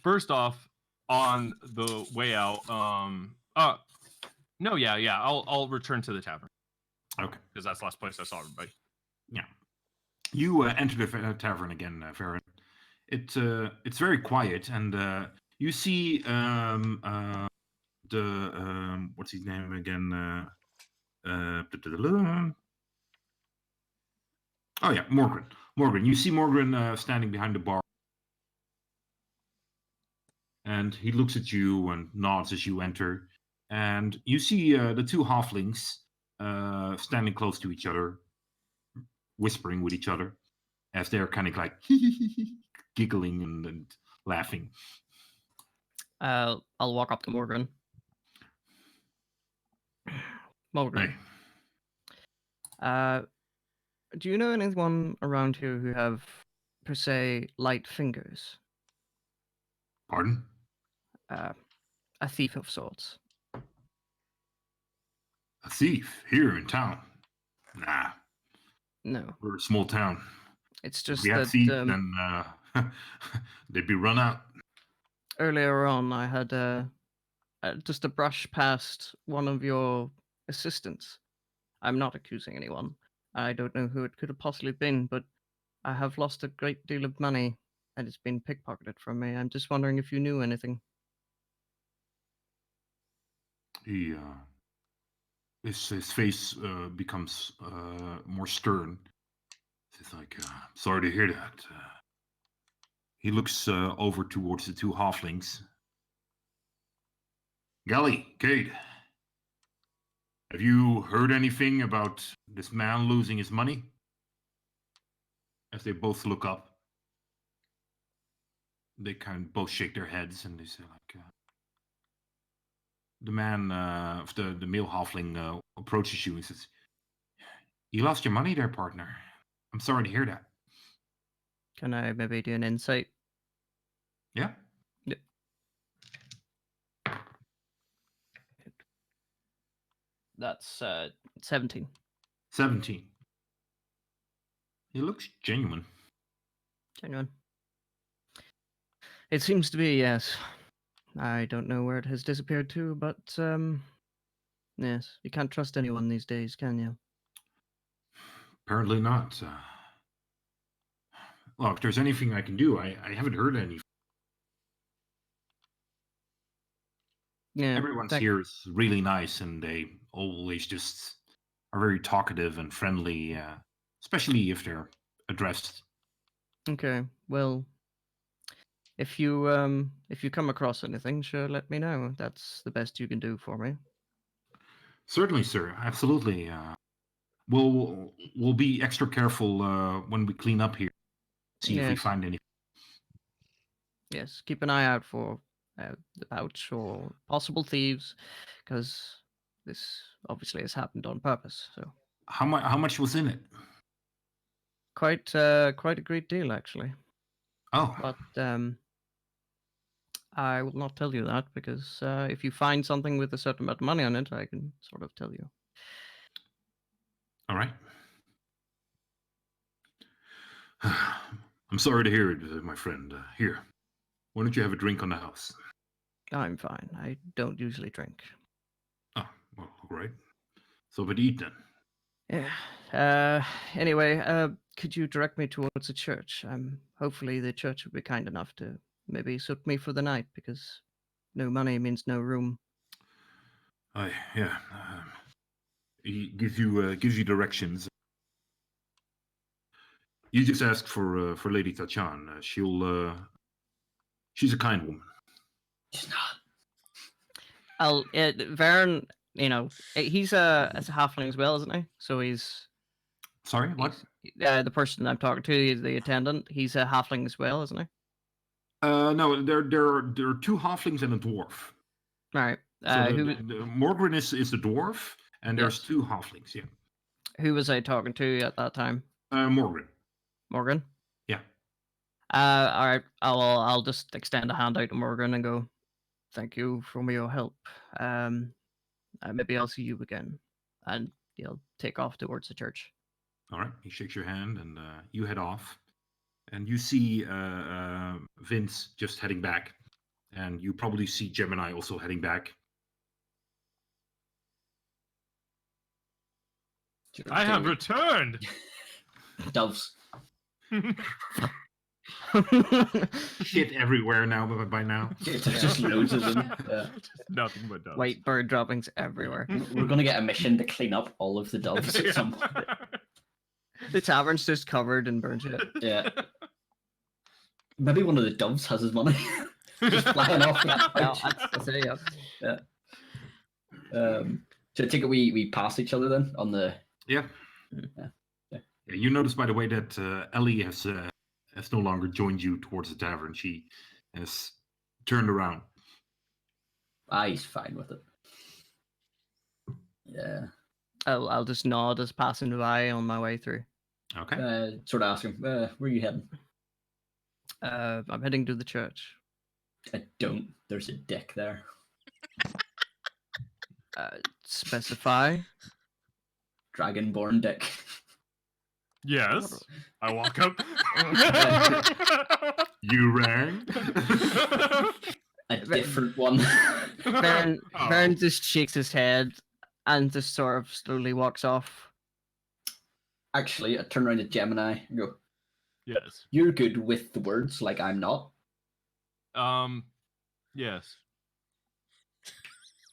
First off, on the way out, no, yeah, I'll return to the tavern. Okay. Because that's the last place I saw everybody. Yeah. You enter the tavern again, Varen. It's very quiet, and you see the what's his name again? Oh yeah, Morgan. Morgan. You see Morgan standing behind the bar, and he looks at you and nods as you enter. And you see the 2 halflings standing close to each other, whispering with each other, as they're kind of like giggling and laughing. I'll walk up to Morgan. Morgan. Hey. Do you know anyone around here who have, per se, light fingers? Pardon? A thief of sorts. A thief here in town? Nah. No. We're a small town. It's just if we had thieves, then they'd be run out. Earlier on, I had just a brush past one of your assistants. I'm not accusing anyone. I don't know who it could have possibly been, but I have lost a great deal of money, and it's been pickpocketed from me. I'm just wondering if you knew anything. His face becomes more stern. He's like, sorry to hear that. He looks over towards the two halflings. Gally, Cade, have you heard anything about this man losing his money? As they both look up, they kind of both shake their heads and they say, like, the man, the male halfling approaches you and says, "You lost your money there, partner. I'm sorry to hear that." Can I maybe do an insight? Yeah. Yep. That's 17. 17. He looks genuine. Genuine. It seems to be, yes. I don't know where it has disappeared to, but yes, you can't trust anyone these days, can you? Apparently not. Well, if there's anything I can do, I haven't heard any. Yeah. Everyone's here is really nice, and they always just are very talkative and friendly, especially if they're addressed. Okay. Well, if you come across anything, sure, let me know. That's the best you can do for me. Certainly, sir. Absolutely. We'll be extra careful when we clean up here. See if we find anything. Yes, keep an eye out for the pouch or possible thieves, because this obviously has happened on purpose. So How much was in it? quite a great deal, actually. Oh, But I will not tell you that, because if you find something with a certain amount of money on it, I can sort of tell you. all right. I'm sorry to hear it, my friend. Here, why don't you have a drink on the house? I'm fine. I don't usually drink. Oh, well, all right. So, but eat then. Yeah. Anyway, could you direct me towards a church? Hopefully the church would be kind enough to maybe suit me for the night, because no money means no room. Yeah. He gives you directions. You just ask for Lady Tachan. She's a kind woman. She's not. Varen, he's a halfling as well, isn't he? So he's Sorry, what? the person I'm talking to, is the attendant. He's a halfling as well, isn't he? No, there are two halflings and a dwarf. Right. Morgren is the dwarf, and there's two halflings. Yeah. Who was I talking to at that time? Morgren. Morgan. Yeah. All right. I'll just extend a hand out to Morgan and go, "Thank you for your help. Maybe I'll see you again," and he'll take off towards the church. All right. He shakes your hand, and you head off, and you see Vince just heading back, and you probably see Gemini also heading back. I have returned. Doves. Shit everywhere now by now. There's just loads of them. Just nothing but doves. White bird droppings everywhere. We're going to get a mission to clean up all of the doves at some point. The tavern's just covered in burnt shit. Yeah. Maybe one of the doves has his money. Just flying off. That's it, yeah. So I take it we pass each other then on the... Yeah. You notice, by the way, that Ellie has no longer joined you towards the tavern. She has turned around. He's fine with it. Yeah. I'll just nod as passing by on my way through. Okay. Sort of ask him, where are you heading? I'm heading to the church. I don't. There's a dick there. Specify. Dragonborn dick. Yes. I walk up. You rang? A different one. Varen just shakes his head and just sort of slowly walks off. Actually, I turn around to Gemini and go, Yes. "You're good with the words, like I'm not. Yes.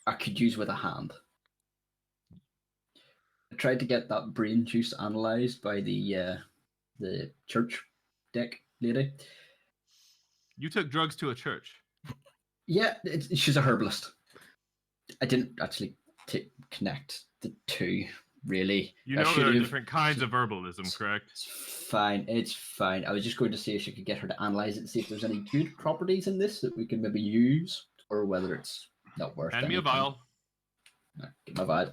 I could use with a hand." I tried to get that brain juice analyzed by the church deck lady. You took drugs to a church. Yeah, she's a herbalist. I didn't actually connect the two, really. You I know there are should've. different kinds of herbalism, correct? It's fine. It's fine. I was just going to see if she could get her to analyze it and see if there's any good properties in this that we can maybe use, or whether it's not worth. Hand me a anything. vial. Get my vial.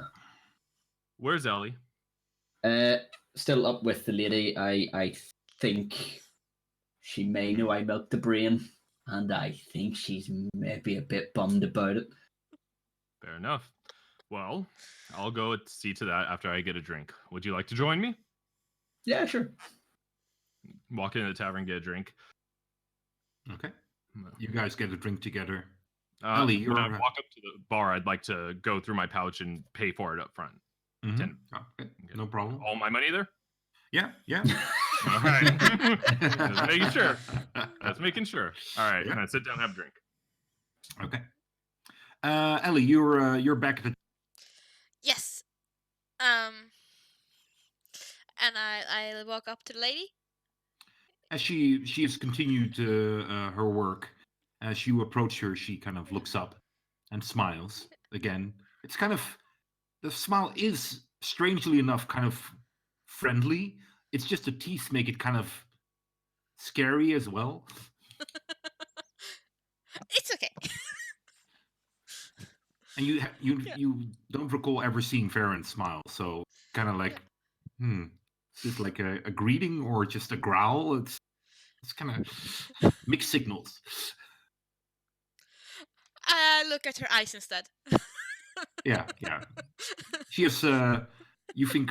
Where's Ellie? Still up with the lady. I think she may know I milked the brain, and I think she's maybe a bit bummed about it. Fair enough. Well, I'll go see to that after I get a drink. Would you like to join me? Yeah, sure. Walk into the tavern, get a drink. Okay. You guys get a drink together. Ellie, when I walk up to the bar, I'd like to go through my pouch and pay for it up front. Okay. No problem. All my money there? Yeah. All right. Just making sure. That's making sure. All right. Yeah. Can I sit down and have a drink? Okay. Ellie, you're back at the. Yes. And I walk up to the lady. As she has continued her work, as you approach her, she kind of looks up and smiles again. It's kind of, the smile is strangely enough kind of friendly. It's just the teeth make it kind of scary as well. It's okay. And you don't recall ever seeing Farron smile, so kind of like, is this like a greeting or just a growl? It's kind of mixed signals. I look at her eyes instead. Yeah. She has, you think,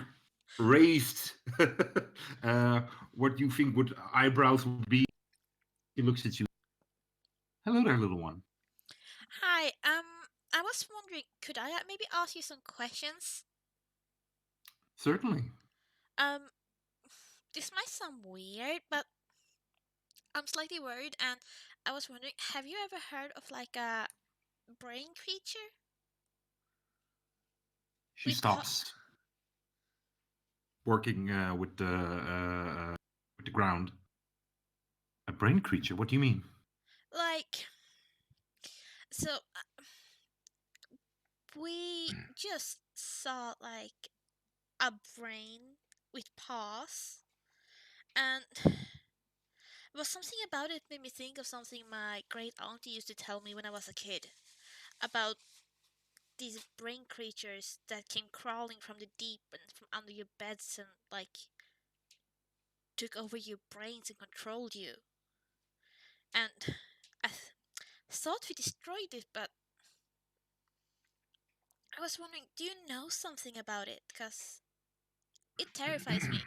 raised what you think would eyebrows would be. She looks at you. Hello there, little one. Hi. I was wondering, could I maybe ask you some questions? Certainly. This might sound weird, but I'm slightly worried, and I was wondering, have you ever heard of like a brain creature? She With stops working with the ground. A brain creature? What do you mean? Like, so we just saw like a brain with paws, and well, something about it made me think of something my great auntie used to tell me when I was a kid about these brain creatures that came crawling from the deep and from under your beds and like took over your brains and controlled you. And I thought we destroyed it, but I was wondering, do you know something about it? Because it terrifies me.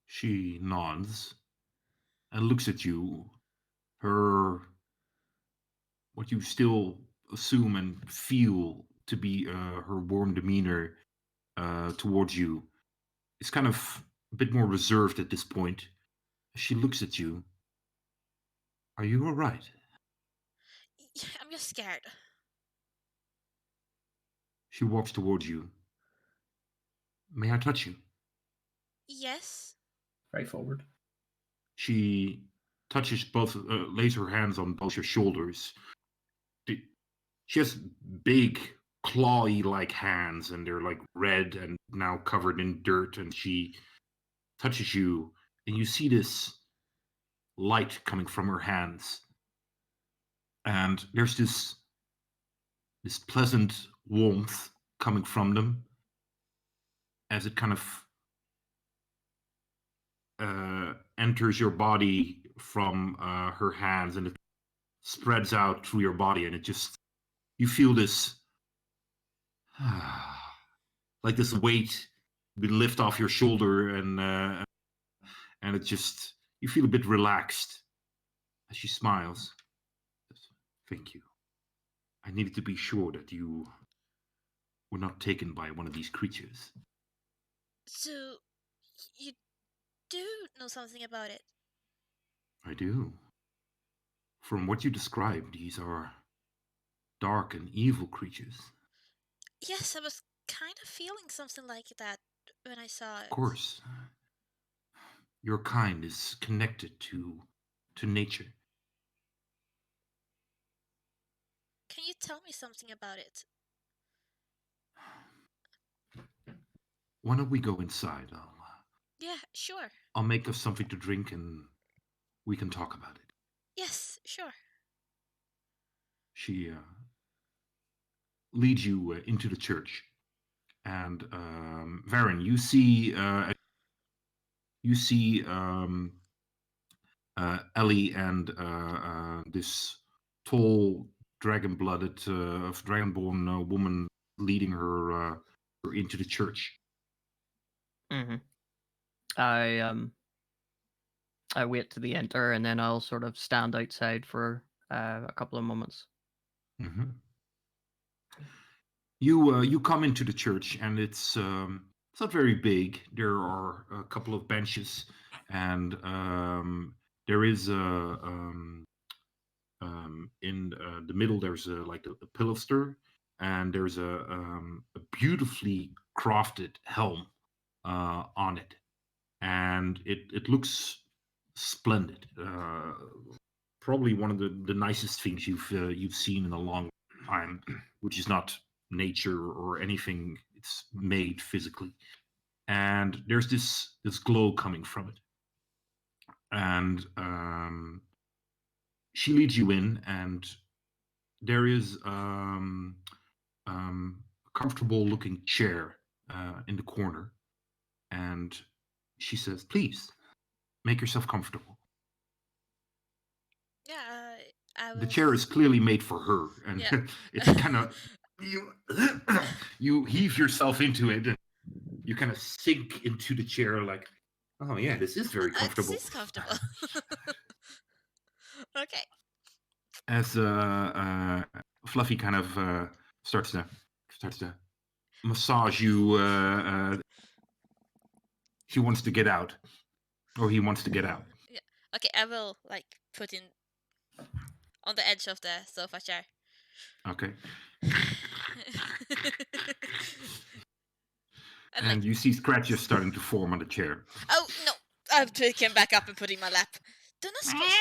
She nods and looks at you. Her, what you still assume and feel to be her warm demeanor towards you is kind of a bit more reserved at this point. She looks at you. Are you all right? I'm just scared. She walks towards you. May I touch you? Yes. Right forward. She touches both, lays her hands on both your shoulders. She has big, clawy-like hands, and they're like red and now covered in dirt. And she touches you, and you see this light coming from her hands. And there's this pleasant warmth coming from them as it kind of enters your body from her hands, and it spreads out through your body, and it just, you feel this like this weight be lift off your shoulder, and it just, you feel a bit relaxed as she smiles. Thank you. I needed to be sure that you were not taken by one of these creatures. So, you do know something about it? I do. From what you described, these are dark and evil creatures. Yes, I was kind of feeling something like that when I saw it. Of course. Your kind is connected to nature. Can you tell me something about it? Why don't we go inside? Yeah, sure. I'll make us something to drink and we can talk about it. Yes, sure. She leads you into the church, and Varen, you see Ellie and this tall, dragon-blooded, dragonborn woman leading her into the church. Mm-hmm. I wait to the enter, and then I'll sort of stand outside for a couple of moments. Mm-hmm. You come into the church, and it's not very big. There are a couple of benches, and there is in the middle there's like a pilaster, and there's a beautifully crafted helm on it, and it looks splendid. Probably one of the nicest things you've seen in a long time, which is not nature or anything. It's made physically, and there's this glow coming from it, and she leads you in, and there is a comfortable looking chair in the corner, and she says, "Please make yourself comfortable." Yeah, I The will. chair is clearly made for her, and Yeah. it's kind of you heave yourself into it, and you kind of sink into the chair like, oh yeah, this is very comfortable. This is comfortable. Okay. As Fluffy kind of starts to massage you. She wants to get out, or he wants to get out. Yeah. Okay, I will like put in on the edge of the sofa chair. Okay. And And like, you see scratches starting to form on the chair. oh no! I pick him back up and put him in my lap. Do not scratch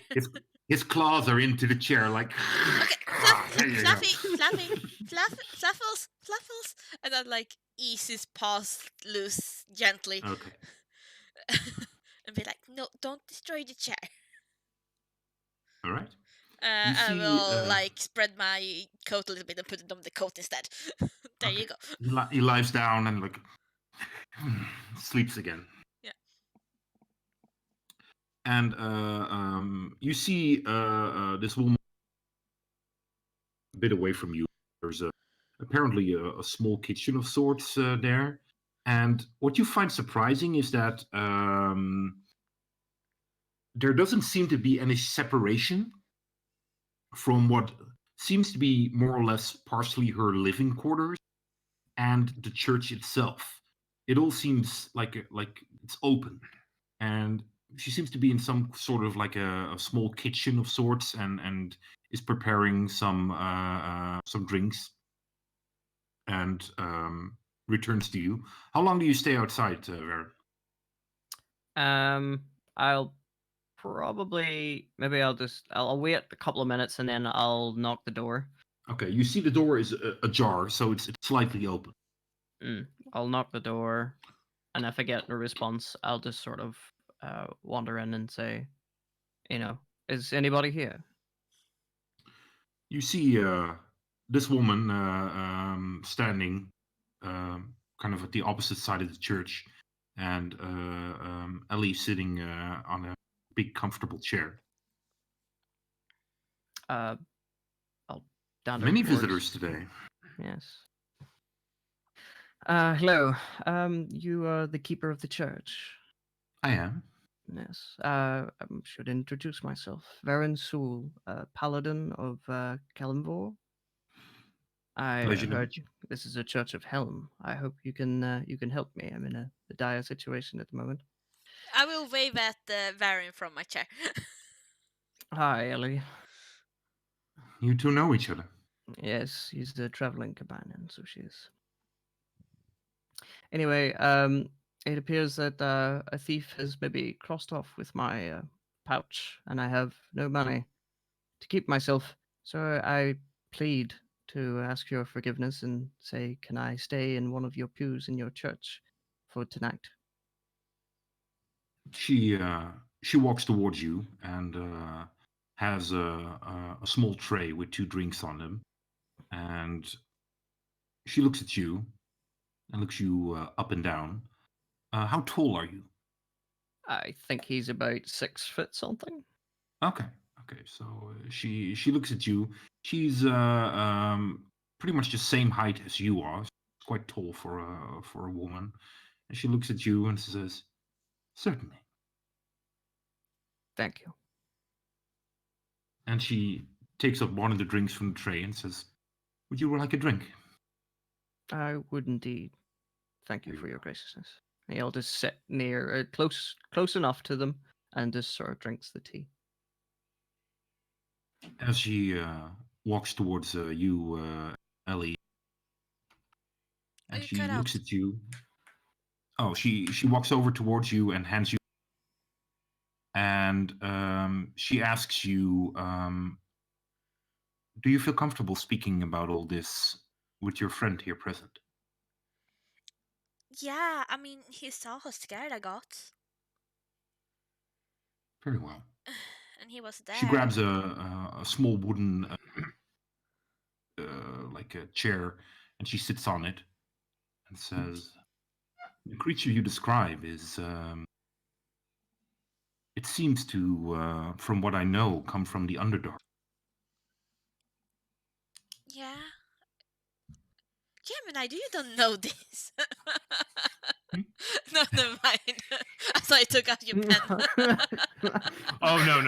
the chair. His claws are into the chair, like. Okay, Fluffles, and then like ease his paws loose gently. Okay. And be like, no, don't destroy the chair. All right. I will like spread my coat a little bit and put it on the coat instead. There okay. you go. He lies down and like sleeps again. Yeah. And you see this woman a bit away from you. There's apparently a small kitchen of sorts there. And what you find surprising is that there doesn't seem to be any separation from what seems to be more or less partially her living quarters and the church itself. It all seems like it's open, and she seems to be in some sort of like a small kitchen of sorts, and is preparing some drinks, and returns to you. How long do you stay outside, Vera? I'll probably I'll wait a couple of minutes and then I'll knock the door. Okay, you see the door is ajar, so it's slightly open. I'll knock the door, and if I get a response, I'll just sort of wander in and say, is anybody here? You see this woman standing kind of at the opposite side of the church, and Ellie sitting on a big comfortable chair. I'll stand Many towards... visitors today. Yes. Hello. You are the keeper of the church. I am. Yes. I should introduce myself. Varen Sul, paladin of Kalimvor. I Pleasure to heard meet you. this is a Church of Helm. I hope you can help me. I'm in a dire situation at the moment. I will wave at Varian from my chair. Hi, Ellie. You two know each other. Yes, he's the traveling companion, so she is. Anyway, it appears that a thief has maybe crossed off with my pouch, and I have no money to keep myself. So I plead to ask your forgiveness and say, can I stay in one of your pews in your church for tonight? She walks towards you and has a small tray with 2 drinks on them, and she looks at you and looks you up and down. How tall are you? I think he's about 6 foot something. Okay. Okay. So she looks at you. She's pretty much the same height as you are. She's quite tall for a woman. And she looks at you and says, "Certainly." Thank you. And she takes up one of the drinks from the tray and says, "Would you like a drink?" I would indeed. Thank you Here for you your go. graciousness. He'll just sit near, close enough to them, and just sort of drinks the tea. As she walks towards you, Ellie, Oh, and you she cut looks out. at you. Oh, she walks over towards you and hands you, and she asks you, "Do you feel comfortable speaking about all this with your friend here present?" Yeah, I mean, he saw how scared I got. Very well. And he was She there. grabs a small wooden like a chair, and she sits on it and says, "The creature you describe is, it seems to, from what I know, come from the Underdark." Yeah. Gemini, do you don't know this? Hmm? No, never mind. I thought you took out your pen. Oh no!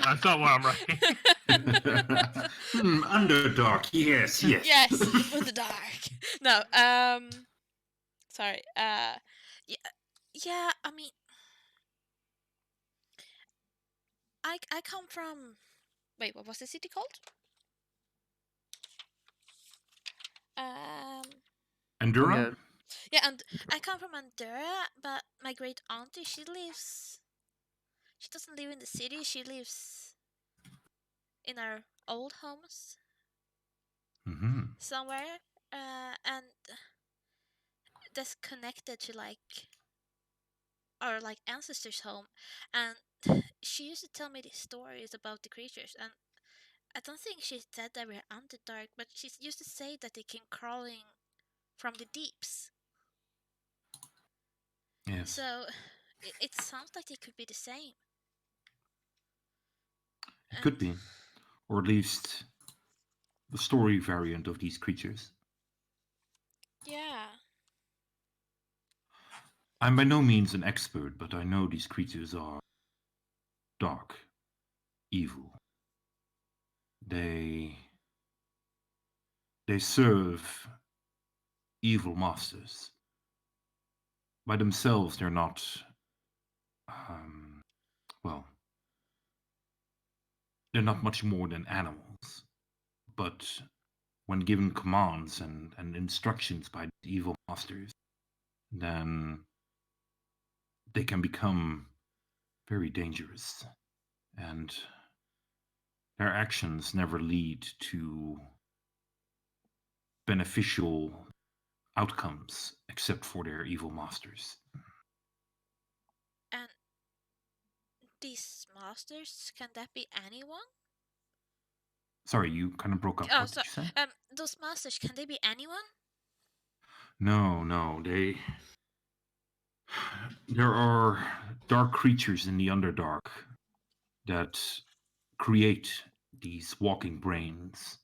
That's not what I'm writing. Underdark, yes, yes. Yes, with the dark. No, sorry. Yeah, yeah. I mean, I come from. Wait, what was the city called? Um, Andura? yeah, and I come from Andorra, but my great auntie, she lives. She doesn't live in the city. She lives in our old homes Mm-hmm. somewhere, and that's connected to like our like ancestors' home. And she used to tell me these stories about the creatures, and I don't think she said they were underdark, but she used to say that they came crawling from the deeps. Yes. So it sounds like they could be the same. It And could be. Or at least the story variant of these creatures. yeah, I'm by no means an expert, but I know these creatures are dark, evil. They serve evil masters. By themselves, they're not, well, they're not much more than animals. But when given commands and instructions by evil masters, then they can become very dangerous. And their actions never lead to beneficial outcomes except for their evil masters. and these masters, can that be anyone? Sorry, you kind of broke up. Oh, What so did you say? those masters, can they be anyone? No, there are dark creatures in the Underdark that create these walking brains,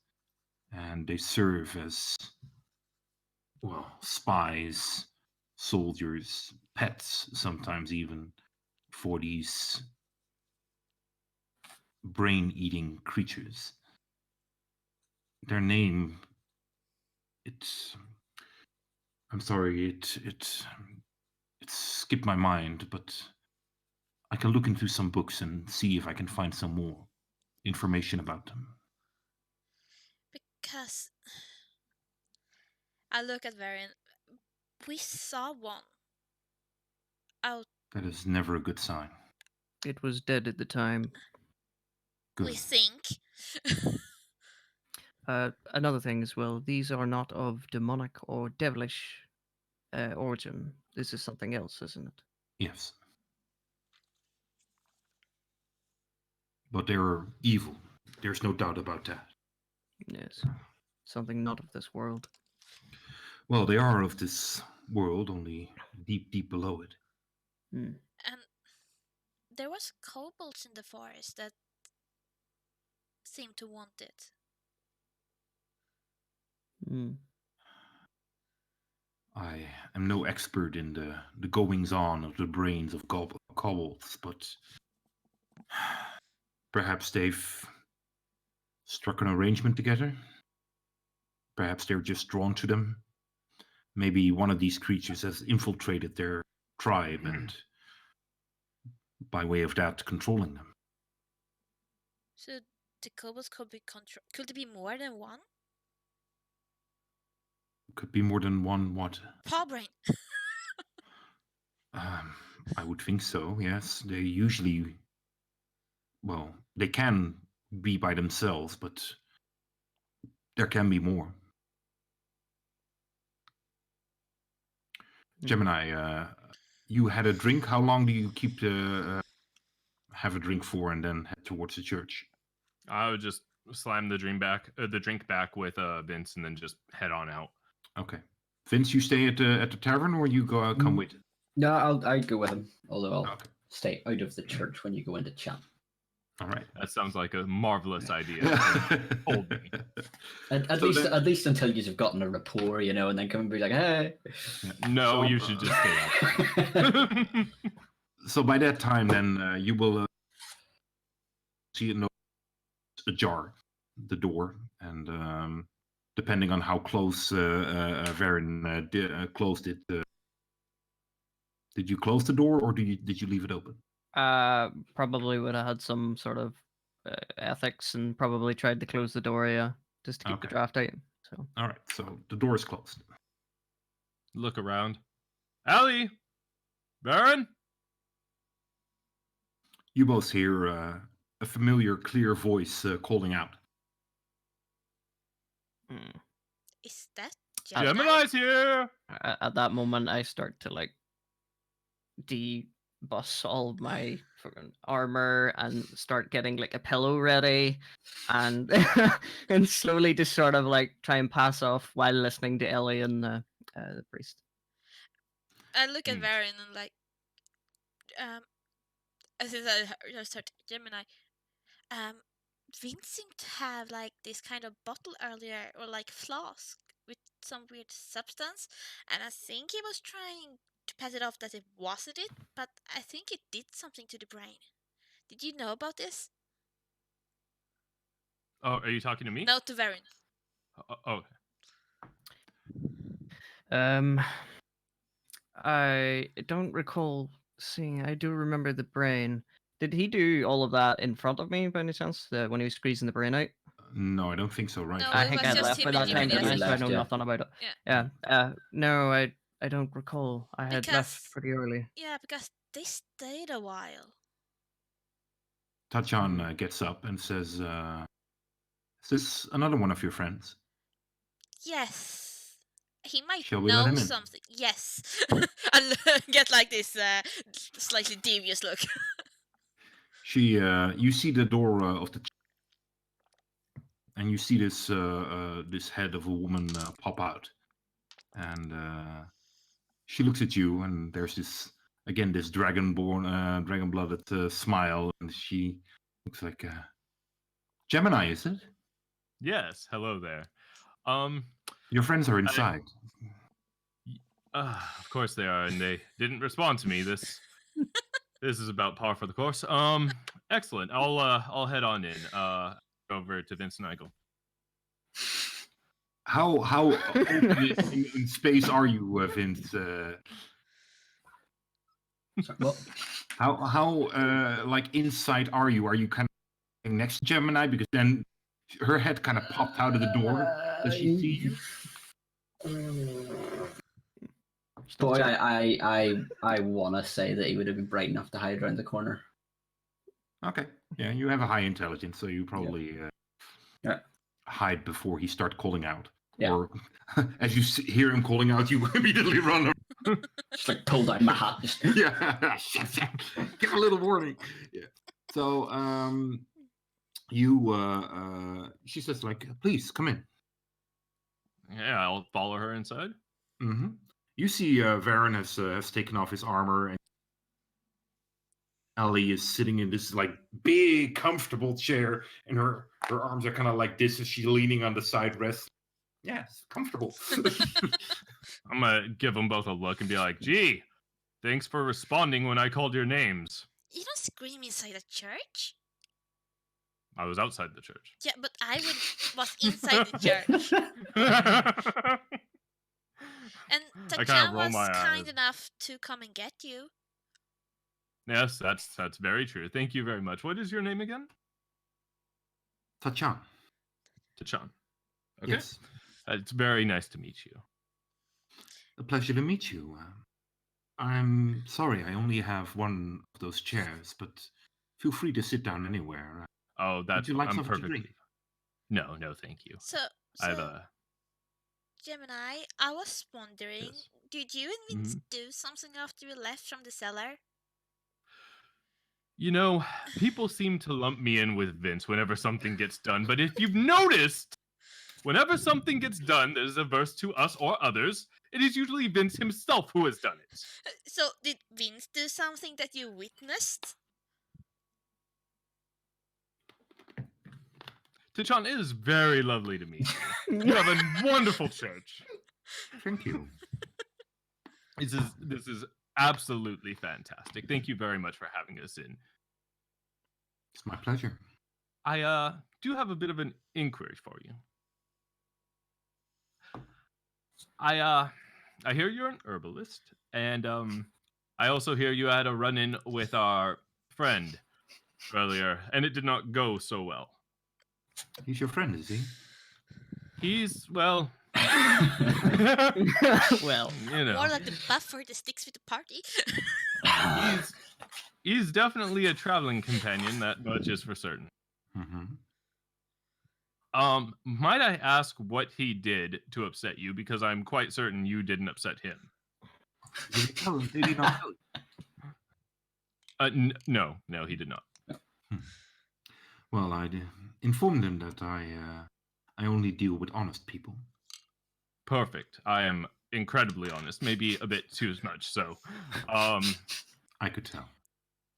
and they serve as, well, spies, soldiers, pets, sometimes even, for these brain eating creatures. Their name I'm sorry, it skipped my mind, but I can look into some books and see if I can find some more information about them. Because I look at Varian. We saw one out. That is never a good sign. It was dead at the time. Good. We think. Another thing as well, these are not of demonic or devilish origin. This is something else, isn't it? Yes. But they're evil. There's no doubt about that. Yes. Something not of this world. Well, they are of this world, only deep, deep below it. Hmm. And there was kobolds in the forest that seemed to want it. Hmm. I am no expert in the goings-on of the brains of kobolds, but perhaps they've struck an arrangement together. Perhaps they're just drawn to them. Maybe one of these creatures has infiltrated their tribe and, by way of that, controlling them. So the kobolds could be could it be more than one? Could be more than one what? Paw brain. I would think so, yes. They usually, well, they can be by themselves, but there can be more. Gemini, you had a drink. How long do you keep to have a drink for and then head towards the church? I would just slam the drink back with Vince, and then just head on out. Okay. Vince, you stay at the tavern, or you go come with? No, I'd go with him. Although I'll Okay. stay out of the church when you go into chat. All right. That sounds like a marvelous idea. Told me. At least until you've gotten a rapport, and then come and be like, hey. No, you should just stay out. So by that time, then you will see it ajar, the door, and depending on how close Varen closed it. Did you close the door, or did you leave it open? Probably would have had some sort of ethics and probably tried to close the door, yeah, just to keep the draft out. So. All right, so the door is closed. Look around. Allie! Baron? You both hear a familiar, clear voice calling out. Is that Gemini? Gemini's here! At that moment, I start to bus all of my fucking armor and start getting a pillow ready and and slowly just sort of try and pass off while listening to Ellie and the priest. I look at Varian and as I start Gemini, Vince seemed to have this kind of bottle earlier, or flask with some weird substance, and I think he was trying to pass it off that it wasn't it, but I think it did something to the brain. Did you know about this? Oh, are you talking to me? No, to Varian. Oh. I don't recall seeing. I do remember the brain. Did he do all of that in front of me by any chance when he was squeezing the brain out? No, I don't think so. Right? No, I think I left by that time, so I know nothing about it. Yeah. No, I don't recall. I had left pretty early. Yeah, because they stayed a while. Tachan gets up and says, "Is this another one of your friends?" Yes. He might Shall we let know him in? something. Yes. And get this slightly devious look. You see the door of the, and you see this this head of a woman pop out, and she looks at you, and there's this dragon-blooded smile, and she looks like Gemini, is it? Yes. Hello there. Your friends are inside. Of course they are, and they didn't respond to me. This is about par for the course. Excellent. I'll head on in. Over to Vince and Nigel. how open in space are you, Vince? Sorry, what? How like inside are you? Are you kind of next to Gemini? Because then her head kind of popped out of the door. Does she see you? Boy, I want to say that he would have been bright enough to hide around the corner. Okay. Yeah, you have a high intelligence, so you probably hide before he starts calling out. Yeah. Or as you hear him calling out, you immediately run. Just like pull down my hat. Just... Yeah, give a little warning. Yeah. So she says like, please come in. Yeah, I'll follow her inside. Mm-hmm. You see, Varen has taken off his armor, and Ellie is sitting in this like big, comfortable chair, and her arms are kind of like this as she's leaning on the side rest. Yes, comfortable. I'm gonna give them both a look and be like, "Gee, thanks for responding when I called your names." You don't scream inside a church. I was outside the church. Yeah, but was inside the church. And Tachan was kind enough to come and get you. Yes, that's very true. Thank you very much. What is your name again? Tachan. Tachan. Okay. Yes. It's very nice to meet you. A pleasure to meet you. I'm sorry, I only have one of those chairs, but feel free to sit down anywhere. Oh, would you like I'm something to perfectly. drink? No, thank you. So I have a. Gemini, I was wondering, Yes. did you and Vince do something after you left from the cellar? You know, people seem to lump me in with Vince whenever something gets done, but if you've noticed, whenever something gets done that is averse to us or others, it is usually Vince himself who has done it. So, did Vince do something that you witnessed? Tachan, it is very lovely to meet you. You have a wonderful church. Thank you. This is absolutely fantastic. Thank you very much for having us in. It's my pleasure. I do have a bit of an inquiry for you. I hear you're an herbalist, and I also hear you had a run-in with our friend earlier, and it did not go so well. He's your friend, is he? He's, well... well, you know. More like the buffer that sticks with the party. He's definitely a traveling companion, that much is for certain. Mm-hmm. Might I ask what he did to upset you? Because I'm quite certain you didn't upset him. Did he tell him? Did he not tell you? No, he did not. Well, I'd informed him that I only deal with honest people. Perfect. I am incredibly honest, maybe a bit too much. So, I could tell.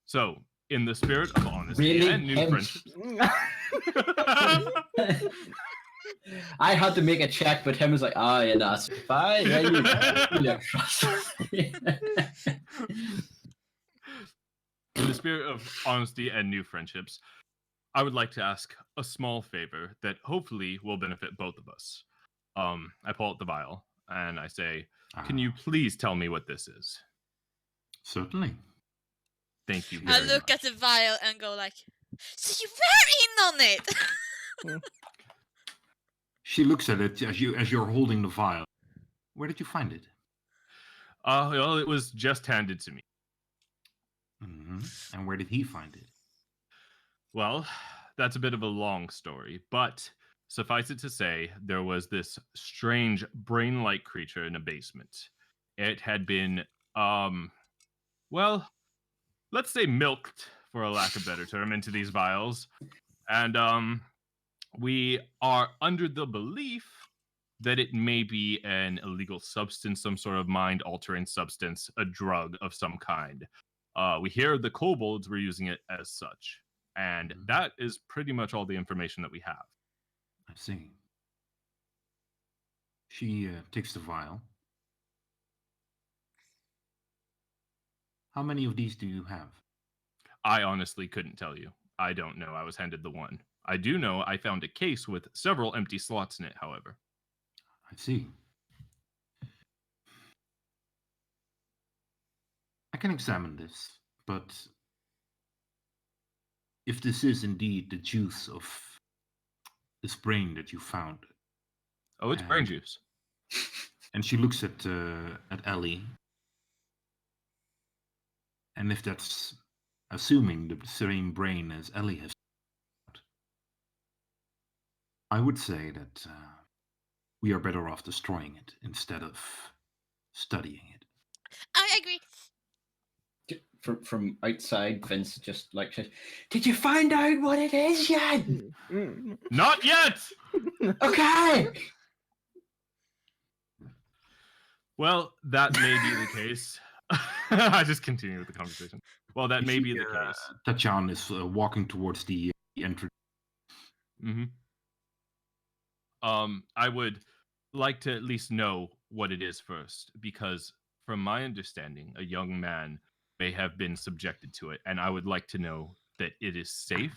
So, in the spirit of honesty and new friendships. I had to make a check, but him was like, "Oh yeah, that's fine. Yeah, you never trust." In the spirit of honesty and new friendships, I would like to ask a small favor that hopefully will benefit both of us. I pull out the vial and I say, "Can you please tell me what this is?" Certainly. Thank you. I look at the vial and go like, "So you were in on it!" She looks at it as you're holding the vial. Where did you find it? Well, it was just handed to me. Mm-hmm. And where did he find it? Well, that's a bit of a long story, but suffice it to say, there was this strange brain-like creature in a basement. It had been, well, let's say milked, for a lack of a better term, into these vials. And, we are under the belief that it may be an illegal substance, some sort of mind-altering substance, a drug of some kind. We hear the kobolds were using it as such. And that is pretty much all the information that we have. I see. She takes the vial. How many of these do you have? I honestly couldn't tell you. I don't know. I was handed the one. I do know I found a case with several empty slots in it, however. I see. I can examine this, but if this is indeed the juice of this brain that you found, Oh, it's brain juice. and she looks at Ellie, and if that's assuming the same brain as Ellie has, I would say that we are better off destroying it instead of studying it. I agree. From outside, Vince just like says, "Did you find out what it is yet?" Not yet! Okay. Well, that may be the case. I just continue with the conversation. Well, that may be the case. Tachan is walking towards the entrance. Mm-hmm. I would like to at least know what it is first, because from my understanding, a young man may have been subjected to it, and I would like to know that it is safe,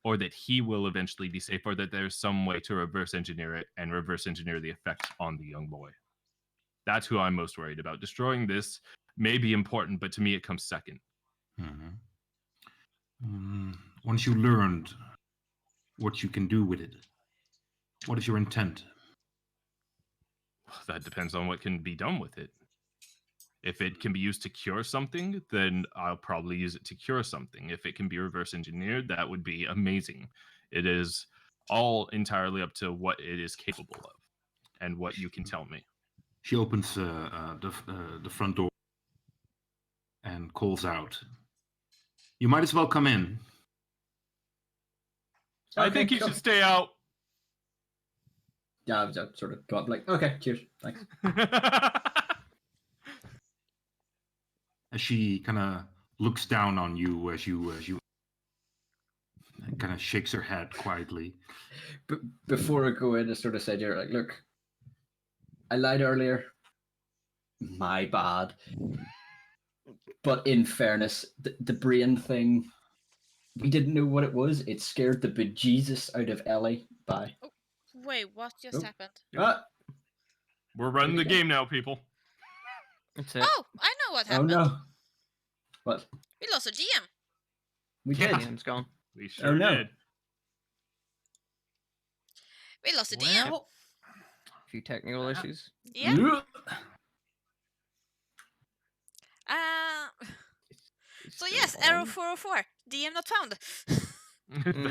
or that he will eventually be safe, or that there's some way to reverse engineer it and reverse engineer the effects on the young boy. That's who I'm most worried about. Destroying this may be important, but to me it comes second. Once you learned what you can do with it, what is your intent? That depends on what can be done with it. If it can be used to cure something, then I'll probably use it to cure something. If it can be reverse engineered, that would be amazing. It is all entirely up to what it is capable of and what you can tell me. She opens the front door and calls out, "You might as well come in." I think you should stay out. Yeah, I was sort of got like, okay, cheers, thanks. As she kind of looks down on you as you kind of shakes her head quietly. But before I go in, I sort of said, "You're like, look, I lied earlier. My bad. But in fairness, the brain thing, we didn't know what it was. It scared the bejesus out of Ellie. Bye." Wait, what just happened? Ah, We're running the game now, people. That's it. Oh, I know what oh happened. no. What? We lost a GM. We did. GM's gone. We sure no. did. We lost a DM. A few technical issues. Yeah. It's So still yes, on. error 404. DM not found.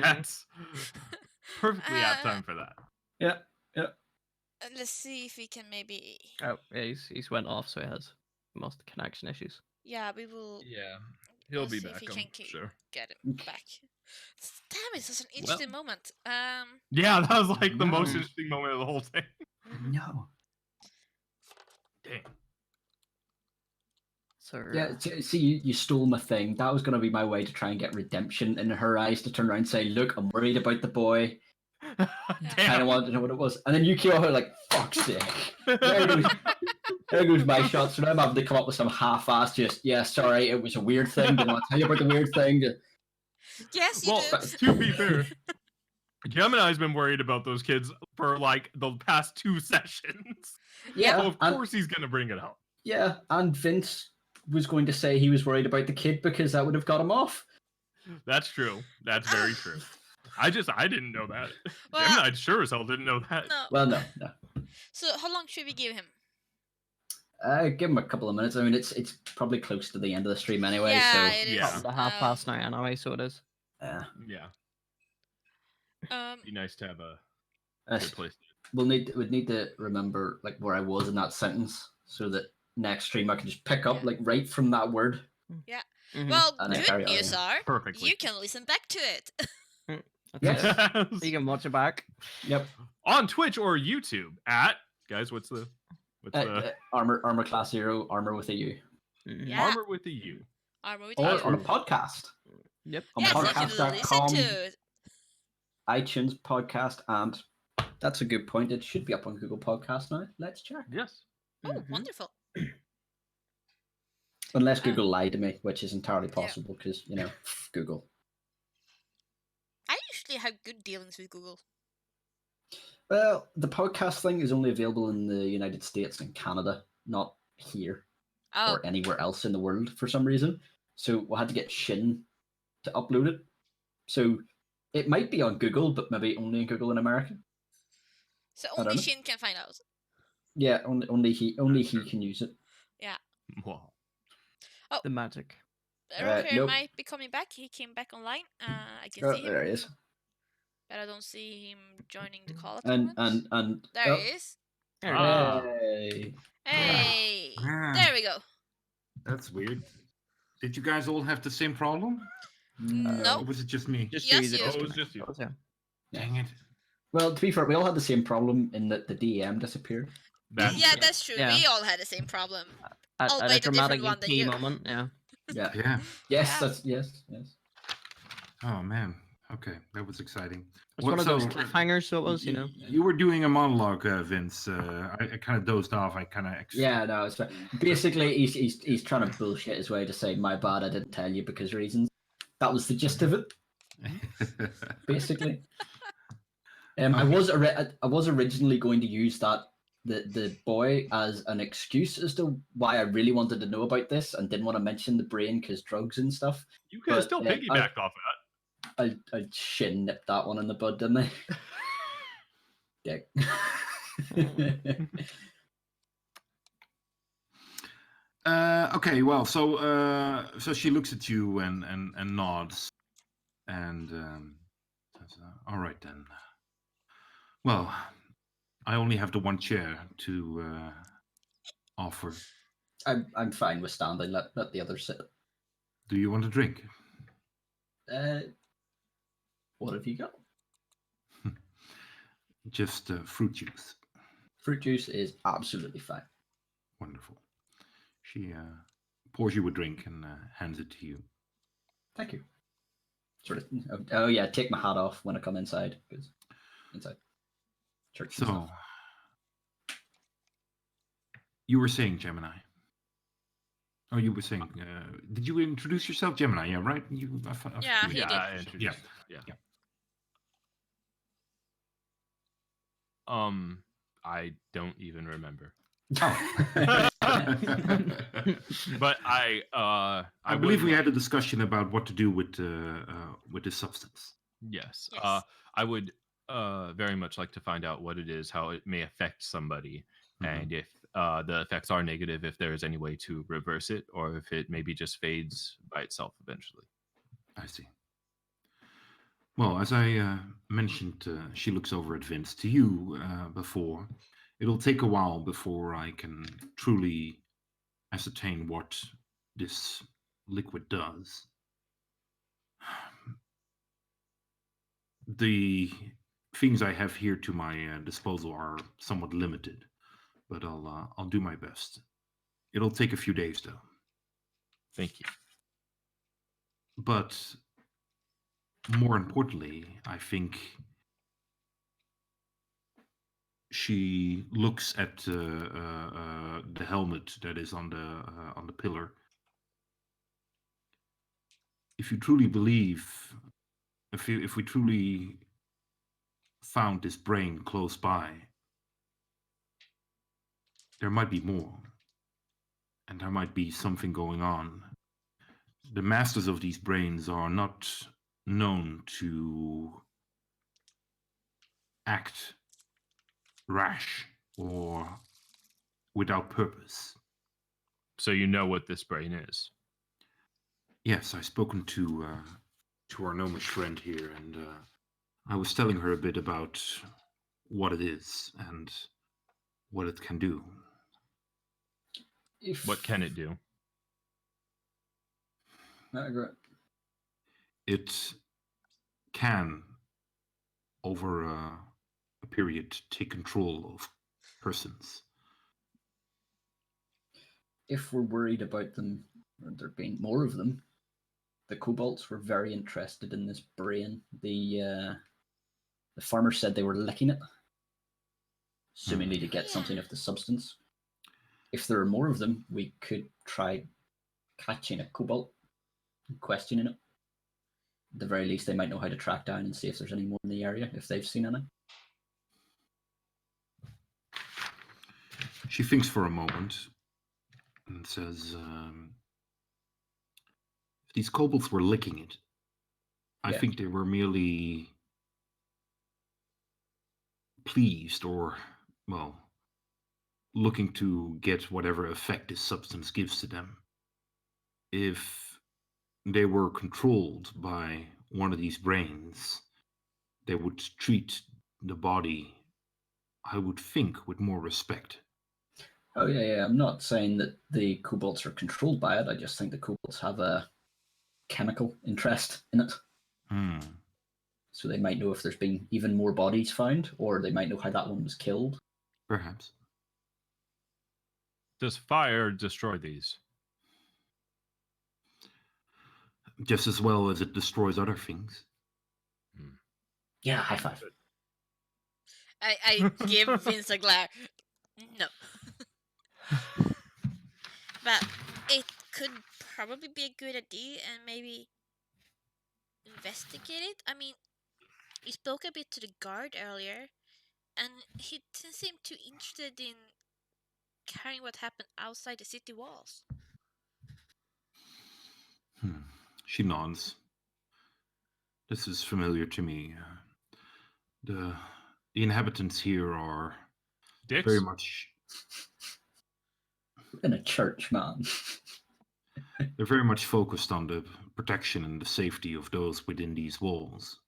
That's perfectly apt time for that. Yeah. Let's see if we can maybe. Oh, yeah, he's went off, so he has most connection issues. Yeah, we will. Yeah, he'll Let's be see if back. he I'm can sure. get him back. Damn it! Such an interesting moment. Yeah, that was like the most No. interesting moment of the whole thing. No. Dang. So Yeah, see, you stole my thing. That was going to be my way to try and get redemption in her eyes, to turn around and say, "Look, I'm worried about the boy. Kind of Damn. wanted to know what it was." And then you kill her like, "Fuck's sake." There goes my shot. So now I'm having to come up with some half-assed, just, "Yeah, sorry, it was a weird thing. Didn't want to tell you about the weird thing." Yes, you Well, do. to be fair, Gemini's been worried about those kids for like the past 2 sessions. Yeah, So of course he's gonna bring it up. yeah, and Vince was going to say he was worried about the kid because that would have got him off. That's true. That's very true. I didn't know that. Well, Gemini sure as hell didn't know that. No. Well, no. So how long should we give him? Give him a couple of minutes. I mean, it's probably close to the end of the stream anyway. Yeah, so it is. Yeah. the half past now anyway, so it is. Yeah, Um. be nice to have a uh, good place. we'd need to remember like where I was in that sentence, so that next stream I can just pick up Yeah. like right from that word. Mhm. Well, And then good carry on. news are Perfectly. you can listen back to it. That's it. Yes. You can watch it back. Yep. On Twitch or YouTube at guys. What's the Armor Class 0, Armor with a U. Mhm. Yeah. Armor with the U? Armor with Or you. on a podcast. Yep. On Yes, you can podcast.com, listen to it. iTunes podcast, and that's a good point. It should be up on Google Podcast now. Let's check. Yes. Oh, Mhm. wonderful. Unless Google lied to me, which is entirely possible because, Google. I usually have good dealings with Google. Well, the podcast thing is only available in the United States and Canada, not here Oh, or anywhere else in the world for some reason. So we had to get Shin to upload it. So it might be on Google, but maybe only on Google in America. so I only don't know. Shin can find out. Yeah, only he can use it. Yeah. Wow. The magic. Rocker nope. might be coming back. He came back online. I can Oh, see him, there he is. but I don't see him joining the call at the And moment. and There oh, he is. There we go. Hey. Hey, Ah. there we go. That's weird. Did you guys all have the same problem? No. Or was it just me? Just Yes, you. that you. Oh, it was disconnected. just you. That was him. Dang it. Well, to be fair, we all had the same problem in that the DM disappeared. That's Yeah, true. that's true. Yeah. We all had the same problem. At a Albeit a dramatic different one than key you. moment, yeah. Yeah. Yeah. Yes, Yeah. that's yes. Oh man. Okay, that was exciting. It's one of those cliffhangers, so it was, you know. You were doing a monologue, Vince. I kind of dozed off. I kind of. Yeah, no, it's fine. Basically, he's trying to bullshit his way to say, "My bad, I didn't tell you because reasons." That was the gist of it, basically. I was originally going to use the boy as an excuse as to why I really wanted to know about this and didn't want to mention the brain because drugs and stuff. You could have But, still piggybacked off of that. I shin nipped that one in the bud, didn't I? Dick. Okay, well, so she looks at you and nods, and says, "All right then. Well, I only have the one chair to offer. I'm fine with standing. Let the others sit. Do you want a drink?" What have you got? Just fruit juice. Fruit juice is absolutely fine. Wonderful. She pours you a drink and hands it to you. Thank you. Sort of. Oh yeah, take my hat off when I come inside because inside church. And So, stuff. you were saying, Gemini. Oh, you were saying. Did you introduce yourself, Gemini? Yeah, right. Yeah, he Yeah, did. I introduced. Yeah. I don't even remember. Oh. But I believe would, we had a discussion about what to do with the substance. yes. Yes. I would very much like to find out what it is, how it may affect somebody, and if the effects are negative, if there is any way to reverse it, or if it maybe just fades by itself eventually. I see. Well, as I mentioned, she looks over at Vince. To you, before, it'll take a while before I can truly ascertain what this liquid does. The things I have here to my disposal are somewhat limited, but I'll do my best. It'll take a few days, though. Thank you. But more importantly, I think she looks at the helmet that is on the pillar. If you truly believe, if we truly found this brain close by, there might be more, and there might be something going on. The masters of these brains are not known to act rash or without purpose. So you know what this brain is. Yes, I've spoken to our gnomish friend here, and I was telling her a bit about what it is and what it can do. What can it do? It can, over a period, take control of persons. If we're worried about them, or there being more of them, the kobolds were very interested in this brain. The farmer said they were licking it, seemingly to get something of the substance. If there are more of them, we could try catching a kobold and questioning it. At the very least, they might know how to track down and see if there's any more in the area, if they've seen any. She thinks for a moment and says, if these kobolds were licking it, I Yeah. think they were merely pleased or, well, looking to get whatever effect this substance gives to them. If they were controlled by one of these brains, they would treat the body, I would think, with more respect. Oh yeah. I'm not saying that the kobolds are controlled by it. I just think the kobolds have a chemical interest in it. Hmm. So they might know if there's been even more bodies found, or they might know how that one was killed. Perhaps. Does fire destroy these? Just as well as it destroys other things. Yeah, high five. I give Vince a glare. No. But it could probably be a good idea and maybe investigate it. I mean, he spoke a bit to the guard earlier, and he didn't seem too interested in carrying what happened outside the city walls. She nods. This is familiar to me. The inhabitants here are Dicks? very much In a church, man. they're very much focused on the protection and the safety of those within these walls.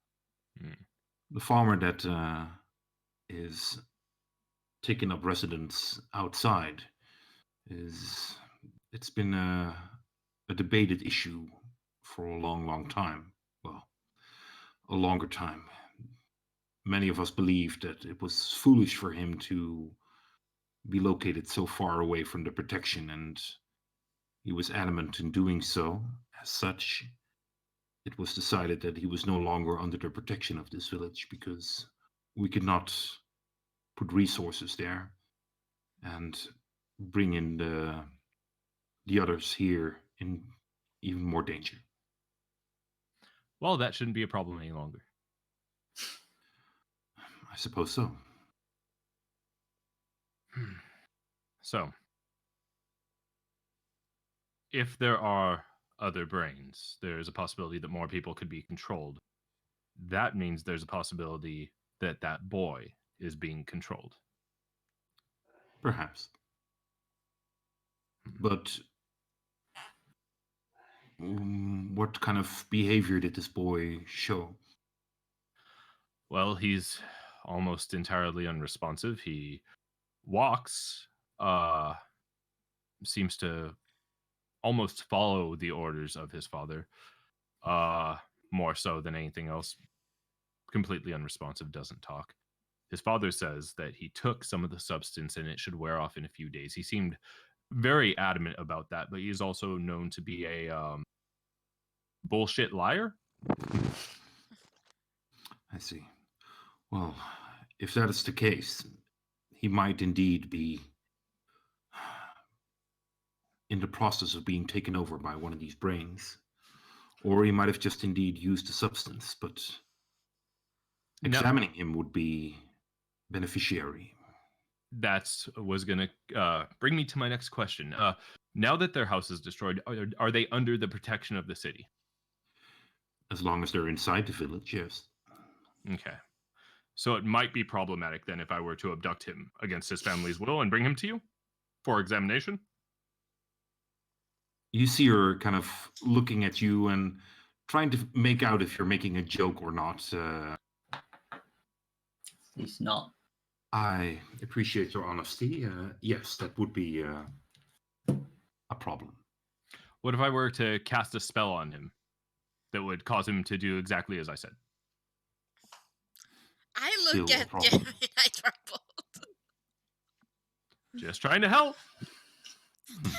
The farmer that is taking up residence outside it's been a debated issue for a long time. Well, a longer time. Many of us believed that it was foolish for him to be located so far away from the protection, and he was adamant in doing so. As such, it was decided that he was no longer under the protection of this village because we could not put resources there and bring in the others here in even more danger. Well, that shouldn't be a problem any longer. I suppose so. So, if there are other brains, there's a possibility that more people could be controlled. That means there's a possibility that that boy is being controlled. Perhaps. But what kind of behavior did this boy show? Well, he's almost entirely unresponsive. He walks, seems to almost follow the orders of his father, more so than anything else. Completely unresponsive, doesn't talk. His father says that he took some of the substance and it should wear off in a few days. He seemed very adamant about that, but he is also known to be a bullshit liar. I see. Well, if that is the case, he might indeed be in the process of being taken over by one of these brains. Or he might have just indeed used the substance, but examining him would be beneficiary. That was going to bring me to my next question. Now that their house is destroyed, are they under the protection of the city? As long as they're inside the village, yes. Okay. So it might be problematic then if I were to abduct him against his family's will and bring him to you for examination? You see her kind of looking at you and trying to make out if you're making a joke or not. He's not. I appreciate your honesty. Yes, that would be a problem. What if I were to cast a spell on him that would cause him to do exactly as I said? I look at Jeremy and I tremble. Just trying to help. Not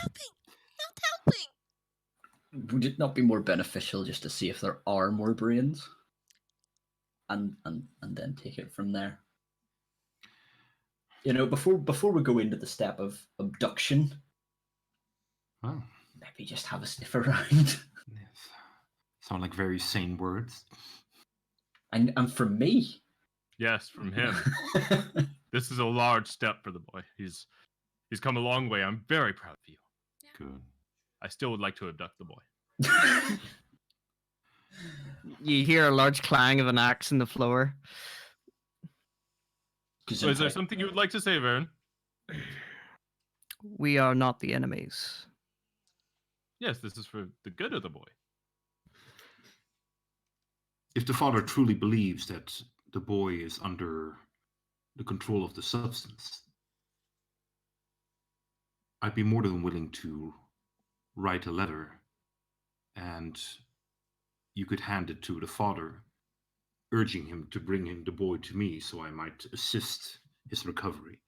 helping. Would it not be more beneficial just to see if there are more brains? And then take it from there. You know, before we go into the step of abduction, maybe just have a sniff around. Yes. Sound like very sane words. And from me. Yes, from him. This is a large step for the boy. He's He's come a long way. I'm very proud of you. Good. I still would like to abduct the boy. You hear a large clang of an axe in the floor. So is there something you would like to say, Varen? We are not the enemies. Yes, this is for the good of the boy. If the father truly believes that the boy is under the control of the substance, I'd be more than willing to write a letter, and you could hand it to the father, urging him to bring him the boy to me so I might assist his recovery.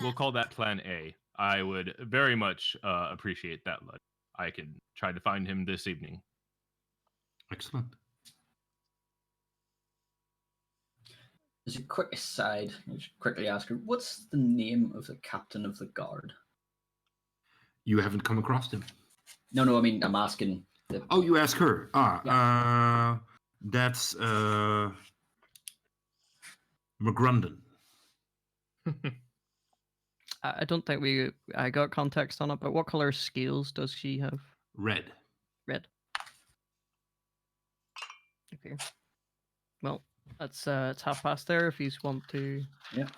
We'll call that Plan A. I would very much appreciate that letter. I can try to find him this evening. Excellent. As a quick aside, I should quickly ask her, what's the name of the captain of the guard? You haven't come across him? No, I mean, I'm asking. Oh, you ask her. Yeah. That's McGrunden. I don't think I got context on it, but what color scales does she have? Red. Red. Okay. Well, it's past there if you want to. Yeah.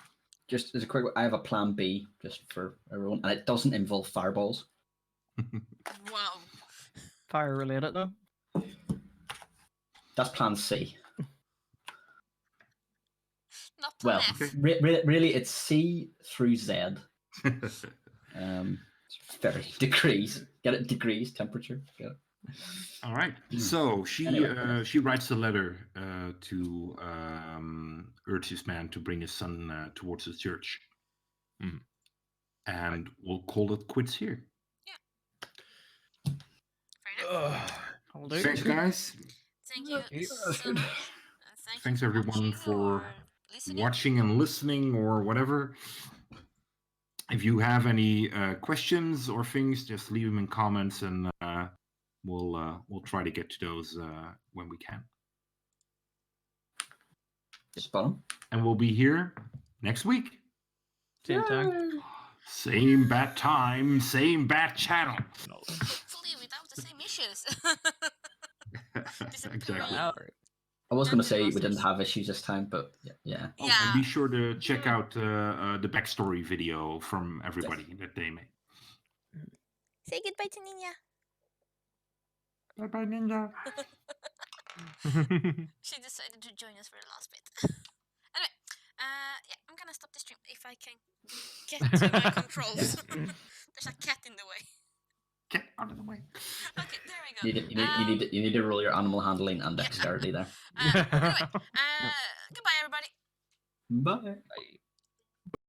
Just as a quick, I have a plan B just for everyone, and it doesn't involve fireballs. Wow. Fire related though. That's plan C. Not plan Well, F. really, it's C through Z. It's very degrees. Get it? Degrees, temperature. Get it? All right. So she she writes a letter to urge his man to bring his son towards the church. Mhm. And we'll call it quits here. Fair enough. I'll do. Thanks, guys. Thank you so much. Thanks everyone for listening. watching and listening or whatever. If you have any questions or things, just leave them in comments, and we'll try to get to those when we can. Spot on. And we'll be here next week. Same time. Same bat time, same bat channel. Hopefully without the same issues. Exactly. I was going to say we didn't have issues this time, but yeah. Oh, and be sure to check out the backstory video from everybody that they made. Say goodbye to Ninja. Bye-bye, Ninja. She decided to join us for the last bit. Anyway, yeah, I'm gonna stop the stream if I can get to my controls. There's a cat in the way. Get out of the way. Okay, there we go. You need to roll your animal handling and dexterity there. Anyway, goodbye everybody. Bye.